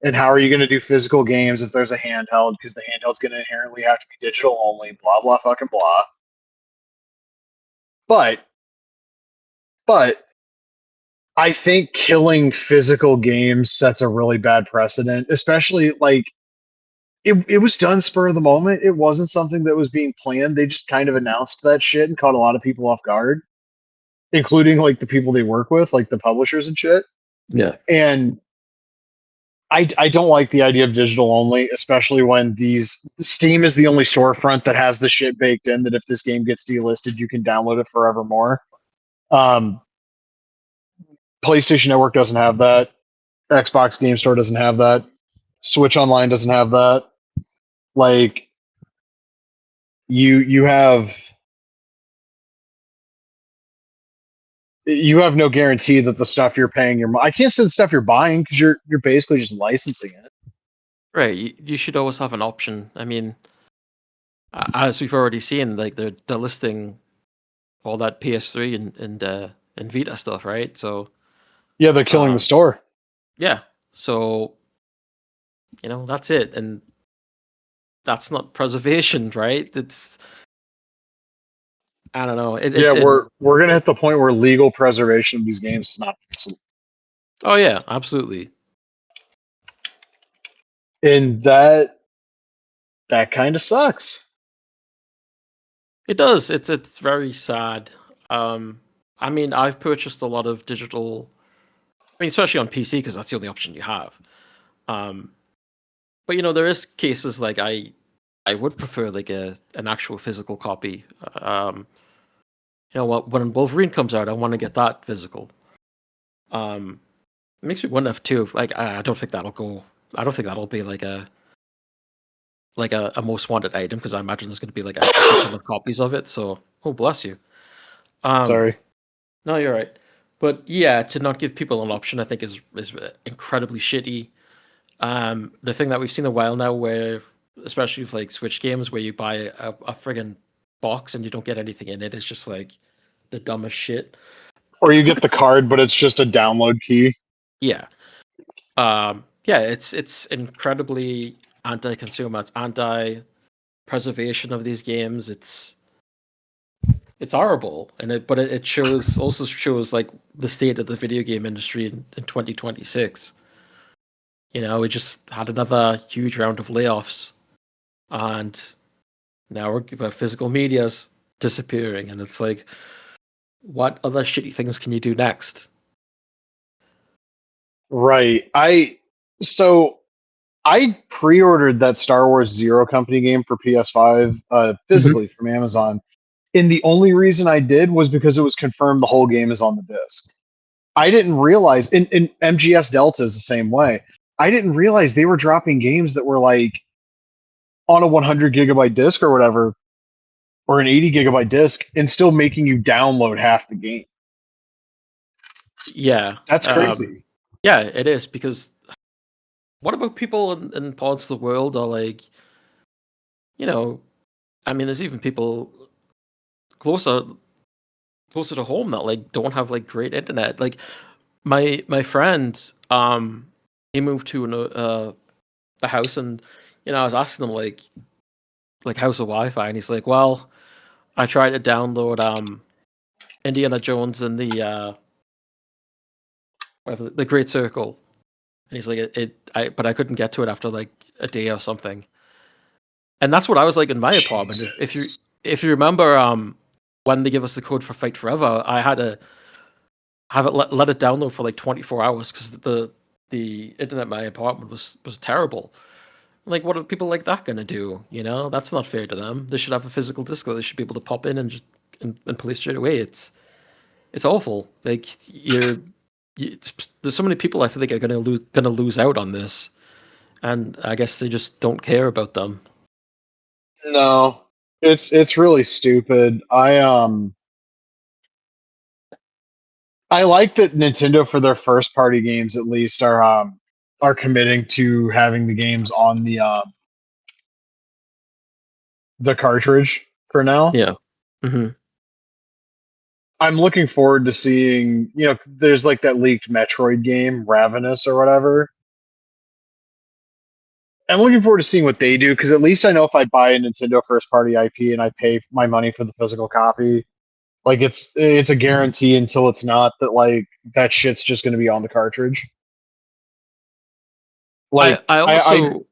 And how are you going to do physical games if there's a handheld? Because the handheld's going to inherently have to be digital only. Blah blah fucking blah. But I think killing physical games sets a really bad precedent, especially like it was done spur of the moment. It wasn't something that was being planned. They just kind of announced that shit and caught a lot of people off guard, including like the people they work with, like the publishers and shit. Yeah. And I don't like the idea of digital only, especially when Steam is the only storefront that has the shit baked in that if this game gets delisted, you can download it forevermore. PlayStation Network doesn't have that. Xbox Game Store doesn't have that. Switch Online doesn't have that. Like you have no guarantee that the stuff you're paying I can't say the stuff you're buying because you're basically just licensing it. Right. You should always have an option. I mean, as we've already seen, like they're listing all that PS3 and Vita stuff, right? So yeah, they're killing the store. Yeah. So that's it, and that's not preservation, right? It's I don't know. We're gonna hit the point where legal preservation of these games is not possible. Oh yeah, absolutely. And that kind of sucks. It does. It's very sad. I mean, I've purchased a lot of digital. I mean, especially on PC because that's the only option you have. But there is cases like I I would prefer like an actual physical copy. You know what? When Wolverine comes out, I want to get that physical. It makes me wonder if too. Like I don't think that'll go. I don't think that'll be like a most wanted item because I imagine there's going to be like a shit ton of copies of it. So, oh bless you. Um, Sorry. no, you're right. But yeah, to not give people an option, I think is incredibly shitty. The thing that we've seen a while now, where especially with like Switch games, where you buy a friggin' box and you don't get anything in it, is just like the dumbest shit. Or you get the card, but it's just a download key. Yeah. Yeah, it's incredibly anti-consumer. It's anti-preservation of these games. It's horrible, and it shows also shows like the state of the video game industry in 2026. You know, we just had another huge round of layoffs, and now we're physical media's disappearing, and it's like, what other shitty things can you do next? Right. I pre-ordered that Star Wars Zero Company game for PS5 physically from Amazon. And the only reason I did was because it was confirmed the whole game is on the disc. I didn't realize, and MGS Delta is the same way. I didn't realize they were dropping games that were like on a 100 gigabyte disc or whatever, or an 80 gigabyte disc, and still making you download half the game. Yeah, That's crazy. yeah, it is because what about people in parts of the world are like, you know, I mean, there's even people closer closer to home that like don't have like great internet. Like my friend, he moved to a house, and I was asking him like how's the Wi-Fi, and he's like, well, I tried to download Indiana Jones and the whatever, the Great Circle, and he's like but I couldn't get to it after like a day or something. And that's what I was like in my apartment. If you remember, when they give us the code for Fight Forever, I had to have it let it download for like 24 hours because the internet in my apartment was terrible. Like, what are people like that gonna do? That's not fair to them. They should have a physical disc that they should be able to pop in and just and play straight away. It's awful. Like there's so many people I feel like are gonna lose out on this, and I guess they just don't care about them. No, it's really stupid. I like that Nintendo for their first party games at least are committing to having the games on the cartridge for now. Yeah. Hmm. I'm looking forward to seeing, there's like that leaked Metroid game, Ravenous or whatever. I'm looking forward to seeing what they do because at least I know if I buy a Nintendo first party IP and I pay my money for the physical copy, like it's a guarantee until it's not that like that shit's just going to be on the cartridge. Like I I also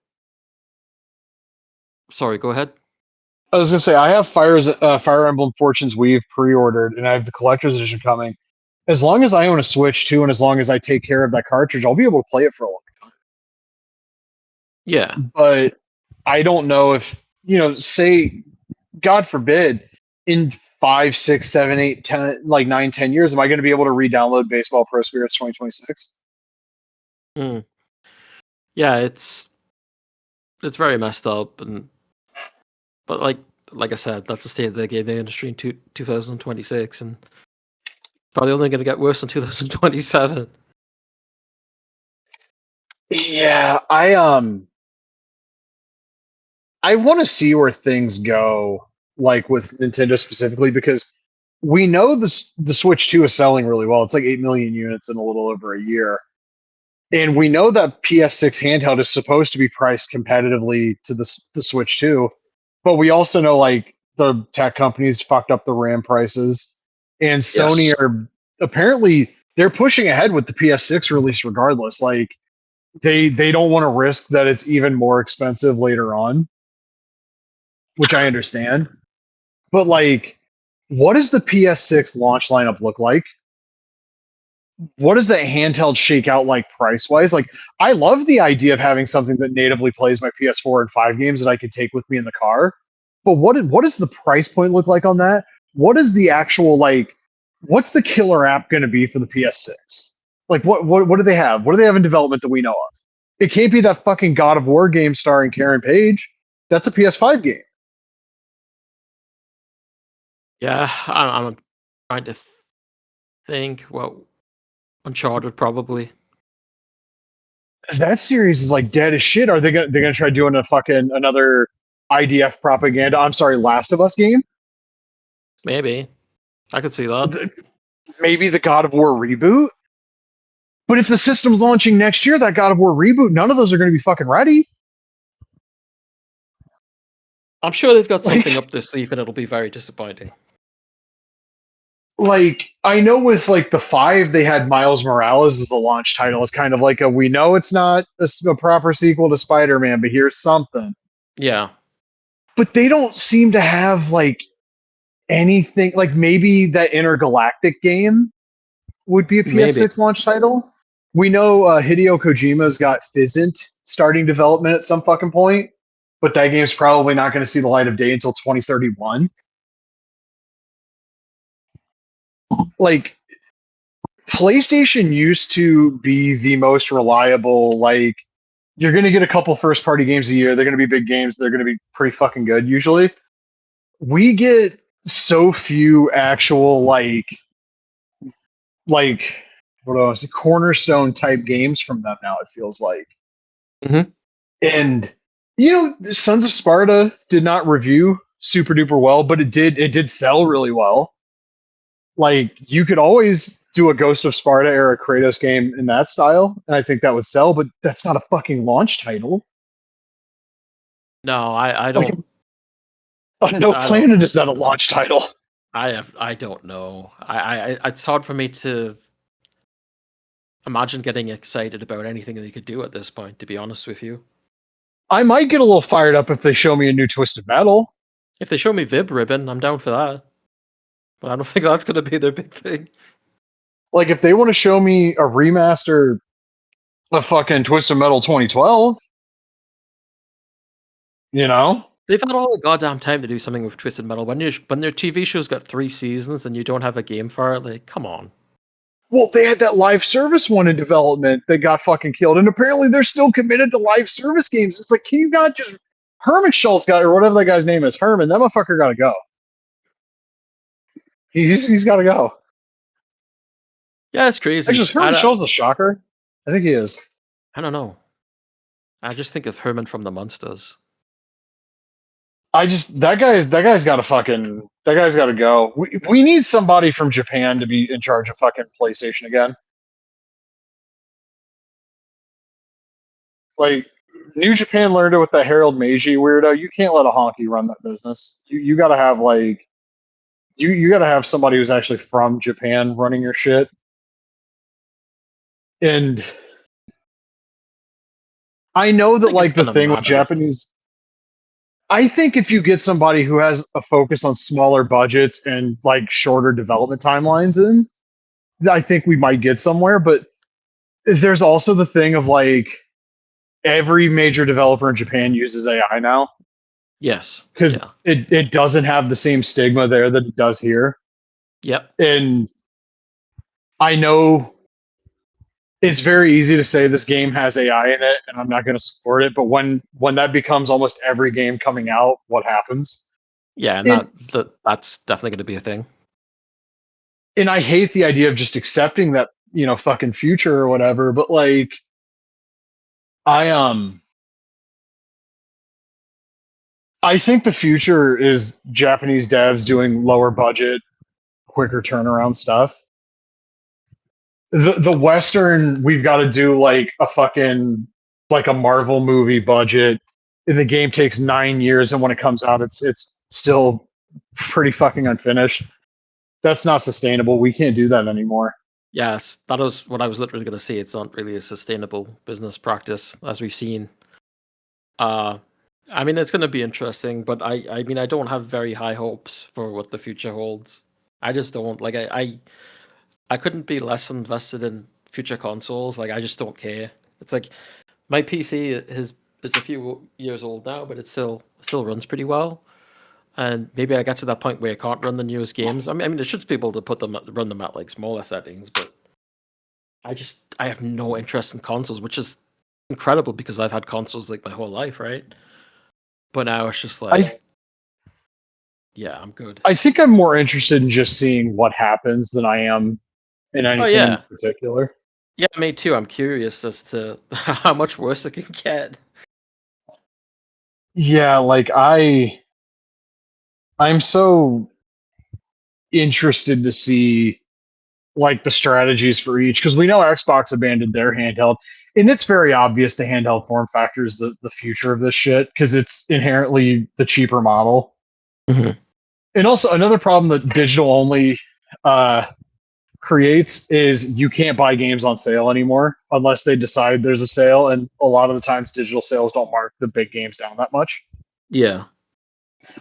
sorry, go ahead. I was gonna say I have Fire Emblem Fortunes Weave pre-ordered, and I have the collector's edition coming. As long as I own a Switch too, and as long as I take care of that cartridge, I'll be able to play it for a long time. Yeah. But I don't know if say, God forbid, in 5, 6, 7, 8, 10, like 9, 10 years, am I going to be able to re-download Baseball Pro Spirits 2026? Mm. Yeah, it's very messed up, but like I said, that's the state of the gaming industry in 2026, and probably only going to get worse in 2027. Yeah, I want to see where things go, like with Nintendo specifically, because we know the Switch 2 is selling really well. It's like 8 million units in a little over a year. And we know that PS6 handheld is supposed to be priced competitively to the Switch 2, but we also know like the tech companies fucked up the RAM prices, and Sony Yes. are apparently they're pushing ahead with the PS6 release regardless. Like they don't want to risk that it's even more expensive later on, which I understand. But like, what does the PS6 launch lineup look like? what does that handheld shake out like price wise? Like, I love the idea of having something that natively plays my PS4 and 5 games that I can take with me in the car. But what does the price point look like on that? What is the actual like? What's the killer app going to be for the PS6? Like, what do they have? What do they have in development that we know of? It can't be that fucking God of War game starring Karen Page. That's a PS5 game. Yeah, I'm trying to think. Well, Uncharted probably. That series is like dead as shit. Are they're gonna try doing a fucking another IDF propaganda? I'm sorry, Last of Us game? Maybe I could see that. Maybe the God of War reboot? But if the system's launching next year, that God of War reboot, none of those are going to be fucking ready. I'm sure they've got something Like, up their sleeve, and it'll be very disappointing. like I know with like the 5, they had Miles Morales as a launch title. It's kind of like a we know it's not a proper sequel to Spider-Man, but here's something. Yeah, But they don't seem to have like anything. Like maybe that Intergalactic game would be a maybe. PS6 launch title. We know Hideo Kojima's got Fizzant starting development at some fucking point, but that game's probably not going to see the light of day until 2031. Like, PlayStation used to be the most reliable, like, you're going to get a couple first party games a year. They're going to be big games. They're going to be pretty fucking good usually. We get so few actual, like what else? Cornerstone type games from them now, it feels like. Mhm. And you know, Sons of Sparta did not review super duper well, but it did sell really well. Like you could always do a Ghost of Sparta or a Kratos game in that style, and I think that would sell, but that's not a fucking launch title. No, I Like don't. No I don't. Planet is not a launch title. I don't know. It's hard for me to imagine getting excited about anything they could do at this point. To be honest with you, I might get a little fired up if they show me a new Twisted Metal. if they show me Vib Ribbon, I'm down for that. But I don't think that's going to be their big thing. Like if they want to show me a remaster of fucking Twisted Metal 2012, you know? They've had all the goddamn time to do something with Twisted Metal. When their TV show's got 3 seasons and you don't have a game for it, like, come on. Well, they had that live service one in development that got fucking killed, and apparently they're still committed to live service games. It's like, can you not just Herman Schultz got or whatever that guy's name is, Herman? That motherfucker got to go. He's got to go. Yeah, it's crazy. Actually, is Herman Schultz a shocker? I think he is. I don't know. I just think of Herman from the Munsters. That guy's got to go. We need somebody from Japan to be in charge of fucking PlayStation again. Like New Japan learned it with that Harold Meiji weirdo. You can't let a honky run that business. You got to have like you got to have somebody who's actually from Japan running your shit. And I know that like the thing with Japanese, I think if you get somebody who has a focus on smaller budgets and like shorter development timelines in, I think we might get somewhere. But there's also the thing of like every major developer in Japan uses AI now. Yes. Because it doesn't have the same stigma there that it does here. Yep. And I know it's very easy to say this game has AI in it and I'm not going to support it, but when that becomes almost every game coming out, what happens? Yeah, and that's definitely going to be a thing. And I hate the idea of just accepting that, you know, fucking future or whatever, but like I think the future is Japanese devs doing lower budget, quicker turnaround stuff. The Western, we've got to do like a fucking like a Marvel movie budget, and the game takes 9 years, and when it comes out, it's still pretty fucking unfinished. That's not sustainable. We can't do that anymore. Yes, that was what I was literally going to say. It's not really a sustainable business practice, as we've seen. I mean, it's going to be interesting, but I mean, I don't have very high hopes for what the future holds. I just don't. Like, I couldn't be less invested in future consoles. Like I just don't care. It's like my PC is a few years old now, but it still runs pretty well. And maybe I get to that point where I can't run the newest games. I mean, it should be able to run them at like smaller settings, but I have no interest in consoles, which is incredible because I've had consoles like my whole life, right? But now it's just like, yeah, I'm good. I think I'm more interested in just seeing what happens than I am in anything in particular. Yeah, me too. I'm curious as to how much worse it can get. Yeah, like I'm so interested to see like the strategies for each because we know Xbox abandoned their handheld, and it's very obvious the handheld form factor is the future of this shit because it's inherently the cheaper model. Mhm. And also another problem that digital only creates is you can't buy games on sale anymore unless they decide there's a sale, and a lot of the times digital sales don't mark the big games down that much. Yeah.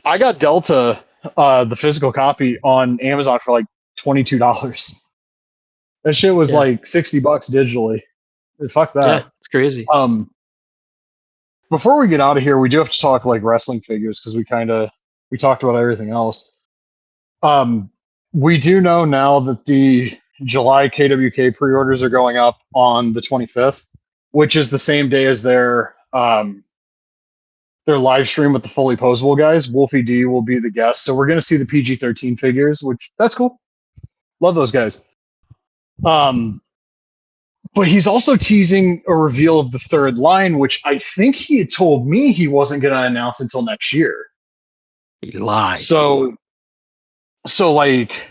I got Delta, the physical copy, on Amazon for like $22. That shit was like $60 digitally. Fuck that. Yeah, it's crazy. Before we get out of here, we do have to talk like wrestling figures because we talked about everything else. We do know now that the July KWK pre-orders are going up on the 25th, which is the same day as their live stream with the fully posable guys. Wolfie D will be the guest, so we're going to see the PG-13 figures, which that's cool. Love those guys. But he's also teasing a reveal of the third line, which I think he had told me he wasn't going to announce until next year. He lied. So like,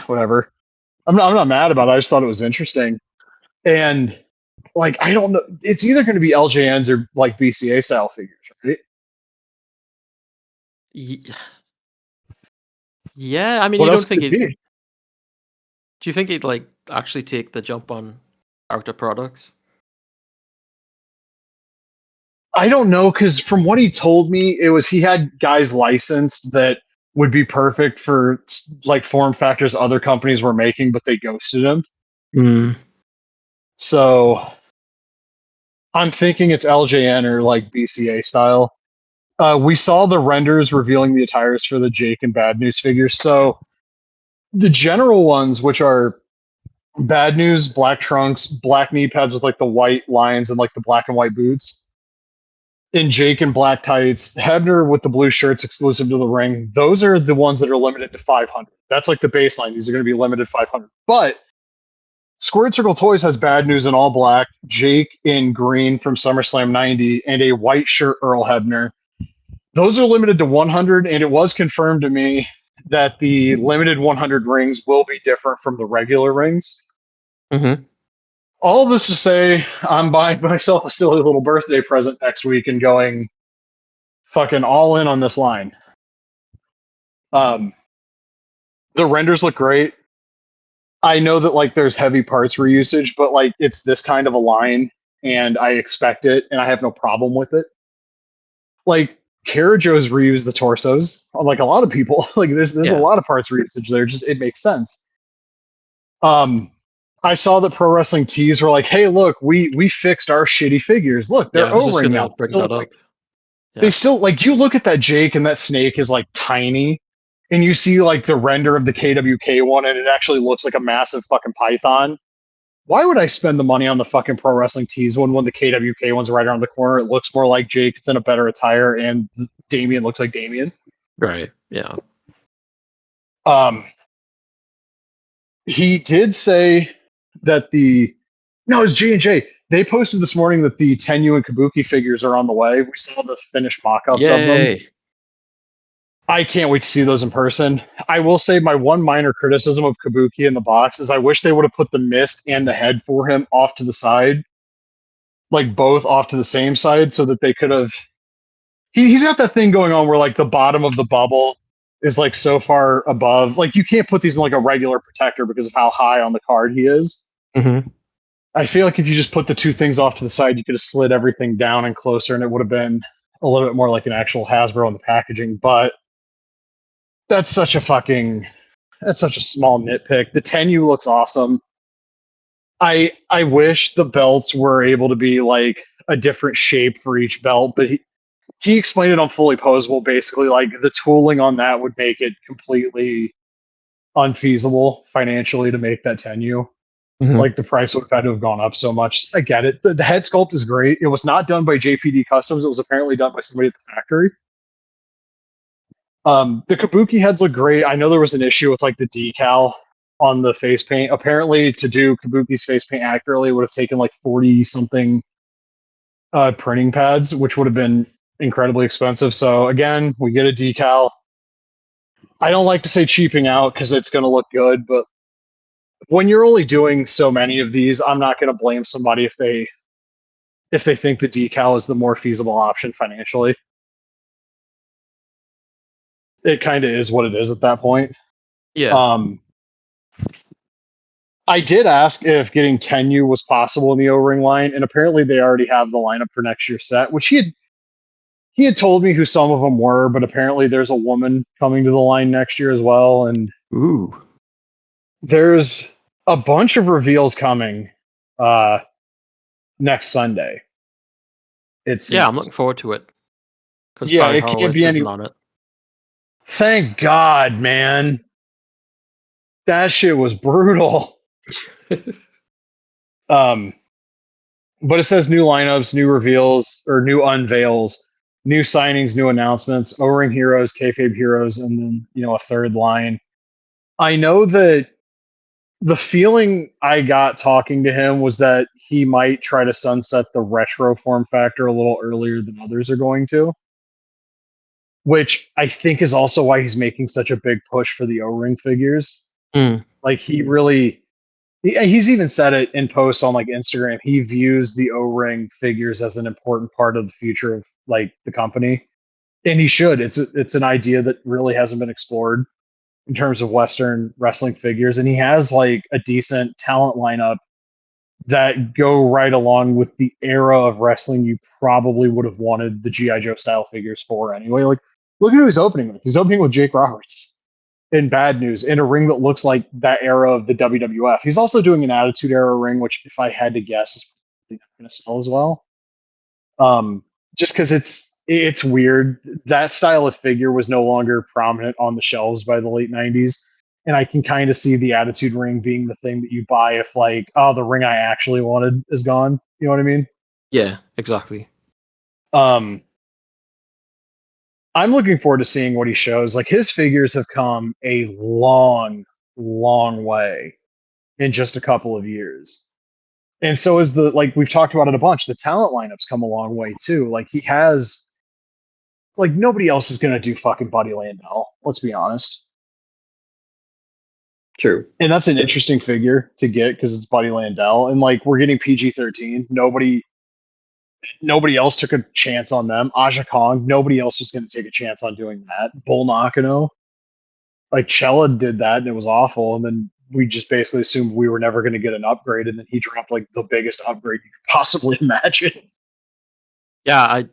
whatever. I'm not mad about it. I just thought it was interesting. And like, I don't know. It's either going to be LJNs or like BCA style figures, right? Yeah, I mean, What you else don't think could it be? Do you think he'd like actually take the jump on Arctic products? I don't know, because from what he told me, it was he had guys licensed that would be perfect for like form factors other companies were making, but they ghosted him. Mm. So I'm thinking it's LJN or like BCA style. We saw the renders revealing the attires for the Jake and Bad News figures. So the general ones, which are Bad News, black trunks, black knee pads with like the white lines and like the black and white boots, in Jake in black tights, Hebner with the blue shirts exclusive to the ring. Those are the ones that are limited to 500. That's like the baseline. These are going to be limited 500. But Squared Circle Toys has Bad News in all black, Jake in green from SummerSlam 90, and a white shirt Earl Hebner. Those are limited to 100, and it was confirmed to me that the limited 100 rings will be different from the regular rings. Mm-hmm. All of this to say, I'm buying myself a silly little birthday present next week and going fucking all in on this line. The renders look great. I know that like there's heavy parts reusage, but like it's this kind of a line and I expect it and I have no problem with it. Like Carajo's reused the torsos, unlike a lot of people. Like there's a lot of parts reusage there. Just it makes sense. I saw that Pro Wrestling Tees were like, "Hey, look, we fixed our shitty figures. Look, they're O-ring now." They still like you look at that Jake and that snake is like tiny, and you see like the render of the KWK one, and it actually looks like a massive fucking python. Why would I spend the money on the fucking Pro Wrestling Tees one when the KWK one's right around the corner? It looks more like Jake. It's in a better attire, and Damien looks like Damien. Right. Yeah. He did say that it's J&J. They posted this morning that the Tenyu and Kabuki figures are on the way. We saw the finished mock-ups of them. I can't wait to see those in person. I will say my one minor criticism of Kabuki in the box is I wish they would have put the mist and the head for him off to the side, like both off to the same side, so that they could have. He's got that thing going on where like the bottom of the bubble is like so far above. Like you can't put these in like a regular protector because of how high on the card he is. Mm-hmm. I feel like if you just put the two things off to the side, you could have slid everything down and closer, and it would have been a little bit more like an actual Hasbro in the packaging. But that's such a fucking that's such a small nitpick. The Tenyu looks awesome. I wish the belts were able to be like a different shape for each belt, but he explained it on Fully Posable. Basically, like the tooling on that would make it completely unfeasible financially to make that Tenyu. Mhm. Like the price would have had to have gone up so much. I get it. The head sculpt is great. It was not done by JPD Customs. It was apparently done by somebody at the factory. The Kabuki heads look great. I know there was an issue with like the decal on the face paint. Apparently, to do Kabuki's face paint accurately, it would have taken like 40 something printing pads, which would have been incredibly expensive. So again, we get a decal. I don't like to say cheaping out because it's going to look good, but when you're only doing so many of these, I'm not going to blame somebody if they think the decal is the more feasible option financially. It kind of is what it is at that point. Yeah. I did ask if getting Tenyu was possible in the O-ring line, and apparently they already have the lineup for next year's set, which he had told me who some of them were, but apparently there's a woman coming to the line next year as well, and Ooh. there's a bunch of reveals coming next Sunday. Yeah, I'm looking forward to it. Because Yeah, Barry it can't Horowitz be any. isn't on it. Thank God, man. That shit was brutal. But it says new lineups, new reveals, or new unveils, new signings, new announcements, O-ring heroes, kayfabe heroes, and then a third line. I know that the feeling I got talking to him was that he might try to sunset the retro form factor a little earlier than others are going to, which I think is also why he's making such a big push for the O-ring figures. Like he's even said it in posts on like Instagram. He views the O-ring figures as an important part of the future of like the company, and he should. It's an idea that really hasn't been explored in terms of Western wrestling figures, and he has like a decent talent lineup that go right along with the era of wrestling you probably would have wanted the GI Joe style figures for anyway. Like, look at who he's opening with. He's opening with Jake Roberts in Bad News in a ring that looks like that era of the WWF. He's also doing an Attitude Era ring, which, if I had to guess, is probably not going to sell as well. Just because it's weird. That style of figure was no longer prominent on the shelves by the late '90s, and I can kind of see the Attitude ring being the thing that you buy if, like, oh, the ring I actually wanted is gone. You know what I mean? Yeah, exactly. I'm looking forward to seeing what he shows. Like, his figures have come a long, long way in just a couple of years. And so is like we've talked about it a bunch, the talent lineups come a long way too. Like he has like nobody else is gonna do fucking Buddy Landell, let's be honest. True. And that's an interesting figure to get because it's Buddy Landell. And like we're getting PG-13. Nobody else took a chance on them. Aja Kong, nobody else was gonna take a chance on doing that. Bull Nakano. Like Chella did that and it was awful. And then we just basically assumed we were never going to get an upgrade, and then he dropped like the biggest upgrade you could possibly imagine. Yeah, I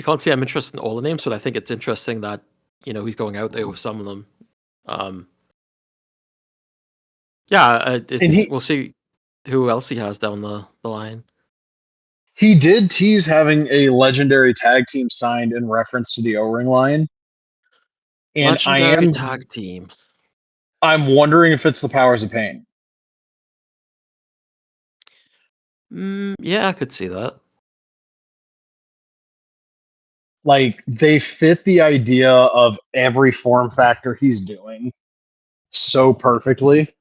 can't say I'm interested in all the names, but I think it's interesting that he's going out there with some of them. We'll see who else he has down the line. He did tease having a legendary tag team signed in reference to the O-ring line. And legendary tag team. I'm wondering if it's the Powers of Pain. Yeah, I could see that. Like they fit the idea of every form factor he's doing so perfectly.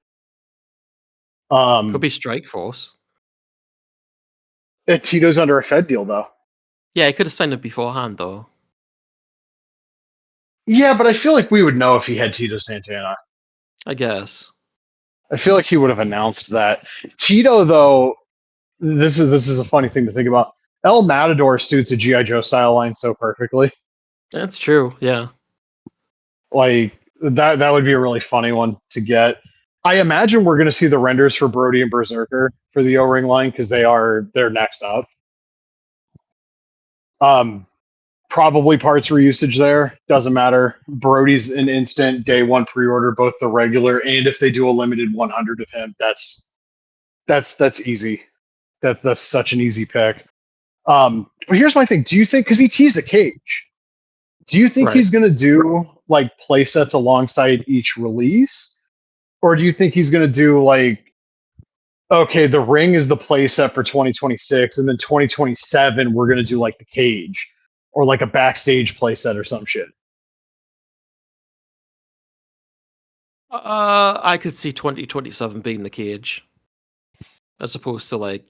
Could be Strike Force. Tito's under a Fed deal though. Yeah, he could have signed it beforehand though. Yeah, but I feel like we would know if he had Tito Santana. I guess. I feel like he would have announced that. Tito, though, this is a funny thing to think about. El Matador suits a G.I. Joe style line so perfectly. That's true, yeah. Like, that would be a really funny one to get. I imagine we're going to see the renders for Brody and Berserker for the O-ring line because they're next up. Probably parts reusage there. Doesn't matter. Brody's an instant day one pre-order, both the regular and if they do a limited 100 of him, that's easy. That's such an easy pick. But here's my thing: do you think, because he teased a cage, do you think Right. he's gonna do like play sets alongside each release, or do you think he's gonna do like, okay, the ring is the play set for 2026, and then 2027 we're gonna do like the cage, or like a backstage play set or some shit? I could see 2027 being the cage, as opposed to like,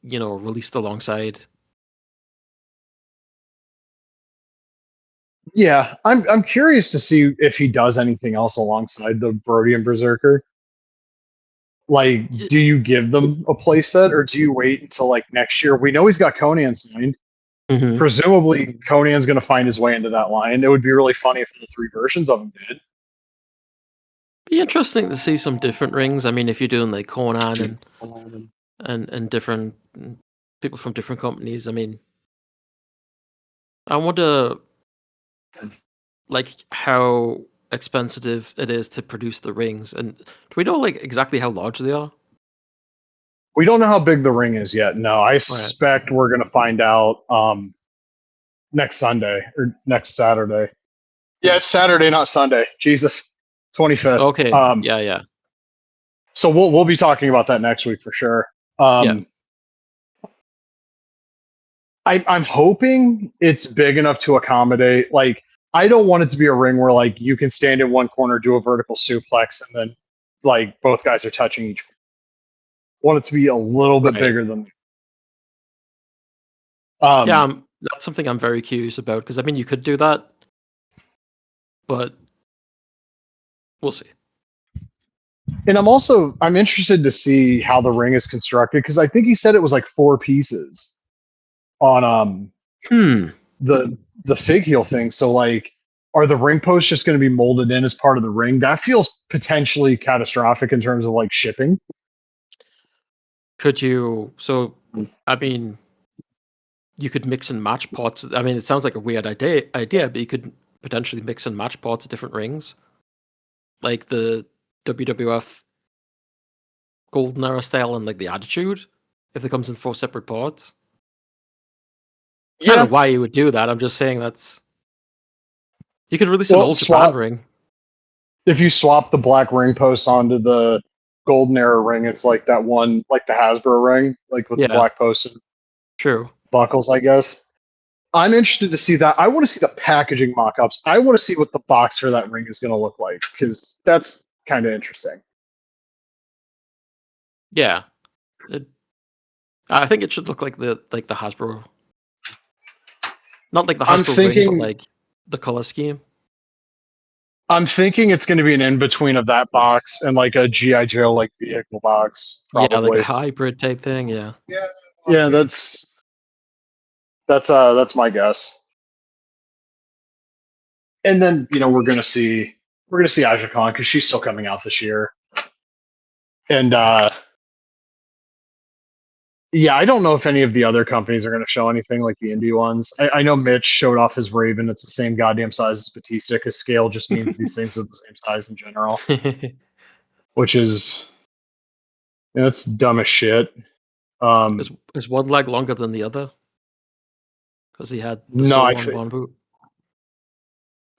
released alongside. Yeah, I'm curious to see if he does anything else alongside the Brody and Berserker. Like, Y- do you give them a playset or do you wait until like next year? We know he's got Conan signed. Mhm. Presumably, Conan's going to find his way into that line. It would be really funny if the three versions of him did. Be interesting to see some different rings. I mean, if you're doing like Conan and different people from different companies, I mean, I wonder like how expensive it is to produce the rings, and do we know like exactly how large they are? We don't know how big the ring is yet. No, I Right. suspect we're going to find out next Sunday or next Saturday. Yeah, it's Saturday, not Sunday. Jesus, 25th. Okay. Yeah. Yeah. So we'll be talking about that next week for sure. Yeah. Um, I'm hoping it's big enough to accommodate. Like, I don't want it to be a ring where like you can stand in one corner, do a vertical suplex, and then like both guys are touching each. I want it to be a little bit Right. bigger than. Yeah. Um, That's something I'm very curious about because I mean, you could do that, but we'll see. and I'm interested to see how the ring is constructed because I think he said it was like four pieces on Hmm. the fig heel thing. So like, are the ring posts just going to be molded in as part of the ring? That feels potentially catastrophic in terms of like shipping. Could you? So, I mean, you could mix and match parts. I mean, it sounds like a weird idea, but you could potentially mix and match parts of different rings, like the WWF Golden Era style and like the Attitude, if it comes in four separate parts. I don't know Yeah. why you would do that. I'm just saying that's you could release an Well, old Japan swap ring. if you swap the black ring posts onto the golden era ring, it's like that one, like the Hasbro ring, like with the Yeah, black posts and true. buckles, I guess. I'm interested to see that. I want to see the packaging mock-ups. I want to see what the box for that ring is going to look like because that's kind of interesting. Yeah, it, I think it should look like the Hasbro, not like the I'm Hasbro ring, but thinking, like the color scheme. I'm thinking it's going to be an in between of that box and like a GI Joe like vehicle box, Yeah, like a probably. hybrid type thing. Yeah. Yeah, that's my guess. And then we're gonna see Aja Khan because she's still coming out this year. And yeah, I don't know if any of the other companies are going to show anything like the indie ones. I know Mitch showed off his Raven. It's the same goddamn size as Batista because scale just means these things are the same size in general, which is it's dumb as shit. is Um, is one leg longer than the other? Because he had the no, sole on one boot.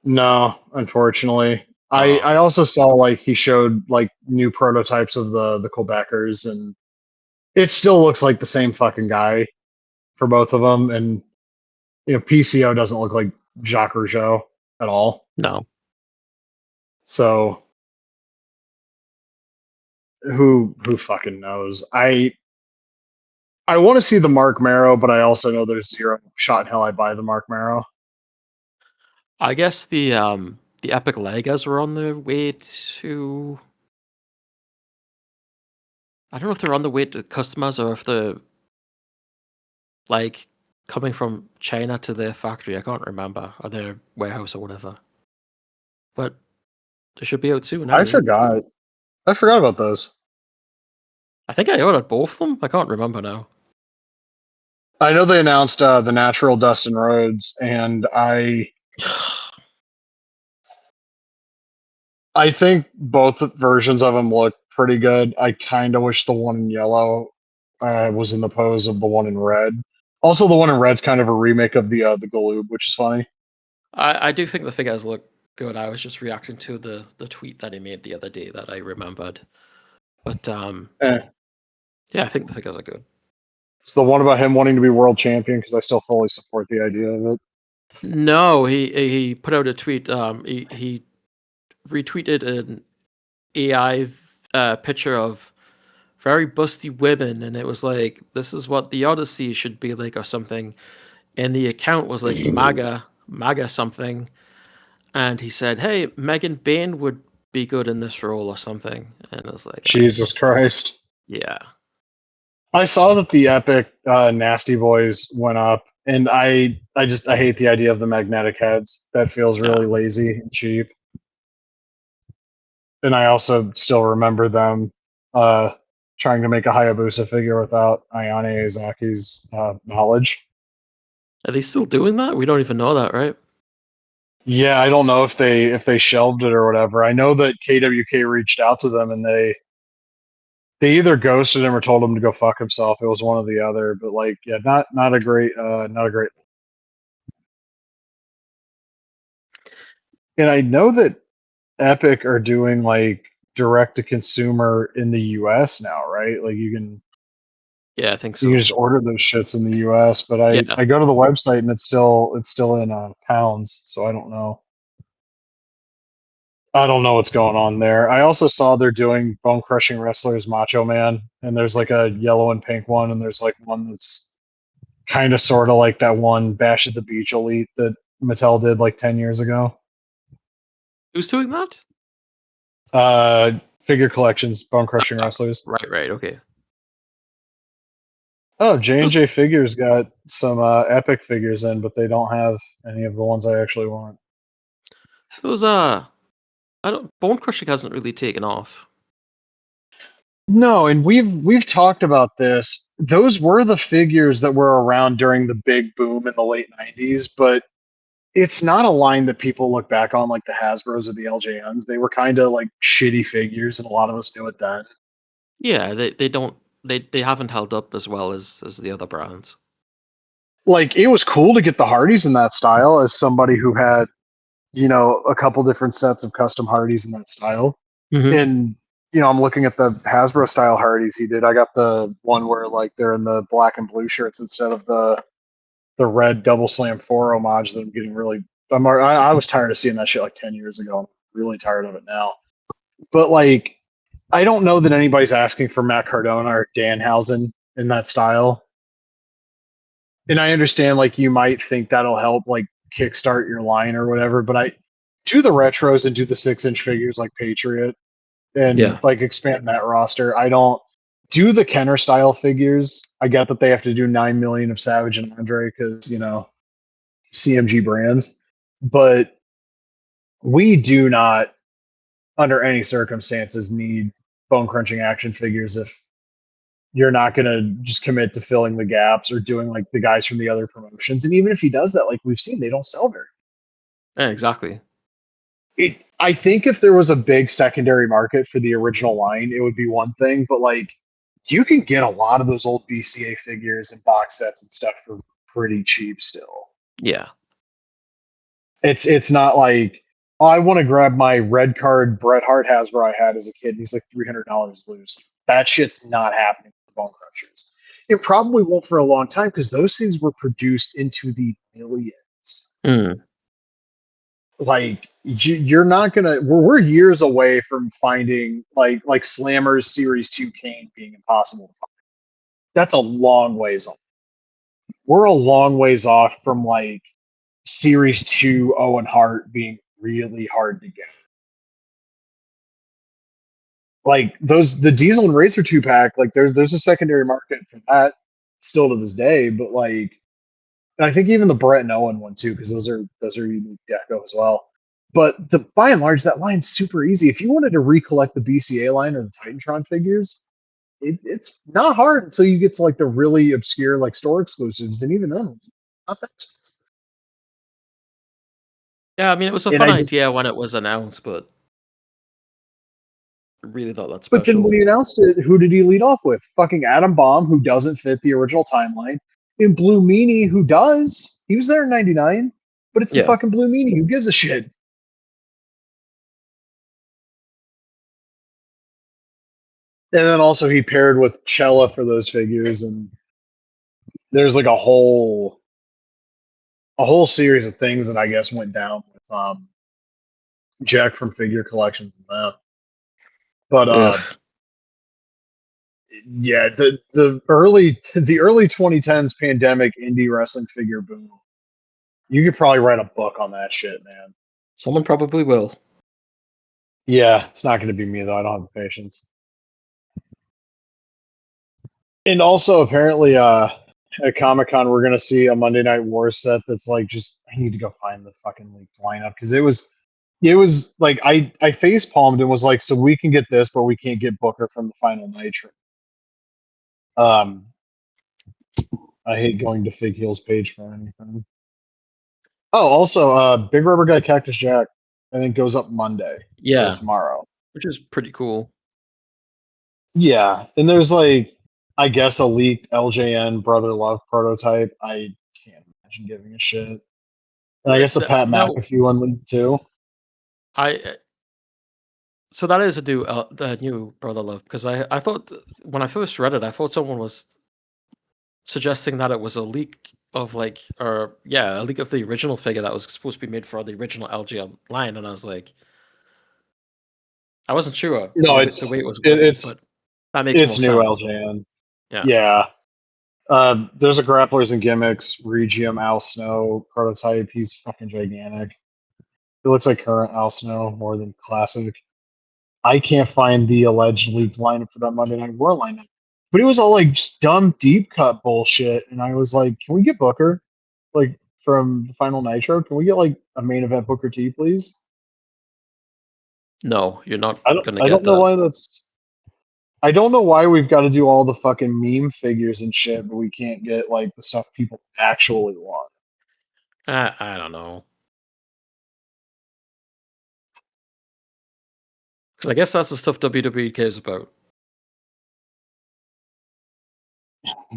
no, unfortunately. Oh, I also saw like he showed like new prototypes of the Quebecers and it still looks like the same fucking guy for both of them. And PCO doesn't look like Jacques Rougeau at all. no. So who fucking knows? I want to see the Mark Marrow, but I also know there's zero shot in hell I buy the Mark Marrow. I guess the Epic Legas were on their way to. I don't know if they're on the way to customers or if they're like coming from China to their factory. I can't remember, or their warehouse or whatever. But they should be out soon, I anyway. forgot. I forgot about those. I think I ordered both of them. I can't remember now. I know they announced the natural Dustin Rhodes, and I think both versions of him look pretty good. I kind of wish the one in yellow was in the pose of the one in red. Also, the one in red's kind of a remake of the Galoob, which is funny. I do think the figures look good. I was just reacting to the tweet that he made the other day that I remembered. But Eh. yeah, I think the figures are good. It's the one about him wanting to be world champion because I still fully support the idea of it. No, he put out a tweet. He retweeted an AI picture of very busty women, and it was like, "This is what the Odyssey should be like," or something. And the account was like MAGA something, and he said, "Hey, Megan Bain would be good in this role," or something. And I was like, Jesus Christ. yeah, I saw that the Epic Nasty Boys went up, and I hate the idea of the magnetic heads. That feels really lazy and cheap. And I also still remember them trying to make a Hayabusa figure without Ayane Izaki's knowledge. are they still doing that? We don't even know that, right? Yeah, I don't know if they shelved it or whatever. I know that KWK reached out to them and they either ghosted him or told him to go fuck himself. It was one or the other, but like, yeah, not a great. And I know that Epic are doing like direct to consumer in the US now, right? Like Yeah, I think you can so. just order those shits in the US, but Yeah, I go to the website and it's still in pounds, so I don't know. I don't know what's going on there. I also saw they're doing Bone Crushing Wrestlers Macho Man, and there's like a yellow and pink one, and there's like one that's kind of sort of like that one Bash at the Beach Elite that Mattel did like 10 years ago. who's doing that? Figure collections, Bone Crushing Wrestlers. Right. Okay. Oh, J and Those, J Figures got some Epic figures in, but they don't have any of the ones I actually want. those, I don't. Bone crushing hasn't really taken off. No, and we've talked about this. Those were the figures that were around during the big boom in the late '90s, but it's not a line that people look back on like the Hasbro's or the LJNs. They were kind of like shitty figures, and a lot of us knew it then. Yeah, they don't they haven't held up as well as the other brands. Like it was cool to get the Hardys in that style as somebody who had, a couple different sets of custom Hardys in that style. Mm-hmm. And I'm looking at the Hasbro style Hardys he did. I got the one where like they're in the black and blue shirts instead of the red double slam 4 homage that I'm getting really. I was tired of seeing that shit like 10 years ago. I'm really tired of it now. But like, I don't know that anybody's asking for Matt Cardona or Danhausen in that style. And I understand like you might think that'll help like kickstart your line or whatever, but I do the retros and do the 6-inch figures like Patriot and Yeah. like expand that roster. I don't do the Kenner style figures. I get that they have to do 9 million of Savage and Andre because CMG brands, but we do not, under any circumstances, need bone crunching action figures if you're not going to just commit to filling the gaps or doing like the guys from the other promotions. And even if he does that, like we've seen, they don't sell very. Yeah, exactly. I think if there was a big secondary market for the original line, it would be one thing, but like you can get a lot of those old BCA figures and box sets and stuff for pretty cheap still. Yeah. It's not like, oh, I want to grab my red card Bret Hart Hasbro I had as a kid. And he's like $300 loose. That shit's not happening with the Bone Crushers. It probably won't for a long time because those things were produced into the millions. Mm. Like you're not gonna. We're years away from finding like Slammer's Series 2 Kane being impossible to find. That's a long ways off. We're a long ways off from like Series 2 Owen Hart being really hard to get. Like the Diesel and Racer 2-pack, like there's a secondary market for that still to this day, but like I think even the Brett and Owen one too, because those are unique deco as well. But by and large, that line's super easy. If you wanted to recollect the BCA line or the Titantron figures, it's not hard until you get to like the really obscure like store exclusives, and even then, not that expensive. Yeah, I mean, it was a And fun I just, idea when it was announced, but really not that but then special. when he announced it, who did he lead off with? Fucking Adam Bomb, who doesn't fit the original timeline, and Blue Meanie, who does. He was there in '99, but it's the Yeah. fucking Blue Meanie. Who gives a shit? And then also he paired with Cella for those figures, and there's like a whole series of things that I guess went down with Jack from Figure Collections and that. But Ugh. yeah, the early 2010s pandemic indie wrestling figure boom. You could probably write a book on that shit, man. Someone probably will. Yeah, it's not going to be me though. I don't have the patience. And also, apparently, at Comic Con, we're going to see a Monday Night Wars set that's like just. I need to go find the fucking leaked lineup because it was like I face palmed and was like, so we can get this, but we can't get Booker from the final Nitro. Um, I hate going to Fig Heels page for anything. Oh, also, Big Rubber Guy Cactus Jack, I think goes up Monday, so Yeah, tomorrow. which is pretty cool. Yeah, and there's like, I guess a leaked LJN Brother Love prototype. I can't imagine giving a shit. And I guess a Pat Now, McAfee one leaked too. I so that is a new the new Brother Love, because I thought when I first read it, I thought someone was suggesting that it was a leak of like, or yeah, a leak of the original figure that was supposed to be made for the original LGM line, and I was like, I wasn't sure No, the way it was it, worded, it's but that makes it's more new sense. LJN. Yeah. Yeah. There's a Grapplers and Gimmicks Regium Al Snow prototype. He's fucking gigantic. It looks like current Al Snow more than classic. I can't find the alleged leaked lineup for that Monday Night War lineup. But it was all like just dumb deep cut bullshit. And I was like, can we get Booker? Like from the final Nitro? Can we get like a main event Booker T, please? No, you're not gonna I get don't know that. why that's I don't know why we've got to do all the fucking meme figures and shit, but we can't get like the stuff people actually want. I don't know, because I guess that's the stuff WWE cares about.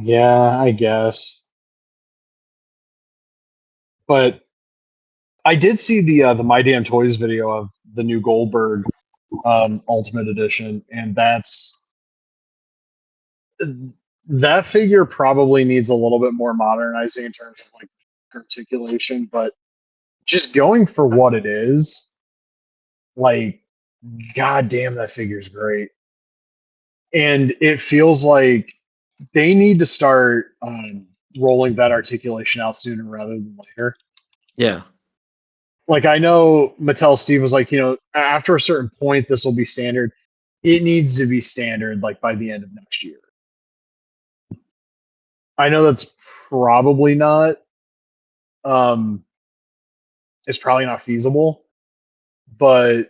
Yeah, I guess. But I did see the My Damn Toys video of the new Goldberg Ultimate Edition, and that figure probably needs a little bit more modernizing in terms of like articulation, but just going for what it is, like, god damn, that figure's great. And it feels like they need to start rolling that articulation out sooner rather than later. Yeah. Like I know Mattel Steve was like, after a certain point, this will be standard. It needs to be standard like by the end of next year. I know that's probably not it's probably not feasible, but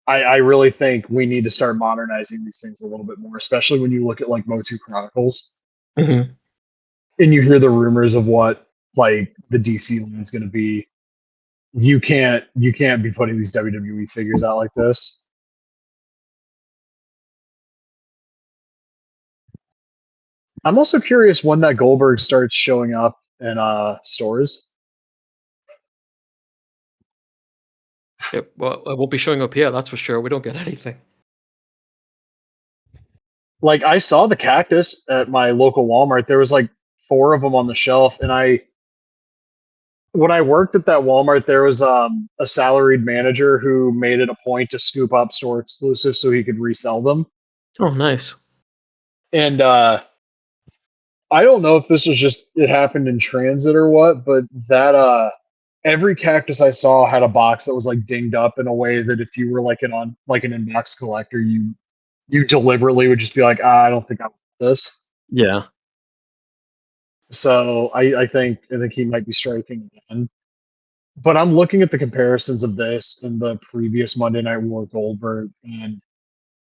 I really think we need to start modernizing these things a little bit more, especially when you look at like Motu Chronicles Hmm. and you hear the rumors of what like the DC line's going to be. You can't be putting these WWE figures out like this. I'm also curious when that Goldberg starts showing up in stores. Well, it won't be showing up here, that's for sure. We don't get anything. Like I saw the cactus at my local Walmart. There was like 4 of them on the shelf, and when I worked at that Walmart, there was a salaried manager who made it a point to scoop up store exclusives so he could resell them. Oh, nice. And I don't know if this was just it happened in transit or what, but that every cactus I saw had a box that was like dinged up in a way that if you were like an inbox collector, you deliberately would just be like, I don't think I want this. Yeah. So I think he might be striking again. But I'm looking at the comparisons of this and the previous Monday Night War Goldberg, and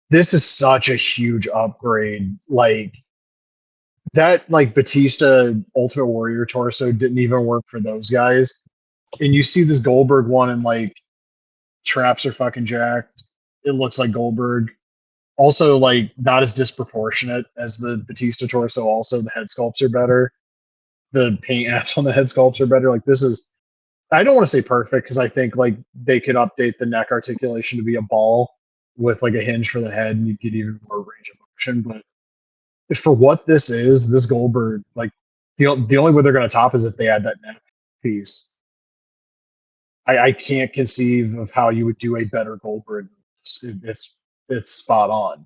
this is such a huge upgrade. Like that, like Batista Ultimate Warrior torso didn't even work for those guys. And you see this Goldberg one, and like traps are fucking jacked. It looks like Goldberg. Also, like not as disproportionate as the Batista torso. Also, the head sculpts are better. The paint apps on the head sculpts are better. Like this is, I don't want to say perfect because I think like they could update the neck articulation to be a ball with like a hinge for the head, and you get even more range of motion. But for what this is, this Goldberg, like the only way they're going to top is if they add that neck piece. I can't conceive of how you would do a better Goldberg. It's spot on,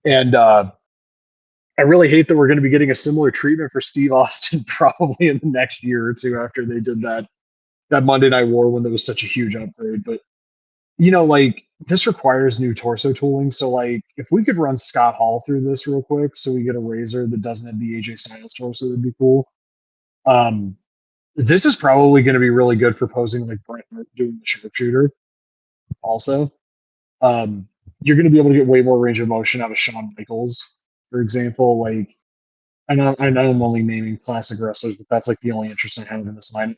and I really hate that we're going to be getting a similar treatment for Steve Austin probably in the next year or two after they did that Monday Night War when there was such a huge upgrade. But like this requires new torso tooling. So like if we could run Scott Hall through this real quick, so we get a Razor that doesn't have the AJ Styles torso, that'd be cool. This is probably going to be really good for posing like Bret Hart doing the sharpshooter. Also, you're going to be able to get way more range of motion out of Shawn Michaels, for example. Like I know I'm only naming classic wrestlers, but that's like the only interest I have in this line.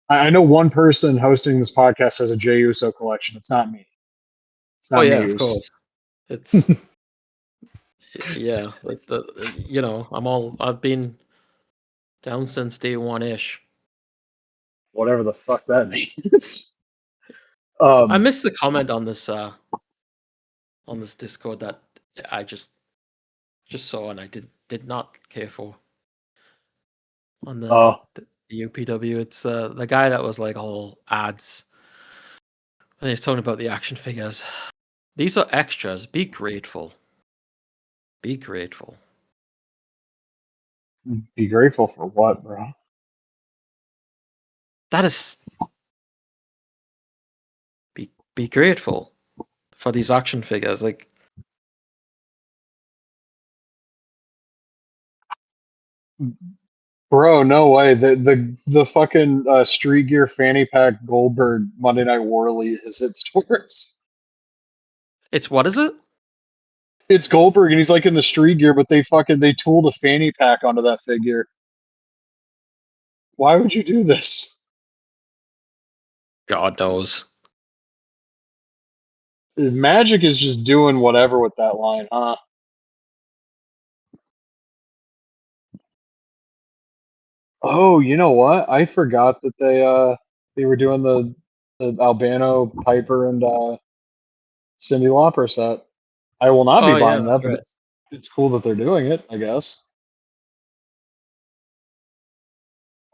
I know one person hosting this podcast has a Jey Uso collection. It's not me. It's not Oh yeah, me. of course. It's yeah, like I've been down since day one ish. Whatever the fuck that means. I missed the comment on this Discord that I just saw and I did not care for. On the UPW, it's the guy that was like all ads. And he's talking about the action figures. These are extras. Be grateful. Be grateful. Be grateful for what, bro? That is. Be grateful for these action figures. Like, bro, no way. The fucking Street Gear Fanny Pack Goldberg Monday Night War Elite has hit stores. it's what is it? It's Goldberg, and he's like in the Street Gear, but they tooled a fanny pack onto that figure. Why would you do this? God knows. Magic is just doing whatever with that line, huh? Oh, you know what? I forgot that they were doing the Albano, Piper, and Cyndi Lauper set. I will not be Oh yeah, buying that, that's but right. it's cool that they're doing it, I guess.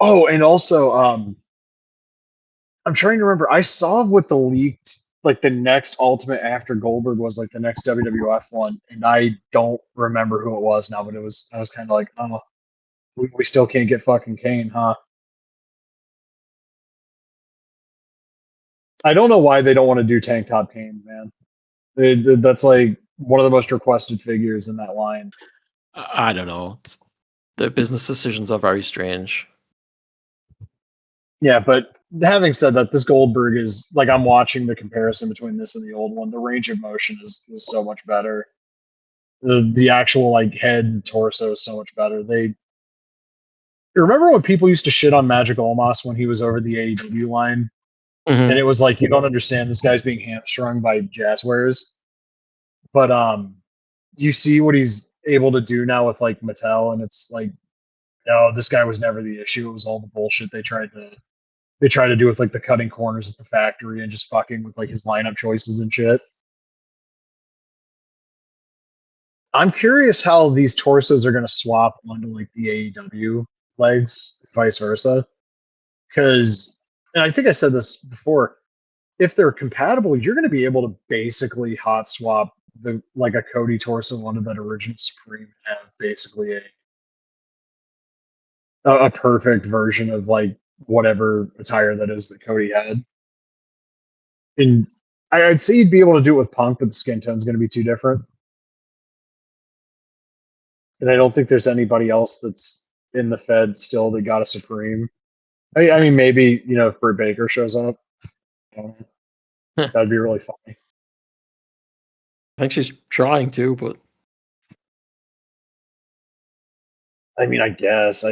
Oh, and also, I'm trying to remember. I saw what the leaked, like the next Ultimate after Goldberg was, like the next WWF one, and I don't remember who it was now. But I was kind of like, oh, we still can't get fucking Kane, huh? I don't know why they don't want to do Tank Top Kane, man. That's like one of the most requested figures in that line. I don't know. The business decisions are very strange. Yeah, but having said that, this Goldberg is like, I'm watching the comparison between this and the old one. The range of motion is so much better. The actual like head and torso is so much better. They remember when people used to shit on Magic Olmos when he was over the AEW line, Mm-hmm. and it was like, you don't understand, this guy's being hamstrung by Jazzwares. But you see what he's able to do now with like Mattel, and it's like, no, this guy was never the issue. It was all the bullshit they tried to do with like the cutting corners at the factory and just fucking with like his lineup choices and shit. I'm curious how these torsos are going to swap onto like the AEW legs, vice versa. Because, and I think I said this before, if they're compatible, you're going to be able to basically hot swap the like a Cody torso onto that original Supreme and have basically a perfect version of like whatever attire that is that Cody had. And I'd say you'd be able to do it with Punk, but the skin tone's going to be too different. And I don't think there's anybody else that's in the Fed still that got a Supreme. I mean, maybe, if Britt Baker shows up, that'd be really funny. I think she's trying to, but I mean, I guess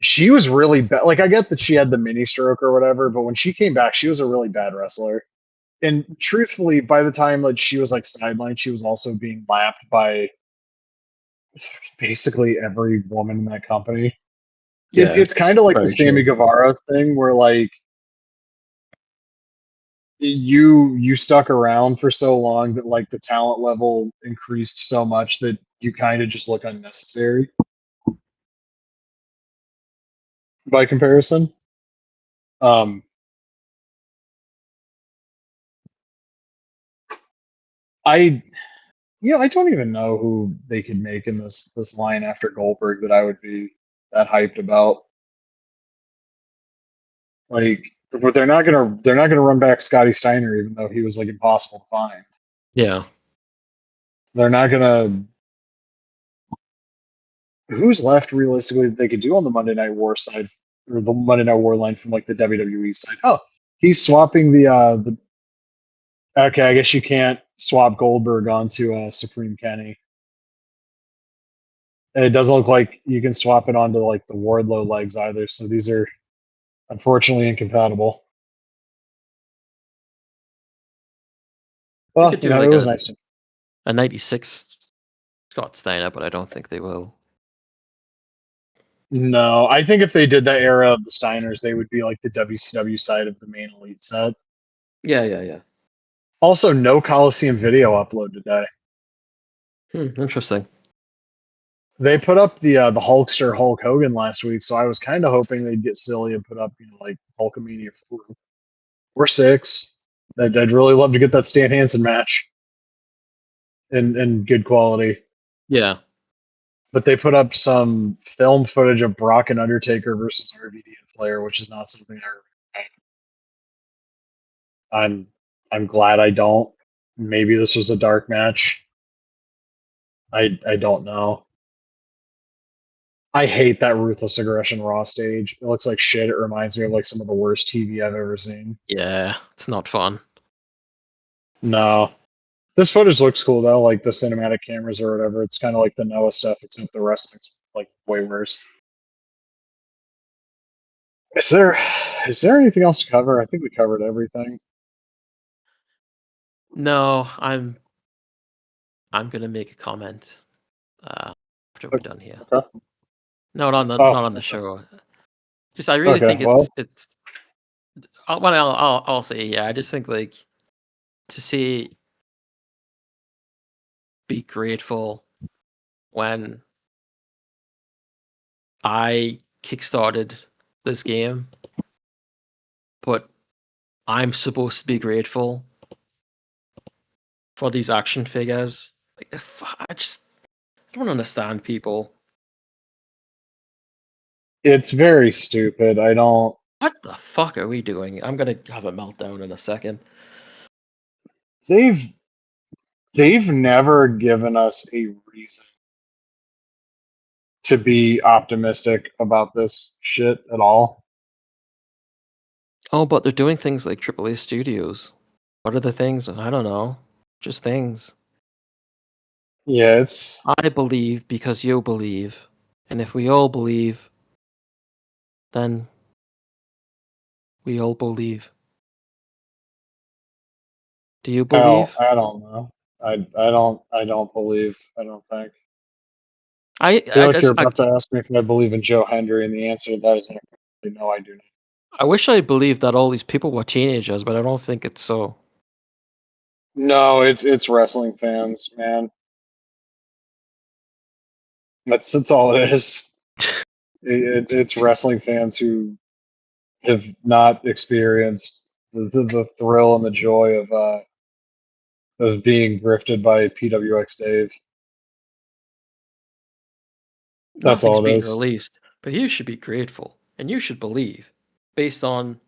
she was really bad. Like, I get that she had the mini stroke or whatever, but when she came back, she was a really bad wrestler. And truthfully, by the time that she was like sidelined, she was also being lapped by basically every woman in that company. yeah, It's kind it's of like the very Sammy true. Guevara thing, where like you stuck around for so long that like the talent level increased so much that you kind of just look unnecessary by comparison. Um, I I don't even know who they could make in this line after Goldberg that I would be that hyped about. Like, but they're not gonna run back Scotty Steiner, even though he was like impossible to find. Yeah. They're not gonna. Who's left realistically that they could do on the Monday Night War side or the Monday Night War line from like the WWE side? Oh, he's swapping the. Okay, I guess you can't swap Goldberg onto Supreme Kenny. And it doesn't look like you can swap it onto like the Wardlow legs either. So these are unfortunately incompatible. They Well, could do it like was nice. a 96 Scott Steiner, but I don't think they will. No, I think if they did that era of the Steiners, they would be like the WCW side of the main elite set. Yeah, yeah, yeah. Also, no Coliseum video upload today. Interesting. They put up the Hulkster Hulk Hogan last week, so I was kind of hoping they'd get silly and put up like Hulkamania 4 or 6. I'd really love to get that Stan Hansen match in good quality. Yeah. But they put up some film footage of Brock and Undertaker versus RVD and Flair, which is not something I'm glad I don't. Maybe this was a dark match. I don't know. I hate that Ruthless Aggression Raw stage. It looks like shit. It reminds me of like some of the worst TV I've ever seen. Yeah, it's not fun. No. This footage looks cool though, like the cinematic cameras or whatever. It's kind of like the Noah stuff, except the wrestling's like way worse. Is there is there anything else to cover? I think we covered everything. No, I'm gonna make a comment after we're done here. Okay. No, Oh, not on the show. Just I really okay. think Well, it's. I'll say yeah. I just think like to see be grateful when I kickstarted this game, but I'm supposed to be grateful for these action figures. Like I just don't understand people. it's very stupid. I don't. What the fuck are we doing? I'm gonna have a meltdown in a second. They've they've never given us a reason to be optimistic about this shit at all. Oh, but they're doing things like AAA Studios. What are the things? I don't know. Just things. Yeah, it's I believe because you believe. And if we all believe, then we all believe. Do you believe? I don't know. I don't believe. I don't think. I I feel I like you're just about to ask me if I believe in Joe Hendry, and the answer to that is no, I do not. I wish I believed that all these people were teenagers, but I don't think it's so. No, it's wrestling fans, man. That's all it is. It's wrestling fans who have not experienced the thrill and the joy of being grifted by PWX Dave. That's Nothing's all it being is. released, but you should be grateful and you should believe based on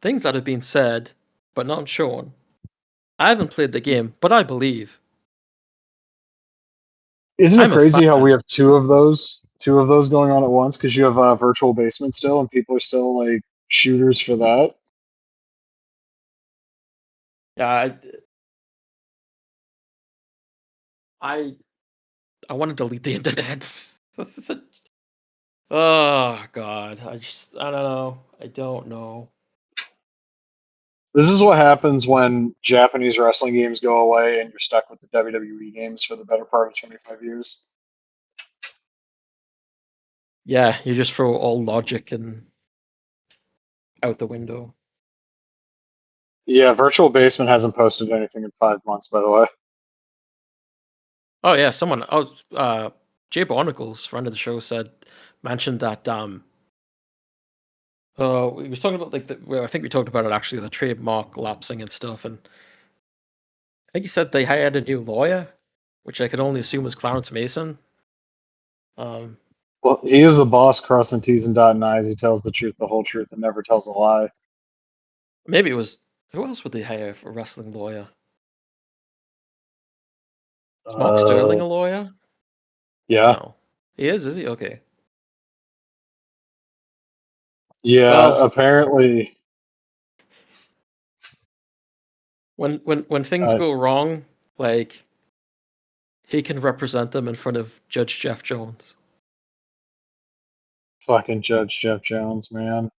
things that have been said but not shown. I haven't played the game, but I believe. Isn't it I'm a crazy how we fan. have two of those going on at once? Because you have virtual basement still, and people are still like shooters for that. I I want to delete the internet. Oh God, I don't know. I don't know. This is what happens when Japanese wrestling games go away and you're stuck with the WWE games for the better part of 25 years. Yeah, you just throw all logic and out the window. Yeah, Virtual Basement hasn't posted anything in 5 months, by the way. Oh yeah, someone. Jay Barnacles, friend of the show, mentioned that he was talking about I think we talked about it actually, the trademark lapsing and stuff, and I think he said they hired a new lawyer, which I could only assume was Clarence Mason. Well, he is the boss, crossing T's and dotting I's. He tells the truth, the whole truth, and never tells a lie. Maybe it was, who else would they hire for a wrestling lawyer? Is Mark Sterling a lawyer? Yeah. No, he is he? Okay. Yeah, Well, apparently. when things go wrong, like, he can represent them in front of Judge Jeff Jones. Fucking Judge Jeff Jones, man.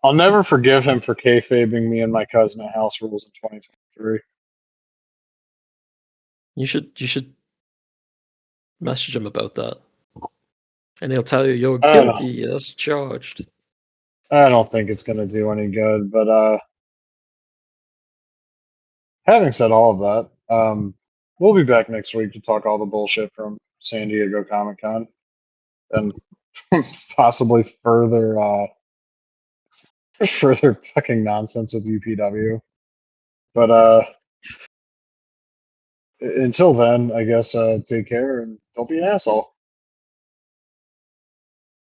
I'll never forgive him for kayfabing me and my cousin at House Rules in 2023. You should message him about that, and he'll tell you you're guilty as charged. I don't think it's going to do any good, but having said all of that, we'll be back next week to talk all the bullshit from San Diego Comic-Con and possibly further fucking nonsense with UPW. But until then, I guess take care and don't be an asshole.